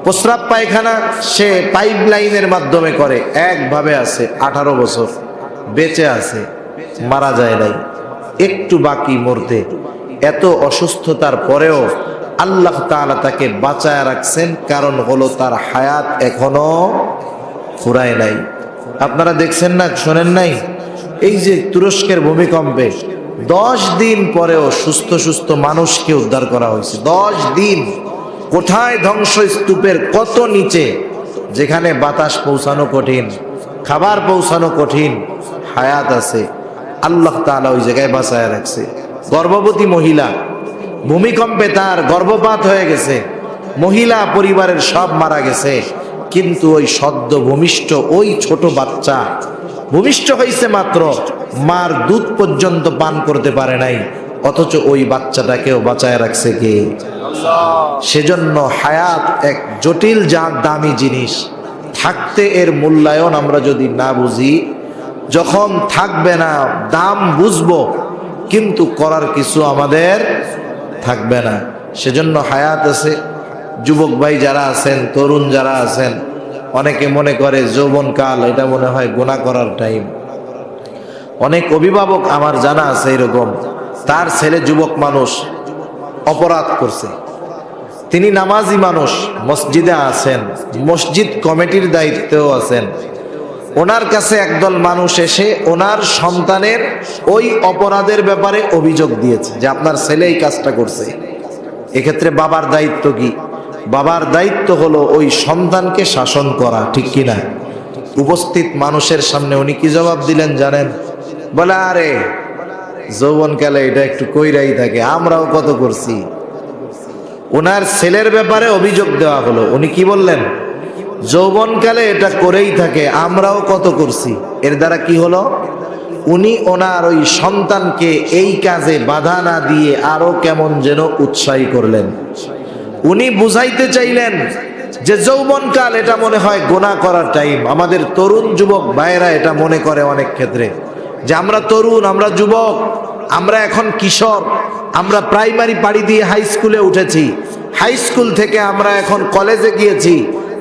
প্রস্রাব পায়খানা সে পাইপ লাইনের মাধ্যমে করে, একভাবে আছে। 18 বছর বেঁচে আছে, মারা যায় নাই, একটু বাকি মরতে। এত অসুস্থতার পরেও আল্লাহ তাআলা তাকে বাঁচায় রাখছেন, কারণ হলো তার হায়াত এখনো ফুরায় নাই। আপনারা দেখছেন না, শোনেন নাই? এই যে তুরস্কের ভূমিকম্পে 10 দিন পরেও সুস্থ সুস্থ মানুষকে উদ্ধার করা হয়েছে। 10 দিন কোথায়? ধ্বংসস্তূপের কত নিচে, যেখানে বাতাস পৌঁছানো কঠিন, খাবার পৌঁছানো কঠিন, হায়াত আছে। আল্লাহ তাআলা ওই জায়গায় বাঁচায় রাখছে। গর্ভবতী মহিলা, ভূমিকম্পে তার গর্ভপাত হয়ে গেছে, মহিলা পরিবারের সব মারা গেছে, কিন্তু ওই সদ্য ভূমিষ্ঠ ওই ছোট বাচ্চা ভূমিষ্ঠ হয়েছে মাত্র, মার দুধ পর্যন্ত পান করতে পারে নাই, অথচ ওই বাচ্চাটাকেও বাঁচায় রাখছে কে? সেজন্য হায়াত এক জটিল দামি জিনিস। থাকতে এর মূল্যায়ন আমরা যদি না বুঝি, যখন থাকবে না, দাম বুঝবো, কিন্তু করার কিছু আমাদের থাকবে না। সেজন্য হায়াত আছে। যুবক ভাই যারা আছেন, তরুণ যারা আছেন, অনেকে মনে করে যৌবনকাল এটা মনে হয় গুনাহ করার টাইম। অনেক অভিভাবক আমার জানা আছে এরকম, তার ছেলে যুবক মানুষ অপরাধ করছে, তিনি নামাজি মানুষ, মসজিদে আছেন, মসজিদ কমিটির দায়িত্বেও আছেন। ওনার কাছে একদল মানুষ এসে ওনার সন্তানের ওই অপরাধের ব্যাপারে অভিযোগ দিয়েছে যে আপনার ছেলে এই কাজটা করছে। এক্ষেত্রে বাবার দায়িত্ব কি? বাবার দায়িত্ব হলো ওই সন্তানকে শাসন করা, ঠিক কিনা? উপস্থিত মানুষের সামনে উনি কি জবাব দিলেন জানেন? বলে, আরে যৌবনকালে এটা একটু কইরাই থাকে, আমরাও কত করছি। ওনার ছেলের ব্যাপারে অভিযোগ দেওয়া হলো, উনি কি বললেন? যৌবনকালে এটা করেই থাকে, আমরাও কত করছি। এর দ্বারা কি হলো? উনি ওনার ওই সন্তানকে এই কাজে বাধা না দিয়ে আরো কেমন যেন উৎসাহী করলেন। উনি বুঝাইতে চাইলেন যে যৌবনকাল এটা মনে হয় গুনাহ করার টাইম। আমাদের তরুণ যুবক ভাইয়েরা এটা মনে করে অনেক ক্ষেত্রে যে আমরা তরুণ, আমরা যুবক, আমরা এখন কিশোর, আমরা প্রাইমারি পাড়ি দিয়ে হাই স্কুলে উঠেছি, হাই স্কুল থেকে আমরা এখন কলেজে গিয়েছি,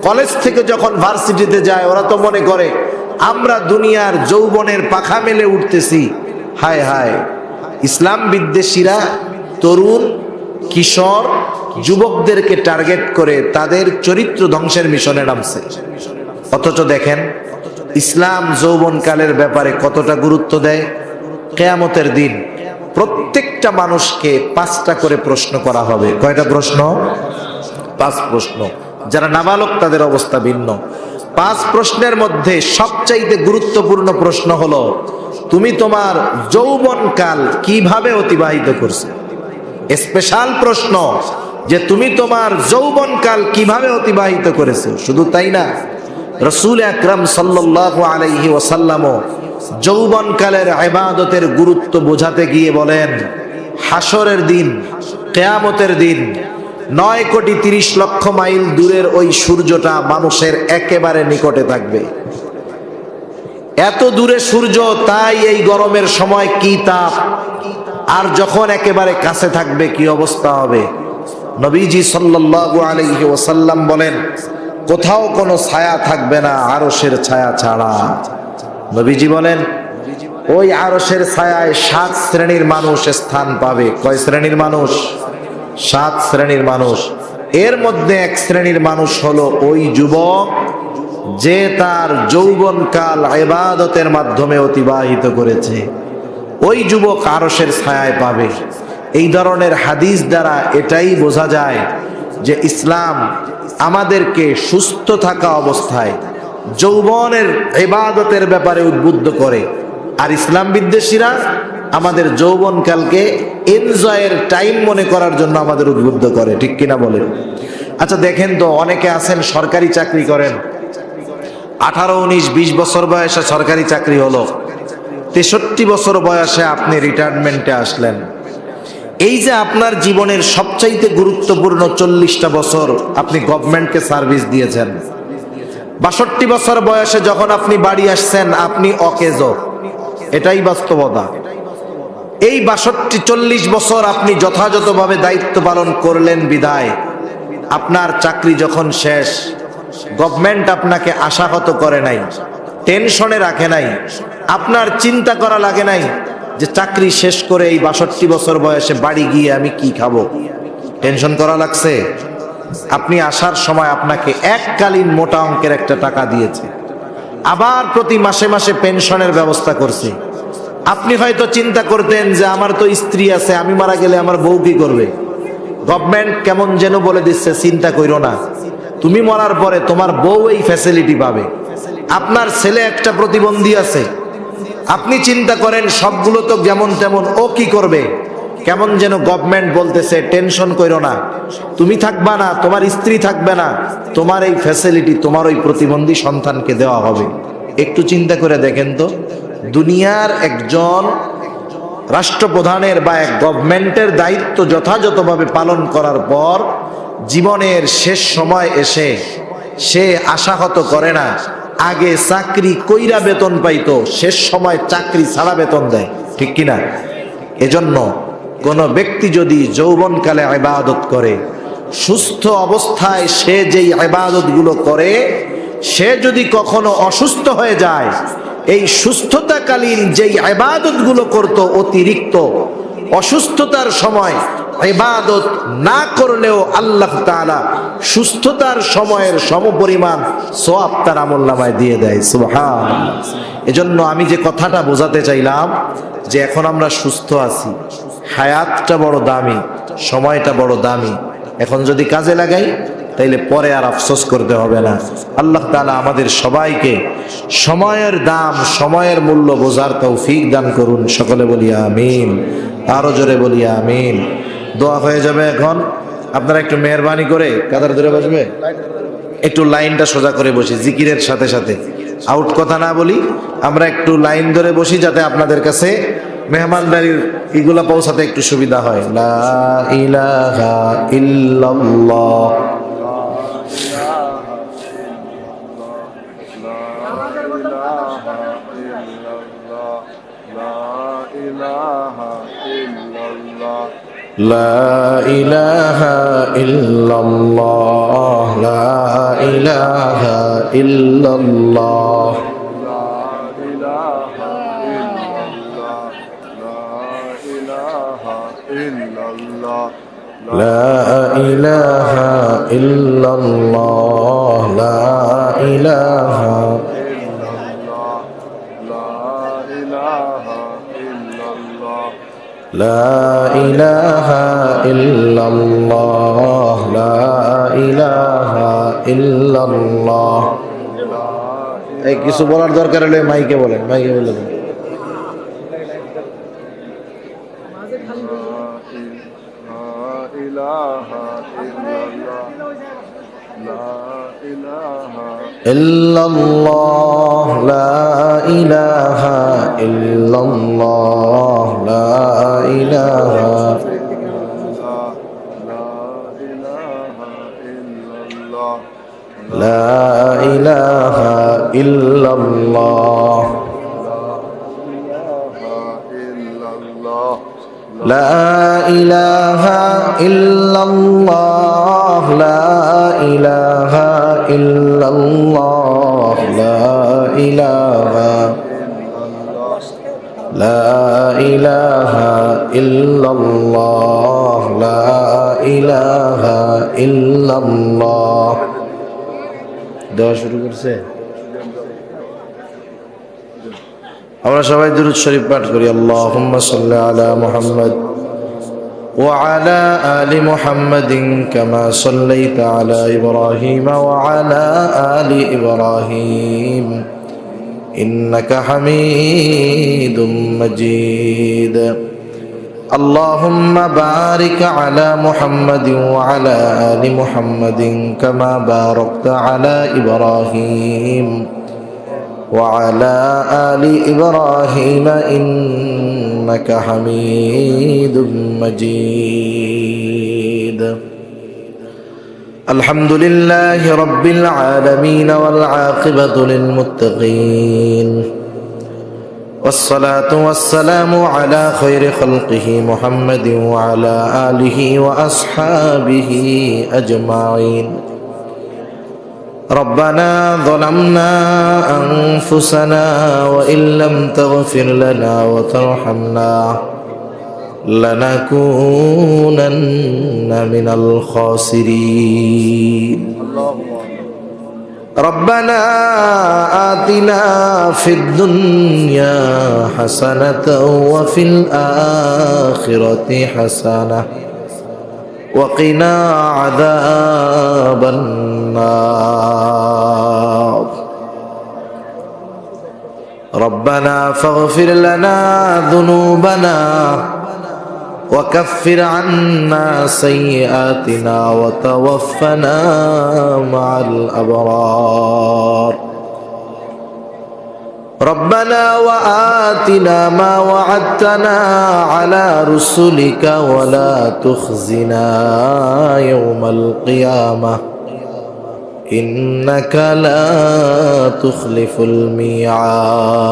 কলেজ থেকে যখন ভার্সিটিতে যায় ওরা তো মনে করে আমরা দুনিয়ার যৌবনের পাখা মেলে উঠতেছি। হায় হায়, ইসলাম বিদ্বেষীরা তরুণ, কিশোর, যুবকদেরকে টার্গেট করে তাদের চরিত্র ধ্বংসের মিশনে নামছে। অথচ দেখেন ইসলাম যৌবনকালের ব্যাপারে কতটা গুরুত্ব দেয়। কিয়ামতের দিন প্রত্যেকটা মানুষকে 5টা করে প্রশ্ন করা হবে। কয়টা প্রশ্ন? 5 প্রশ্ন। যারা নাবালক তাদের অবস্থা ভিন্ন। 5 প্রশ্নের মধ্যে সবচাইতে গুরুত্বপূর্ণ প্রশ্ন হলো তুমি তোমার যৌবনকাল কিভাবে অতিবাহিত করছো। স্পেশাল প্রশ্ন যে তুমি তোমার যৌবনকাল কিভাবে অতিবাহিত করেছো। শুধু তাই না, রাসূল আকরাম সাল্লাল্লাহু আলাইহি ওয়াসাল্লামও যৌবনকালের ইবাদতের গুরুত্ব বোঝাতে গিয়ে বলেন, হাসরের দিন, কিয়ামতের দিন 9,30,00,000 মাইল দূরের ওই সূর্যটা মানুষের একেবারে নিকটে থাকবে। এত দূরে সূর্য, তাই এই গরমের সময় কি তাপ, আর যখন একেবারে কাছে থাকবে কি অবস্থা হবে। নবীজি সাল্লাল্লাহু আলাইহি ওয়াসাল্লাম বলেন, কোথাও কোনো ছায়া থাকবে না আরশের ছায়া ছাড়া। নবীজি বলেন ওই আরশের ছায়ায় 7 শ্রেণীর মানুষ স্থান পাবে। কয় শ্রেণীর মানুষ? 7 শ্রেণীর মানুষ। এর মধ্যে 1 শ্রেণীর মানুষ হলো ওই যুবক যে তার যৌবনকাল ইবাদতের মাধ্যমে অতিবাহিত করেছে। ওই যুবক আরশের ছায়ায় পাবে। এই ধরনের হাদিস দ্বারা এটাই বোঝা যায় যে ইসলাম আমাদেরকে সুস্থ থাকা অবস্থায় যৌবনের ইবাদতের ব্যাপারে উদ্বুদ্ধ করে, আর ইসলাম বিদ্বেষীরা আমাদের যৌবনকালকে এনজয়ের টাইম মনে করার জন্য আমাদের উদ্বুদ্ধ করে। ঠিক কিনা বলেন? আচ্ছা দেখেন তো, অনেকে আছেন সরকারি চাকরি করেন, 18, 19, 20 বছর বয়সে সরকারি চাকরি হলো, 63 বছর বয়সে আপনি রিটায়ারমেন্টে আসলেন। এই যে আপনার জীবনের সবচাইতে গুরুত্বপূর্ণ 40টা বছর আপনি গভর্নমেন্টকে সার্ভিস দিয়েছেন। 62 বছর বয়সে যখন আপনি বাড়ি আসছেন আপনি অকেজো, এটাই বাস্তবতা। এই 62-40 বছর আপনি যথাযথভাবে দায়িত্ব পালন করলেন বিধায় আপনার চাকরি যখন শেষ, গভর্নমেন্ট আপনাকে আশাহত করে নাই, টেনশনে রাখে নাই, আপনার চিন্তা করা লাগে নাই যে চাকরি শেষ করে এই 62 বছর বয়সে বাড়ি গিয়ে আমি কি খাবো। টেনশন করা লাগছে? আপনি আসার সময় আপনাকে এককালীন মোটা অঙ্কের একটা টাকা দিয়েছে, আবার প্রতি মাসে মাসে পেনশনের ব্যবস্থা করছে। আপনি হয়তো চিন্তা করতেন যে আমার তো স্ত্রী আছে, আমি মারা গেলে আমার বউ কি করবে। গভর্নমেন্ট কেমন যেন বলে দিচ্ছে, চিন্তা কইরো না, তুমি মরার পরে তোমার বউ এই ফ্যাসিলিটি পাবে। আপনার ছেলে একটা প্রতিবন্ধী আছে, আপনি চিন্তা করেন সবগুলো তো যেমন তেমন, ও কি করবে। কেমন যেন গভর্নমেন্ট বলতেছে টেনশন কইরো না, তুমি থাকবা না, তোমার স্ত্রী থাকবে না, তোমার এই ফ্যাসিলিটি তোমার ওই প্রতিবন্ধী সন্তানকে দেওয়া হবে। একটু চিন্তা করে দেখেন তো, দুনিয়ার একজন রাষ্ট্রপ্রধানের বা এক গভর্নমেন্টের দায়িত্ব যথাযথভাবে পালন করার পর জীবনের শেষ সময় এসে সে আশাহত করে না আগে চাকরি কইরা বেতন পাইতো, শেষ সময় চাকরি ছাড়া বেতন দেয়, ঠিক কিনা? এজন্য কোন ব্যক্তি যদি যৌবনকালে ইবাদত করে, সুস্থ অবস্থায় সে যেই ইবাদতগুলো করে, সে যদি কখনো অসুস্থ হয়ে যায়, এই সুস্থতাকালীন যেই ইবাদতগুলো করত অতিরিক্ত, অসুস্থতার সময় ইবাদত না করলেও আল্লাহ তাআলা সুস্থতার সময়ের সমপরিমাণ সওয়াব তার আমলনামায় দিয়ে দেয়। সুবহানাল্লাহ। এজন্য আমি যে কথাটা বোঝাতে চাইলাম যে এখন আমরা সুস্থ আছি, হায়াতটা বড় দামি, সময়টা বড় দামি, এখন যদি কাজে লাগাই তাইলে পরে আর আফসোস করতে হবে না। আল্লাহ তাআলা আমাদের সবাইকে সময়ের দাম, সময়ের মূল্য বোঝার তৌফিক দান করুন। সকলে বলি আমিন, আরো জোরে বলি আমিন। দোয়া হয়ে যাবে এখন। আপনারা একটু মেহরবানি করে কাতার ধরে বসবে, একটু লাইনটা সোজা করে বসি, জিকিরের সাথে সাথে আউট কথা না বলি, আমরা একটু লাইন ধরে বসি যাতে আপনাদের কাছে মেহমানদারির এগুলা পৌঁছাতে একটু সুবিধা হয়। লা ইলাহা ইল্লাল্লাহ। লা ইলাহা ইল্লাল্লাহ, লা ইলাহা ইল্লাল্লাহ, লা ইলাহা ইল্লাল্লাহ, লা ইলাহা লা ইলাহা ইল্লাল্লাহ, লা ইলাহা ইল্লাল্লাহ। এই কিছু বলার দরকার হলে মাইকে বলেন, মাইকে বলে দেন। ইল্লাল্লাহ, লা ইলাহা ইল্লাল্লাহ, লা ইলাহা লা ইলাহা ইল্লাল্লাহ, লা ইলাহা ইল্লাল্লাহ, লা ইলাহা ইল্লাল্লাহ, লা ইলাহা লা ইলাহা ইল্লাল্লাহ, লা ইলাহা ইল্লাল্লাহ। দেওয়া শুরু করছে। আমরা সবাই দুরূদ শরীফ পাঠ করি। আল্লাহুম্মা সাল্লি আলা মুহাম্মদ ওয়া আলা আলি মুহাম্মাদিন কামা সাল্লাইতা আলা ইব্রাহিম ওয়া আলা আলি ইব্রাহিম ইন্নাকা হামিদুম মাজিদ। আল্লাহুম্মা বারিক আলা মুহাম্মাদিন ওয়া আলা আলি মুহাম্মাদিন কামা বারাকতা আলা ইব্রাহিম وعلى آل إبراهيم إنك حميد مجيد. الحمد لله رب العالمين والعاقبة للمتقين والصلاة والسلام على خير خلقه محمد وعلى آله وأصحابه أجمعين. ربنا ظلمنا أنفسنا وإن لم تغفر لنا وترحمنا لنكونن من الخاسرين. ربنا آتنا في الدنيا حسنة وفي الآخرة حسنة وقنا عذاب النار. ربنا فاغفر لنا ذنوبنا وكفر عنا سيئاتنا وتوفنا مع الأبرار. ربنا وآتنا ما وعدتنا على رسلك ولا تخزنا يوم القيامة إنك لا تخلف الميعاد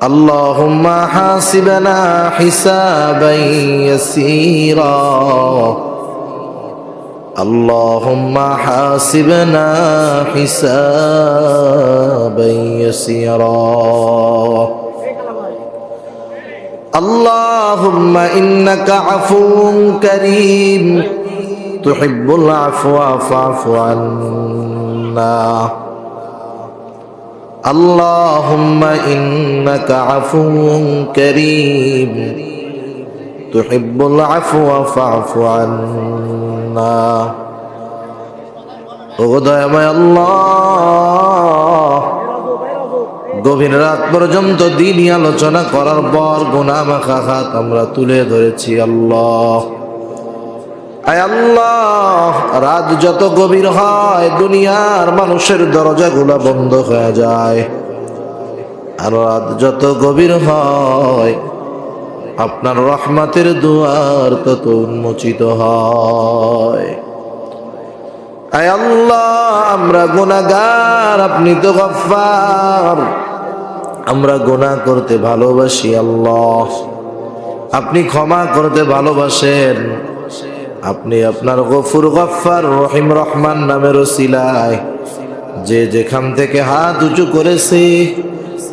اللهم حاسبنا حسابا يسيرا اللهم حاسبنا حسابا يسيرا اللهم إنك عفو كريم تحب العفو فاعف عنا اللهم إنك عفو كريم تحب العفو فاعف عنا ওগোদয়াময় আল্লাহ গভীর রাত পর্যন্ত দিনই আলোচনা করার পর গুনাহ মাখা হাত আমরা তুলে ধরেছি আল্লাহ আয় আল্লাহ রাত যত গভীর হয় দুনিয়ার মানুষের দরজাগুলো বন্ধ হয়ে যায় আর রাত যত গভীর হয় আপনার রহমতের দুয়ার তত উন্মোচিত হয় আয় আল্লাহ আমরা গুনাহগার আপনি তো গফফার আমরা গুনাহ করতে ভালোবাসি আল্লাহ আপনি ক্ষমা করতে ভালোবাসেন আপনি আপনার গফুর গফফার রহিম রহমান নামের ওসিলায় যে যেখান থেকে হাত উঁচু করেছে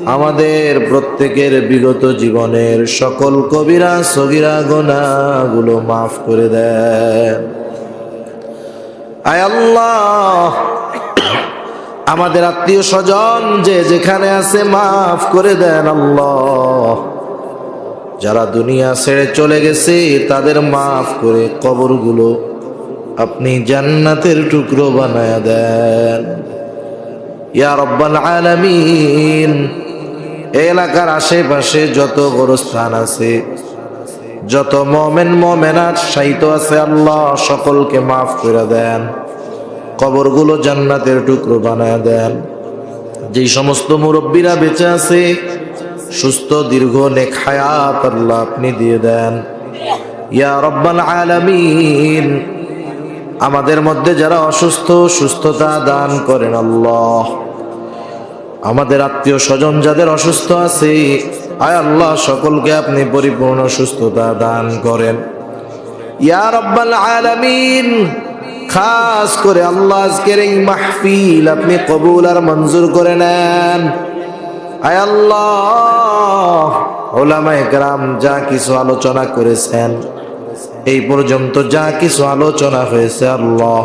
আমাদের প্রত্যেকের বিগত জীবনের সকল কবিরা সগীরা গুনাহগুলো মাফ করে দেন আয় আল্লাহ আমাদের আত্মীয় স্বজন যে যেখানে আছে মাফ করে দেন আল্লাহ যারা দুনিয়া ছেড়ে চলে গেছে তাদের মাফ করে কবরগুলো আপনি জান্নাতের টুকরো বানায়া দেন ইয়া রব্বাল আলামিন এলাকার আশেপাশে যত গোরস্থান আছে যত মুমিন মুমিনাত শায়িত আছে আল্লাহ সকলকে মাফ করে দেন কবরগুলো জান্নাতের টুকরো বানায়া দেন যেই সমস্ত মুরব্বীরা বেঁচে আছে সুস্থ দীর্ঘ নেক হায়াত আল্লাহ আপনি দিয়ে দেন ইয়া রব্বাল আলামিন আমাদের মধ্যে যারা অসুস্থ সুস্থতা দান করেন আল্লাহ আমাদের আত্মীয় স্বজন যাদের অসুস্থ আছে আয় আল্লাহ সকলকে আপনি পরিপূর্ণ সুস্থতা দান করেন ইয়া রব্বাল আলামিন খাস করে আল্লাহ আজকের এই মাহফিল আপনি কবুল আর মঞ্জুর করে নেন আয় আল্লাহ উলামায়ে কেরাম যা কিছু আলোচনা করেছেন এই পর্যন্ত যা কিছু আলোচনা হয়েছে আল্লাহ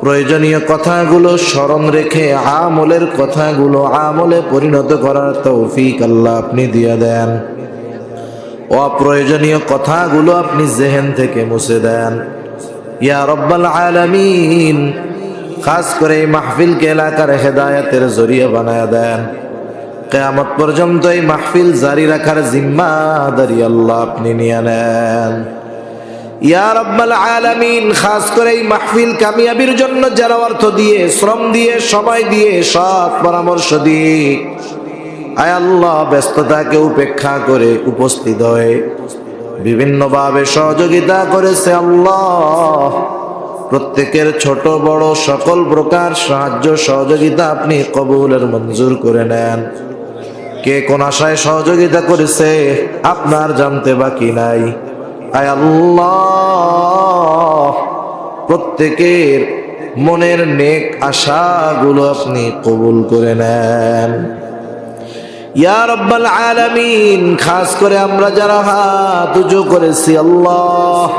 প্রয়োজনীয় কথাগুলো স্মরণ রেখে আমলের কথাগুলো আমলে পরিণত করার তৌফিক আল্লাহ আপনি দিয়ে দেন অপ্রয়োজনীয় কথাগুলো আপনি জেহেন থেকে মুছে দেন ইয়া রব্বাল আলামিন খাস করে এই মাহফিলকে এলাকার হেদায়েতের জরিয়া বানায়া দেন কিয়ামত পর্যন্ত এই মাহফিল জারি রাখার জিম্মাদারি আল্লাহ আপনি নিয়ে নেন ইয়া রব্বাল আলামিন খাস করে এই মাহফিল কামিয়াবির জন্য যারা অর্থ দিয়ে শ্রম দিয়ে সময় দিয়ে সৎ পরামর্শ দিয়ে আয় আল্লাহ ব্যস্ততাকে উপেক্ষা করে উপস্থিত হয়ে বিভিন্নভাবে সহযোগিতা করেছে আল্লাহ প্রত্যেকের ছোট বড় সকল প্রকার সাহায্য সহযোগিতা আপনি কবুলের মঞ্জুর করে নেন কে কোন আশায় সহযোগিতা করেছে আপনার জানতে বাকি নাই আয় আল্লাহ প্রত্যেকের মনের নেক আশাগুলো আপনি কবুল করে নেন ইয়া রব্বাল আলামিন খাস করে আমরা যারা হাত উঁচু করেছি আল্লাহ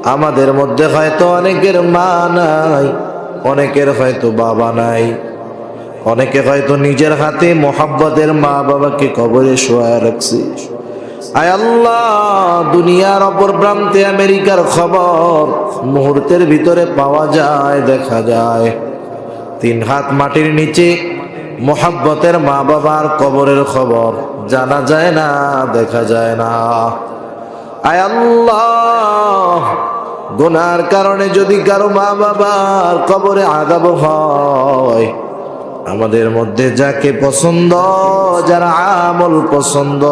আমাদের মধ্যে হয়তো অনেকের মা নাই অনেকের হয়তো বাবা নাই অনেকে হয়তো নিজের হাতে মোহাব্বতের মা বাবাকে কবরে শোয়া রাখছে আয় আল্লাহ দুনিয়ার অপর প্রান্তে আমেরিকার খবর মুহূর্তের ভিতরে পাওয়া যায় দেখা যায় 3 হাত মাটির নিচে মোহাব্বতের মা বাবার কবরের খবর জানা যায় না দেখা যায় না আয় আল্লাহ গুনার কারণে যদি কারো মা বাবার কবরে আযাব হয় আমাদের মধ্যে যাকে পছন্দ যারা আমল পছন্দ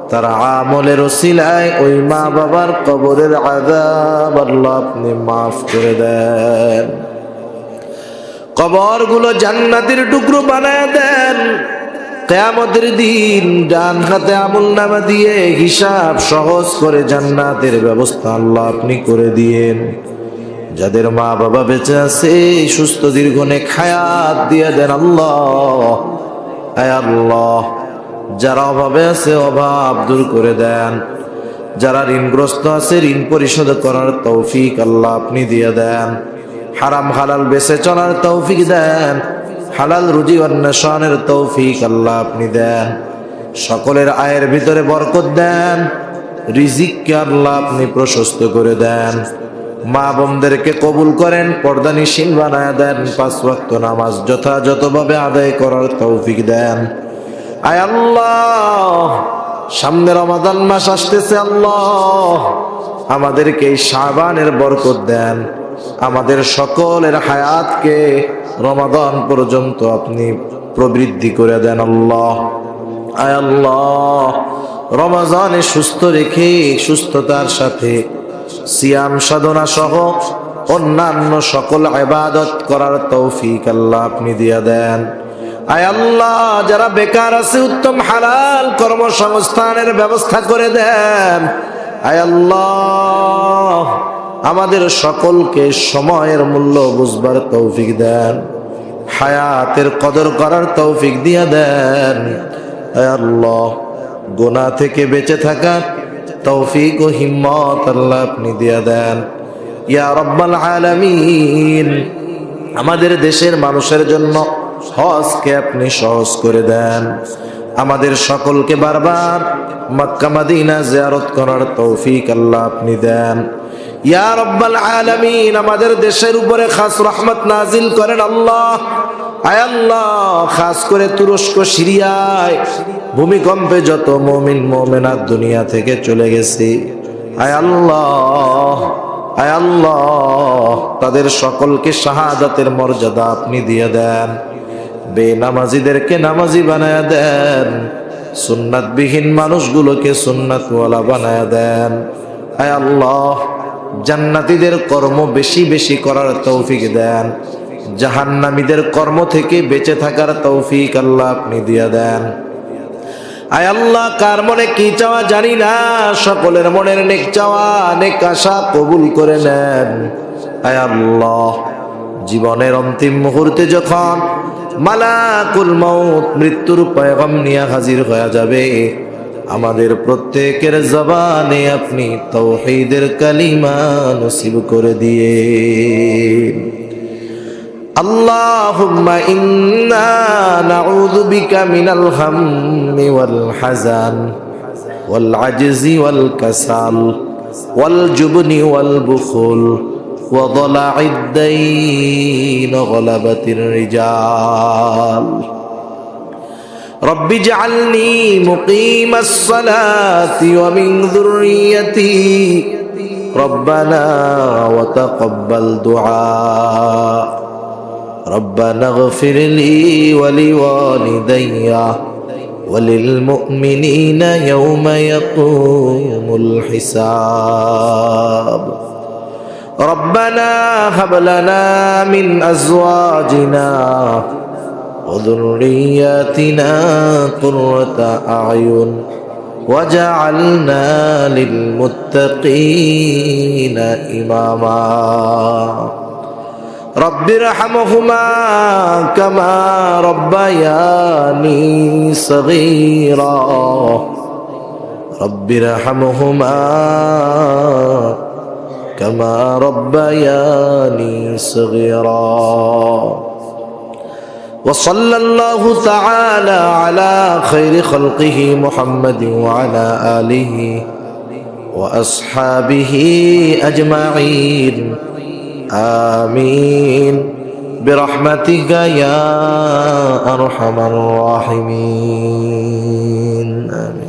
তার আমলের ওসিলায় ওই মা বাবার কবরের আযাব আল্লাহ আপনি মাফ করে দেন। কবরগুলো জান্নাতের টুকরো বানায় দেন। কিয়ামতের দিন ডান হাতে আমলনামা দিয়ে হিসাব সহজ করে জান্নাতের ব্যবস্থা আল্লাহ আপনি করে দিয়েন। যাদের মা বাবা বেঁচে আছে সুস্থ দীর্ঘ নেক হায়াত দিয়ে দেন আল্লাহ। আয় আল্লাহ, যারা অভাবে আছে অভাব দূর করে দেন। যারা ঋণগ্রস্ত আছে ঋণ পরিশোধ করার তৌফিক আল্লাহ আপনি দিয়ে দেন। হারাম হালাল বেঁচে চলার তৌফিক দেন। হালাল রুজি অন্বেষণের তৌফিক আল্লাহ আপনি দেন। সকলের আয়ের ভিতরে বরকত দেন। রিজিককে আল্লাহ আপনি প্রশস্ত করে দেন। মা বোনদেরকে কবুল করেন, পর্দানিশীল বানায় দেন। 5 ওয়াক্ত নামাজ যথাযথভাবে আদায় করার তৌফিক দেন। আয় আল্লাহ, সামনে রমাদান মাস আসতেছে আল্লাহ, আমাদেরকে এই শাবানের বরকত দেন। আমাদের সকলের হায়াতকে রমাদান পর্যন্ত আপনি প্রবৃদ্ধি করে দেন আল্লাহ। আয় আল্লাহ, রমাজানে সুস্থ রেখে সুস্থতার সাথে সিয়াম সাধনা সহ অন্যান্য সকল ইবাদত করার তৌফিক আল্লাহ আপনি দিয়ে দেন। আয় আল্লাহ, যারা বেকার আছে উত্তম হালাল কর্মসংস্থানের ব্যবস্থা করে দেন। আয় আল্লাহ, আমাদের সকলকে সময়ের মূল্য বুঝবার তৌফিক দেন। হায়াতের কদর করার তৌফিক দিয়ে দেন। আয় আল্লাহ, গুনাহ থেকে বেঁচে থাকার তৌফিক ও হিম্মত আল্লাহ আপনি দিয়ে দেন। ইয়া রাব্বাল আলামিন, আমাদের দেশের মানুষের জন্য হজকে আপনি সহজ করে দেন। আমাদের সকলকে বারবার মক্কা মদিনা জিয়ারত করার তৌফিক আল্লাহ আপনি দেন। ইয়া রাব্বাল আলামিন, আমাদের দেশের উপরে খাস রহমত নাজিল করেন আল্লাহ। আয় আল্লাহ, খাস করে তুরস্ক সিরিয়ায় ভূমিকম্পে যত মুমিন মুমিনাত দুনিয়া থেকে চলে গেছে, আয় আল্লাহ, আয় আল্লাহ, তাদের সকলকে শাহাদাতের মর্যাদা আপনি দিয়ে দেন। বেনামাজিদেরকে নামাজি বানায়া দেন। সুন্নাতবিহীন মানুষগুলোকে সুন্নাতওয়ালা বানায়া দেন। আয় আল্লাহ, জান্নাতীদের কর্ম বেশি বেশি করার তৌফিক দেন। জাহান্নামীদের কর্ম থেকে বেঁচে থাকার তৌফিক আল্লাহ আপনি দিয়ে দেন। আয় আল্লাহ, কার মনে কি চাওয়া জানি না, সকলের মনের নেক চাওয়া নেক আশা কবুল করে নেন। আয় আল্লাহ, জীবনের অন্তিম মুহূর্তে যখন মালাকুল মউত মৃত্যুর পয়গাম নিয়ে হাজির হয়ে যাবে, আমাদের প্রত্যেকের জবানে আপনি তাওহীদের কালিমা নসিব করে দিয়ে। আল্লাহুম্মা ইন্না নাউযু বিকা মিনাল হাম্মি ওয়াল হাযান ওয়াল আজজি ওয়াল কাসাল ওয়াল জুবনি ওয়াল বুখুল ওয়া দালা'id দাইন ওয়া গলাবাতির রিজাল। رب اجعلني مقيم الصلاة ومن ذريتي ربنا وتقبل دعاء ربنا اغفر لي ولوالدي وللمؤمنين يوم يقوم الحساب ربنا هب لنا من أزواجنا وذرياتنا قرة أعين وجعلنا للمتقين إماما رب ارحمهما كما ربياني صغيرا رب ارحمهما كما ربياني صغيرا وصلى الله تعالى على خير خلقه محمد وعلى آله وأصحابه أجمعين آمين برحمتك يا أرحم الراحمين آمين.